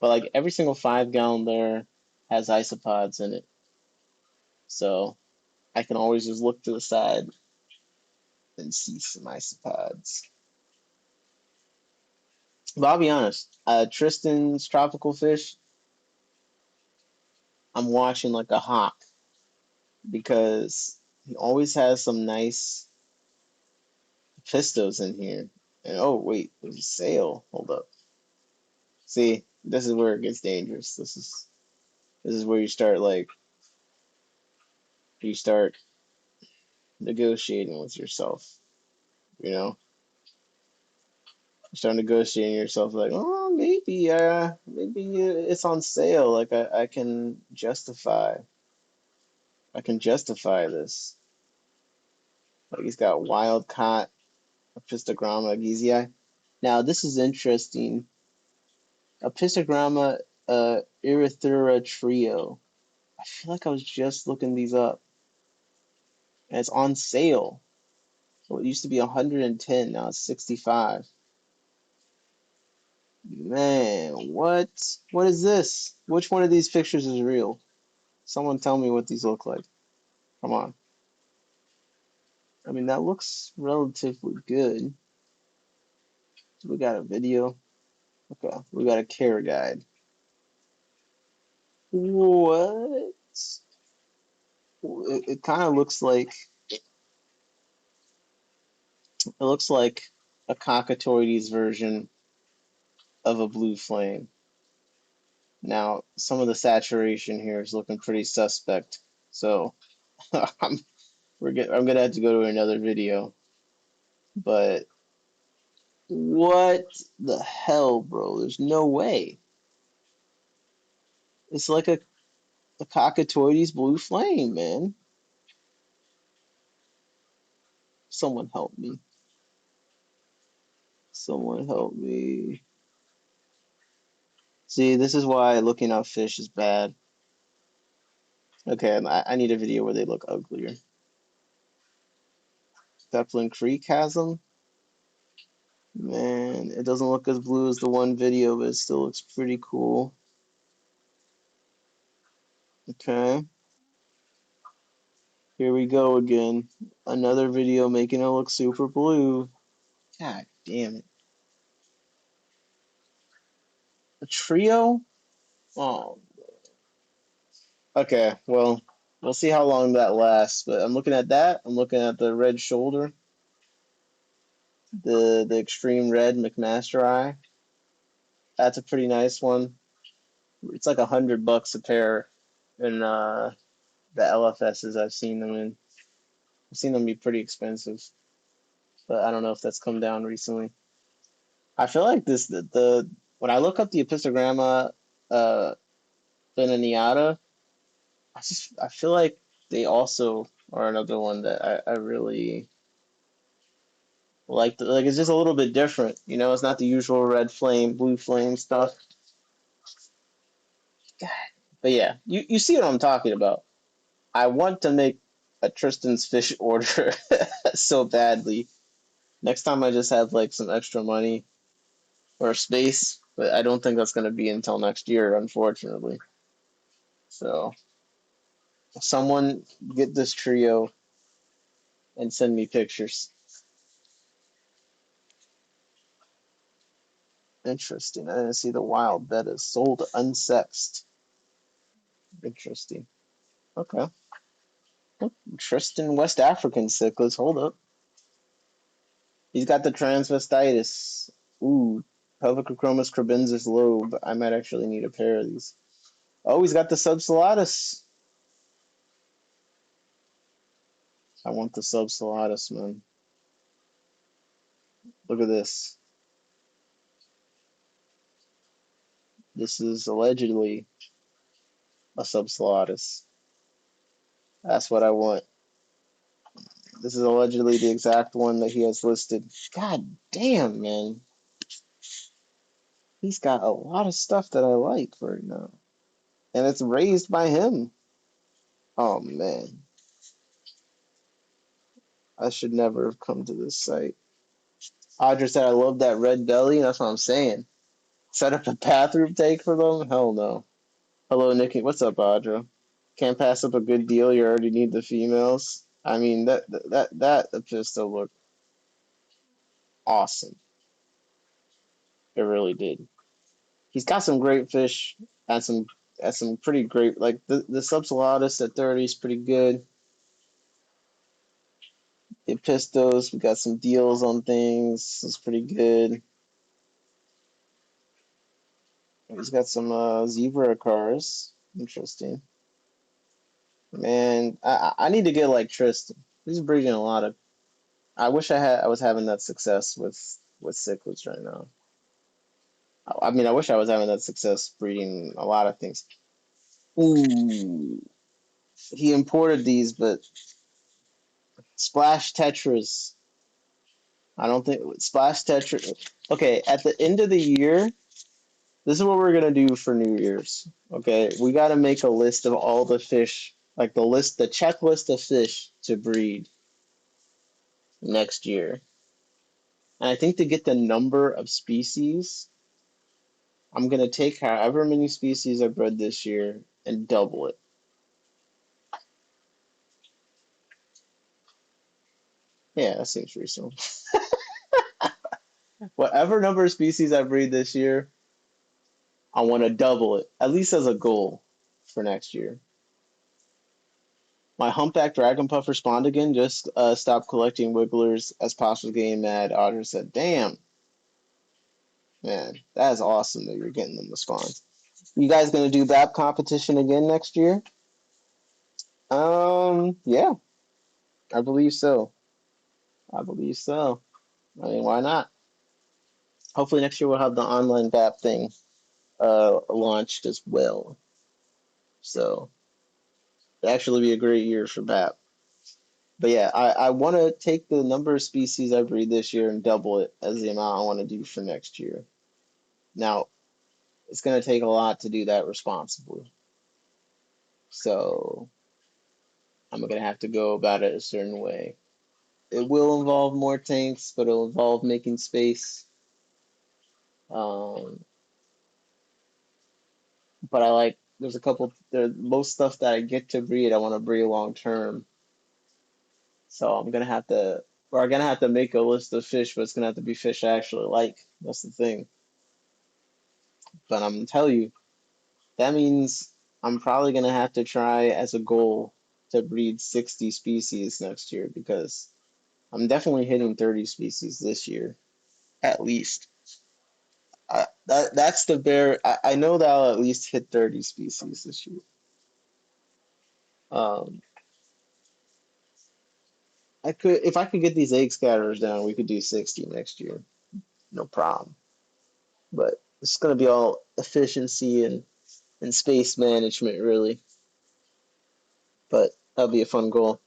But like every single 5 gallon there has isopods in it, so I can always just look to the side and see some isopods. But I'll be honest, Tristan's tropical fish, I'm watching like a hawk because he always has some nice pistos in here. And oh wait, there's a sale. Hold up. See, this is where it gets dangerous. This is where you start negotiating with yourself, you know? Start negotiating yourself like, oh, maybe it's on sale. Like I can justify this. Like he's got wild caught Apistogramma giesii. Now this is interesting. Apistogramma Erythura trio. I feel like I was just looking these up, and it's on sale. So it used to be 110, now it's 65. Man, what? What is this? Which one of these pictures is real? Someone tell me what these look like. Come on. I mean, that looks relatively good. We got a video. Okay, we got a care guide. What? It kind of looks like a cockatoides version of a blue flame. Now, some of the saturation here is looking pretty suspect. So I'm I'm gonna have to go to another video. But what the hell, bro? There's no way. It's like a cockatoides blue flame, man. Someone help me. Someone help me. See, this is why looking up fish is bad. Okay, I need a video where they look uglier. Zeppelin Creek has them. Man, it doesn't look as blue as the one video, but it still looks pretty cool. Okay, here we go again. Another video making it look super blue. God damn it. A trio? Oh, okay, well, we'll see how long that lasts. But I'm looking at that. I'm looking at the red shoulder, the extreme red McMaster eye. That's a pretty nice one. It's like $100 a pair in the LFSs I've seen them in. I've seen them be pretty expensive, but I don't know if that's come down recently. I feel like the when I look up the Epistogramma uh Veneniata, I feel like they also are another one that I really like. Like it's just a little bit different, you know. It's not the usual red flame, blue flame stuff. God. But yeah, you see what I'm talking about. I want to make a Tristan's fish order so badly. Next time I just have like some extra money or space, but I don't think that's going to be until next year, unfortunately. So someone get this trio and send me pictures. Interesting. I didn't see the wild that is sold unsexed. Interesting. Okay. Tristan West African cichlids. Hold up. He's got the transvestitis. Ooh. Pelvicochromis crebensis lobe. I might actually need a pair of these. Oh, he's got the subsalatus. I want the subsalatus, man. Look at this. This is allegedly a subsalatus. That's what I want. This is allegedly the exact one that he has listed. God damn, man. He's got a lot of stuff that I like right now. And it's raised by him. Oh, man. I should never have come to this site. Audra said, I love that red belly. That's what I'm saying. Set up a bathroom take for them? Hell no. Hello, Nikki. What's up, Audra? Can't pass up a good deal. You already need the females. I mean, that just looked awesome. It really did. He's got some great fish and some pretty great, like the subsalatus at 30 is pretty good. The pistos, we got some deals on things. It's pretty good. He's got some zebra cars. Interesting. Man, I need to get like Tristan. He's breeding a lot of. I wish I was having that success with with cichlids right now. I mean, I wish I was having that success breeding a lot of things. Ooh, he imported these, but Splash Tetras. I don't think Splash Tetra. Okay, at the end of the year, this is what we're gonna do for New Year's. Okay, we gotta make a list of all the fish, like the checklist of fish to breed next year. And I think to get the number of species, I'm gonna take however many species I bred this year and double it. Yeah, that seems reasonable. Whatever number of species I breed this year, I want to double it, at least as a goal for next year. My humpback dragon puffer spawned again. Just stopped collecting wigglers as Pops was getting mad. Otter said, "Damn, man, that is awesome that you're getting them to spawn." You guys gonna do BAP competition again next year? Yeah, I believe so. I believe so. I mean, why not? Hopefully next year we'll have the online BAP thing launched as well. So it'll actually be a great year for BAP. But yeah, I want to take the number of species I breed this year and double it as the amount I want to do for next year. Now, it's going to take a lot to do that responsibly. So I'm going to have to go about it a certain way. It will involve more tanks, but it'll involve making space. Um, but there's most stuff that I get to breed, I want to breed long term. So I'm going to have to, or I'm going to have to make a list of fish, but it's going to have to be fish I actually like. That's the thing. But I'm going to tell you, that means I'm probably going to have to try as a goal to breed 60 species next year because I'm definitely hitting 30 species this year, at least. That's the bare. I know that I'll at least hit 30 species this year. Um, if I could get these egg scatterers down, we could do 60 next year, no problem. But it's going to be all efficiency and space management, really. But that'll be a fun goal.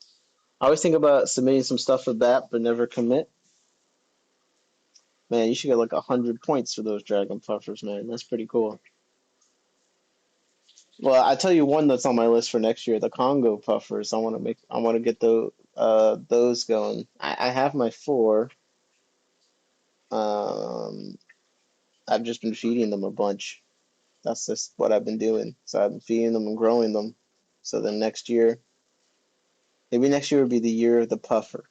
I always think about submitting some stuff for that, but never commit. Man, you should get like 100 points for those dragon puffers, man. That's pretty cool. Well, I tell you one that's on my list for next year, the Congo puffers. I want to get those going. I have my four. Um, I've just been feeding them a bunch. That's just what I've been doing. So I've been feeding them and growing them. So then maybe next year will be the year of the puffer.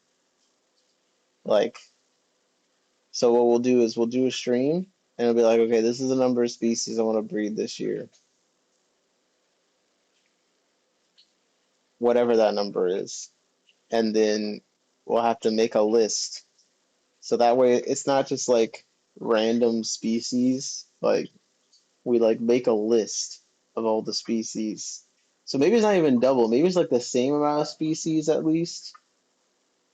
Like, so what we'll do is we'll do a stream and it'll be like, okay, this is the number of species I want to breed this year. Whatever that number is. And then we'll have to make a list. So that way it's not just like random species. Like we like make a list of all the species. So maybe it's not even double. Maybe it's like the same amount of species at least.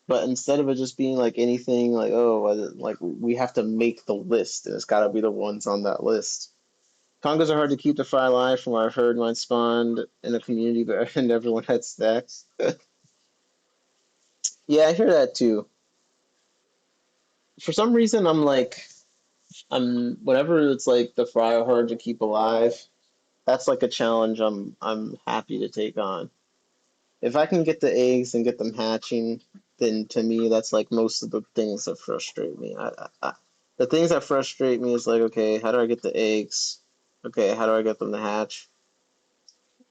But instead of it just being like anything like, oh, like we have to make the list and it's got to be the ones on that list. Congos are hard to keep the fry alive from what I've heard. Mine spawned in a community, but and everyone had stacks. Yeah, I hear that too. For some reason, whenever it's like the fry are hard to keep alive, that's like a challenge I'm happy to take on. If I can get the eggs and get them hatching, then to me that's like most of the things that frustrate me. The things that frustrate me is like, okay, how do I get the eggs? Okay, how do I get them to hatch?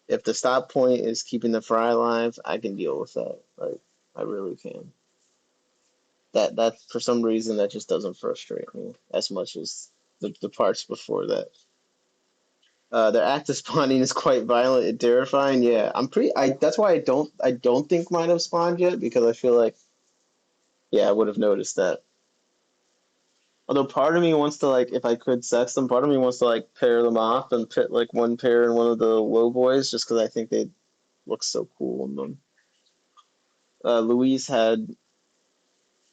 If the stop point is keeping the fry alive, I can deal with that. Like, I really can. That for some reason that just doesn't frustrate me as much as the parts before that. Their active spawning is quite violent and terrifying. Yeah, that's why I don't think mine have spawned yet because I feel like yeah I would have noticed that. Although part of me wants to like if I could sex them, part of me wants to like pair them off and put like one pair in one of the low boys just because I think they look so cool in them. Louise had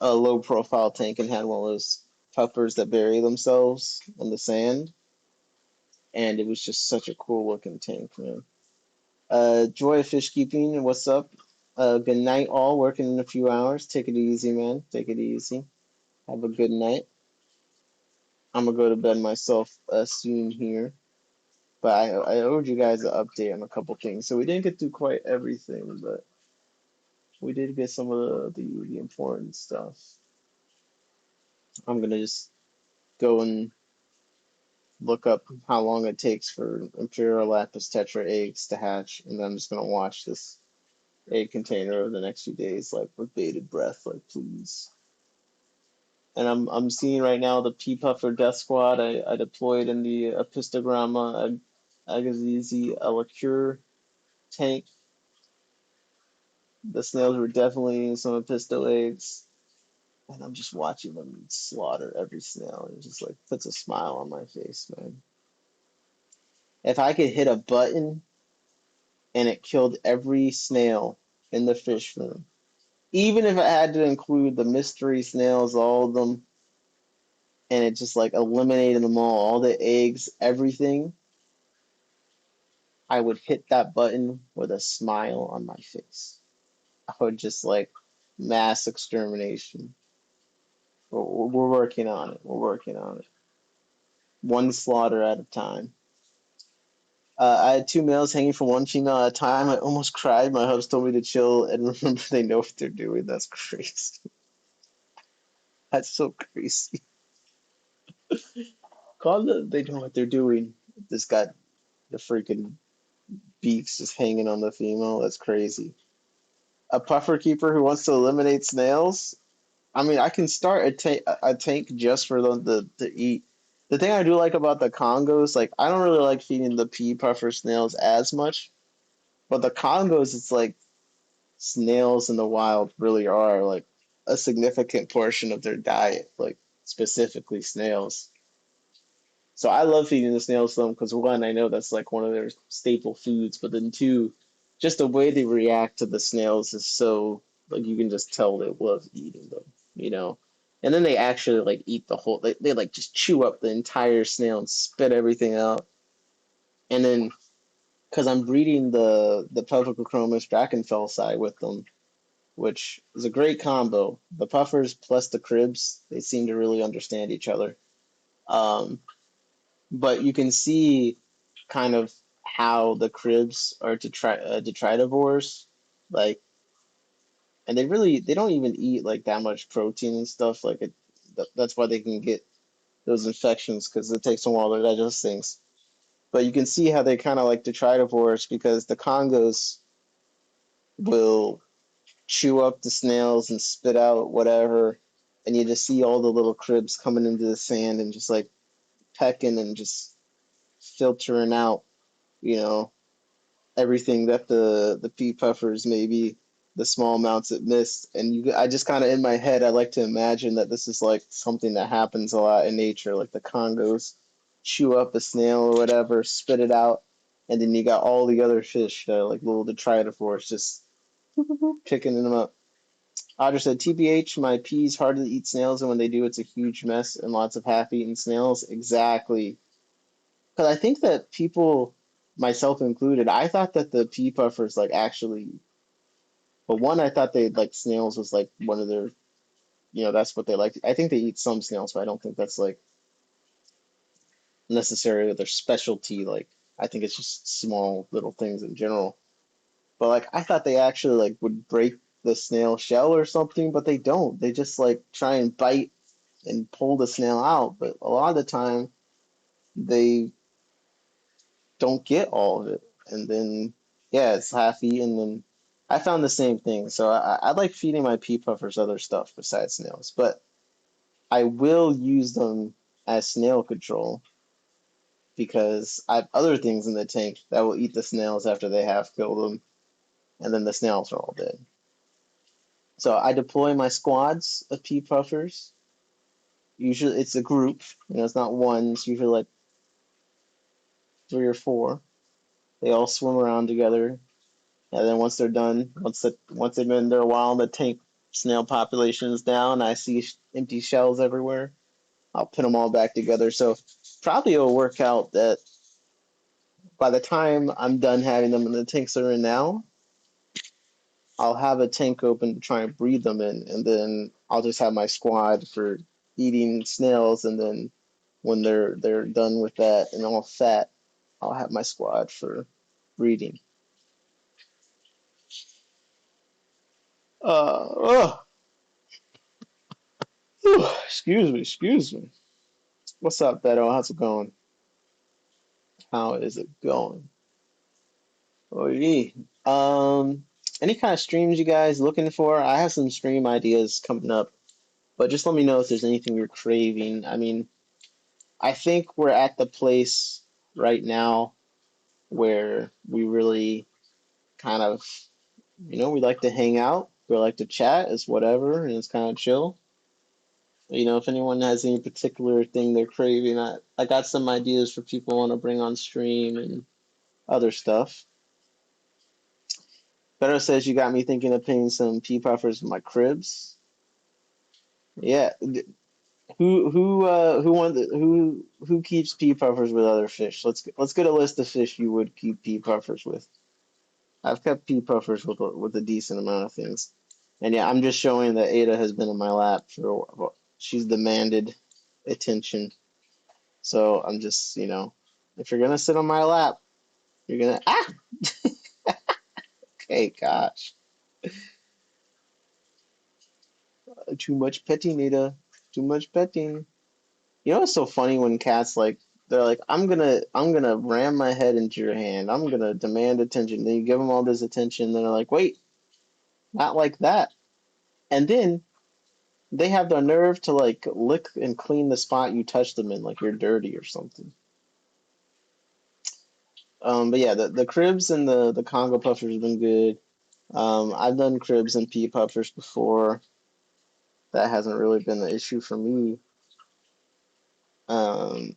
a low profile tank and had one of those. puffers that bury themselves in the sand, and it was just such a cool looking tank, man. Joy of fish keeping, what's up? Good night, all. Working in a few hours. Take it easy, man. Take it easy. Have a good night. I'm gonna go to bed myself soon here. But I owed you guys an update on a couple things. So we didn't get through quite everything, but we did get some of the important stuff. I'm gonna just go and look up how long it takes for Imperial Lapis Tetra eggs to hatch, and then I'm just gonna watch this egg container over the next few days, like with bated breath, like please. And I'm seeing right now the P Puffer Death Squad. I deployed in the Epistogramma Agazizi Alacure tank. The snails were definitely eating some Episto eggs. And I'm just watching them slaughter every snail. And it just like puts a smile on my face, man. If I could hit a button and it killed every snail in the fish room, even if I had to include the mystery snails, all of them, and it just like eliminated them all the eggs, everything, I would hit that button with a smile on my face. I would just like mass extermination. We're working on it. We're working on it. One slaughter at a time. I had two males hanging from one female at a time. I almost cried. My hubs told me to chill and remember they know what they're doing. That's crazy. That's so crazy. Call them, they know what they're doing. This got the freaking beaks just hanging on the female. That's crazy. A puffer keeper who wants to eliminate snails. I mean, I can start a tank just for them to eat. The thing I do like about the Congos, like I don't really like feeding the pea puffer snails as much, but the Congos, it's like snails in the wild really are like a significant portion of their diet, like specifically snails. So I love feeding the snails to them because one, I know that's like one of their staple foods, but then two, just the way they react to the snails is so like you can just tell they love eating them, you know. And then they actually like eat the whole they like just chew up the entire snail and spit everything out. And then because I'm breeding the Pelvicochromis Drachenfelsii with them, which is a great combo. The puffers plus the cribs, they seem to really understand each other. Um, but you can see kind of how the cribs are detritivores, like, and they don't even eat like that much protein and stuff. Like that's why they can get those infections because it takes a while to digest things. But you can see how they kind of like detritivores because the Congos will chew up the snails and spit out whatever, and you just see all the little cribs coming into the sand and just like pecking and just filtering out, you know, everything that the pea puffers maybe the small amounts it missed. And I just kind of in my head I like to imagine that this is like something that happens a lot in nature, like the Congos chew up a snail or whatever, spit it out, and then you got all the other fish that are like little detritivores just picking them up. Audra said, TBH, my peas hardly eat snails, and when they do, it's a huge mess and lots of half-eaten snails. Exactly. Because I think that people, myself included, I thought that the pea puffers, like, actually, but one, I thought they, like, snails was, like, one of their, that's what they like. I think they eat some snails, but I don't think that's, like, necessarily their specialty. Like, I think it's just small little things in general. But, like, I thought they actually, like, would break the snail shell or something, but they don't. They just, like, try and bite and pull the snail out, but a lot of the time they don't get all of it. And then, yeah, it's half eaten. And I found the same thing. So I like feeding my pea puffers other stuff besides snails, but I will use them as snail control because I have other things in the tank that will eat the snails after they have killed them, and then the snails are all dead. So I deploy my squads of pea puffers. Usually it's a group, it's not one, it's usually like three or four. They all swim around together, and then once they're done, once they've been there a while, and the tank snail population is down. I see empty shells everywhere. I'll put them all back together. So probably it'll work out that by the time I'm done having them in the tanks they're in now, I'll have a tank open to try and breed them in, and then I'll just have my squad for eating snails, and then when they're done with that and all fat, I'll have my squad for breeding. Oh, excuse me. What's up, Beto? How's it going? How is it going? Oh, yeah. Um, any kind of streams you guys looking for? I have some stream ideas coming up, but just let me know if there's anything you're craving. I mean, I think we're at the place right now where we really kind of, we like to hang out, we like to chat, it's whatever, and it's kind of chill. If anyone has any particular thing they're craving, I got some ideas for people want to bring on stream and other stuff. Beto says you got me thinking of painting some pea puffers in my cribs. Yeah, who keeps pea puffers with other fish? Let's get a list of fish you would keep pea puffers with. I've kept pea puffers with a decent amount of things, and yeah, I'm just showing that Ada has been in my lap for a while. She's demanded attention, so I'm just if you're gonna sit on my lap, you're gonna okay, gosh, too much petting, Ada, too much petting. It's so funny when cats they're like, I'm gonna ram my head into your hand. I'm gonna demand attention. Then you give them all this attention. Then they're like, wait, not like that. And then they have the nerve to lick and clean the spot you touch them in, like you're dirty or something. But yeah, the cribs and the Congo puffers have been good. I've done cribs and pea puffers before. That hasn't really been the issue for me. Um,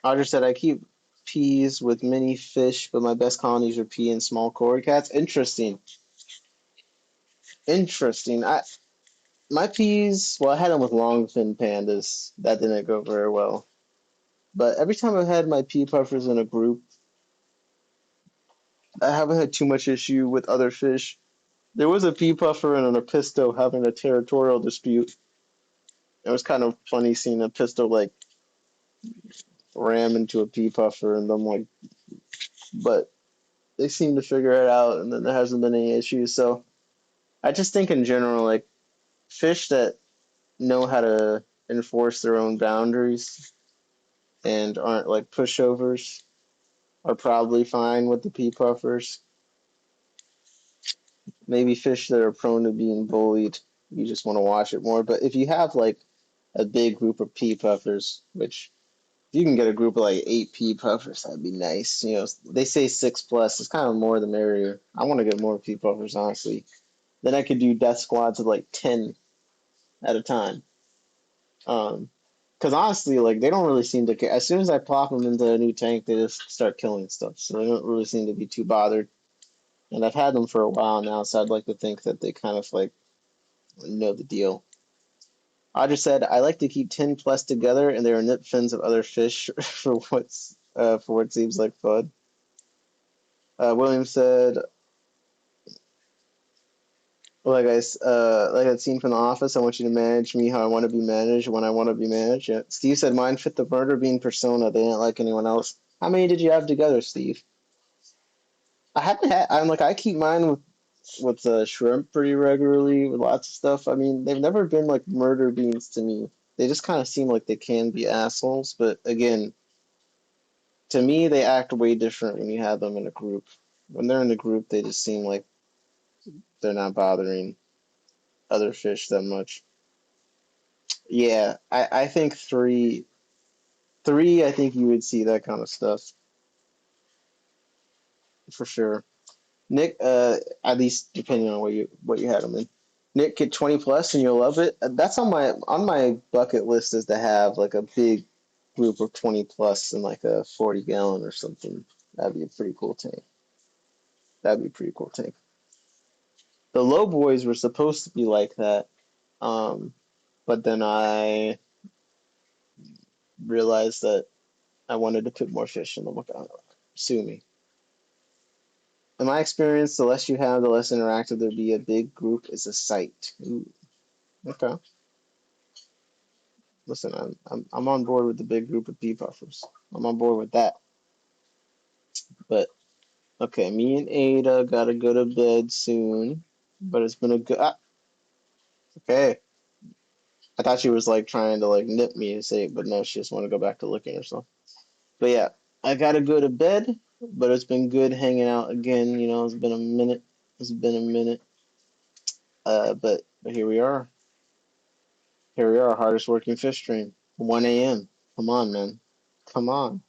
Audrey said, I keep peas with many fish, but my best colonies are pea and small cory cats. Interesting. Interesting. My peas, well, I had them with long fin pandas. That didn't go very well. But every time I've had my pea puffers in a group, I haven't had too much issue with other fish. There was a pea puffer and an apisto having a territorial dispute. It was kind of funny seeing a pistol ram into a pea puffer, and I'm like, but they seem to figure it out, and then there hasn't been any issues. So I just think in general, fish that know how to enforce their own boundaries and aren't like pushovers are probably fine with the pea puffers. Maybe fish that are prone to being bullied, you just want to watch it more. But if you have a big group of pea puffers, which if you can get a group of 8 pea puffers, that'd be nice. They say 6+. It's kind of more the merrier. I want to get more pea puffers, honestly. Then I could do death squads of 10 at a time. Because honestly, they don't really seem to care. As soon as I plop them into a new tank, they just start killing stuff. So they don't really seem to be too bothered. And I've had them for a while now, so I'd like to think that they kind of know the deal. I just said I like to keep 10+ together, and there are nip fins of other fish for what seems like fun. William said, like I'd seen from The Office, I want you to manage me how I want to be managed when I want to be managed. Yeah. Steve said mine fit the murder being persona. They didn't like anyone else. How many did you have together, Steve? I haven't had. I keep mine with shrimp pretty regularly with lots of stuff. I mean, they've never been like murder beans to me. They just kind of seem like they can be assholes. But again, to me, they act way different when you have them in a group. When they're in a group, they just seem like they're not bothering other fish that much. Yeah, I think three. I think you would see that kind of stuff for sure. Nick, at least depending on what you had them in. Nick, get 20+ and you'll love it. That's on my bucket list is to have a big group of 20+ and a 40 gallon or something. That'd be a pretty cool tank. That'd be a pretty cool tank. The low boys were supposed to be like that, but then I realized that I wanted to put more fish in them. Okay, sue me. In my experience, the less you have, the less interactive there be. A big group is a sight. Ooh, okay. Listen, I'm on board with the big group of bee puffers. I'm on board with that. But okay, me and Ada gotta go to bed soon. But it's been a good. Okay. I thought she was like trying to like nip me and say, but no, she just want to go back to looking or something. But yeah, I gotta go to bed. But it's been good hanging out again. You know, it's been a minute. It's been a minute. But here we are. Here we are, hardest working fish stream. 1 a.m. Come on, man. Come on.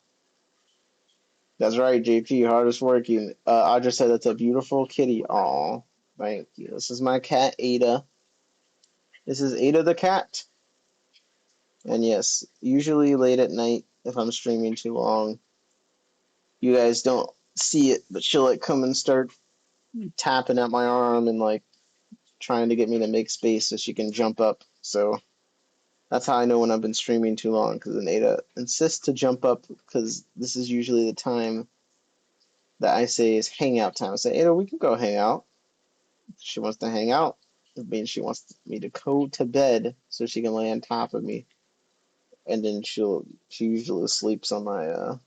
That's right, JP, hardest working. I just said that's a beautiful kitty. Aw, thank you. This is my cat, Ada. This is Ada the cat. And yes, usually late at night, if I'm streaming too long, you guys don't see it, but she'll like come and start tapping at my arm and like trying to get me to make space so she can jump up. So that's how I know when I've been streaming too long, because then Ada insists to jump up because this is usually the time that I say is hangout time. I say, Ada, we can go hang out. She wants to hang out. It means she wants me to go to bed so she can lay on top of me. And then she usually sleeps on my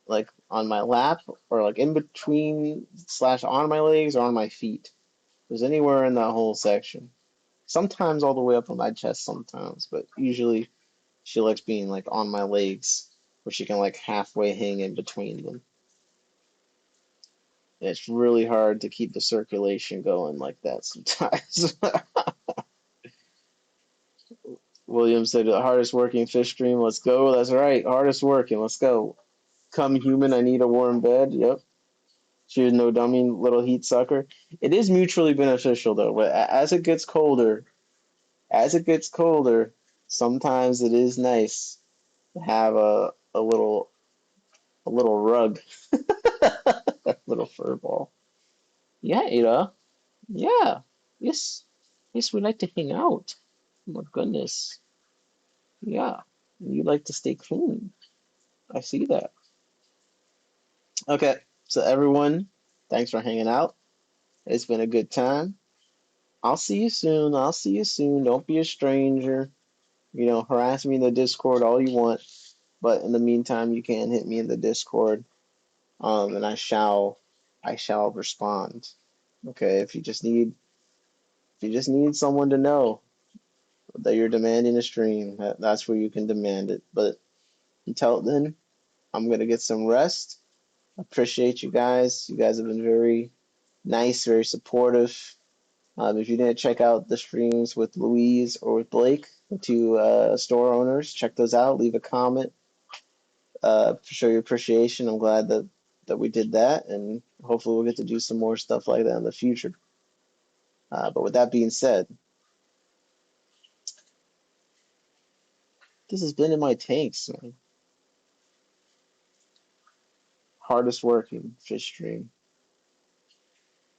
like on my lap or like in between slash on my legs or on my feet. There's anywhere in that whole section. Sometimes all the way up on my chest sometimes, but usually she likes being like on my legs where she can like halfway hang in between them. And it's really hard to keep the circulation going like that sometimes. William said the hardest working fish stream. Let's go. That's right. Hardest working. Let's go. Come human, I need a warm bed. Yep. She was no dummy little heat sucker. It is mutually beneficial though. But as it gets colder, sometimes it is nice to have a little rug, a little fur ball. Yeah, Ada. Yeah. Yes. Yes, we like to hang out. Oh my goodness. Yeah. You like to stay clean. I see that. Okay. So everyone, thanks for hanging out. It's been a good time. I'll see you soon. I'll see you soon. Don't be a stranger. You know, harass me in the Discord all you want. But in the meantime, you can hit me in the Discord. And I shall respond. Okay. If you just need someone to know that you're demanding a stream, that's where you can demand it. But until then, I'm gonna get some rest. Appreciate you guys. You guys have been very nice, very supportive. If you didn't check out the streams with Louise or with Blake, the two store owners, check those out. Leave a comment. Show your appreciation. I'm glad that we did that, and hopefully we'll get to do some more stuff like that in the future. But with that being said, this has been in my tanks, man. Hardest working fish stream,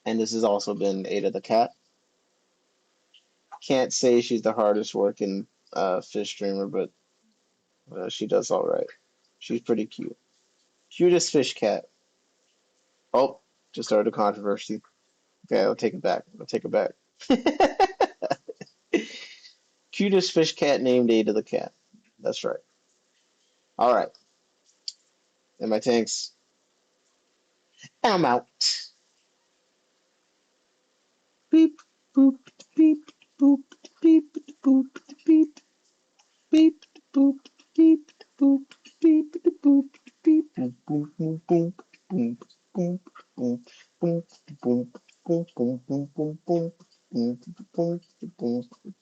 and this has also been Ada the cat. Can't say she's the hardest working fish streamer, but she does all right. She's pretty cute. Cutest fish cat. Oh, just started a controversy. Okay, I'll take it back. I'll take it back. Cutest fish cat named Ada the cat. That's right. All right. And my tanks. I'm out. Beep, boop, beep, boop, beep, boop, beep, beep, boop, beep, boop, beep, boop, beep, boop, boop, boop, boop, boop, boop, boop, boop, boop, boop, boop, boop, boop, boop, boop, boop, boop,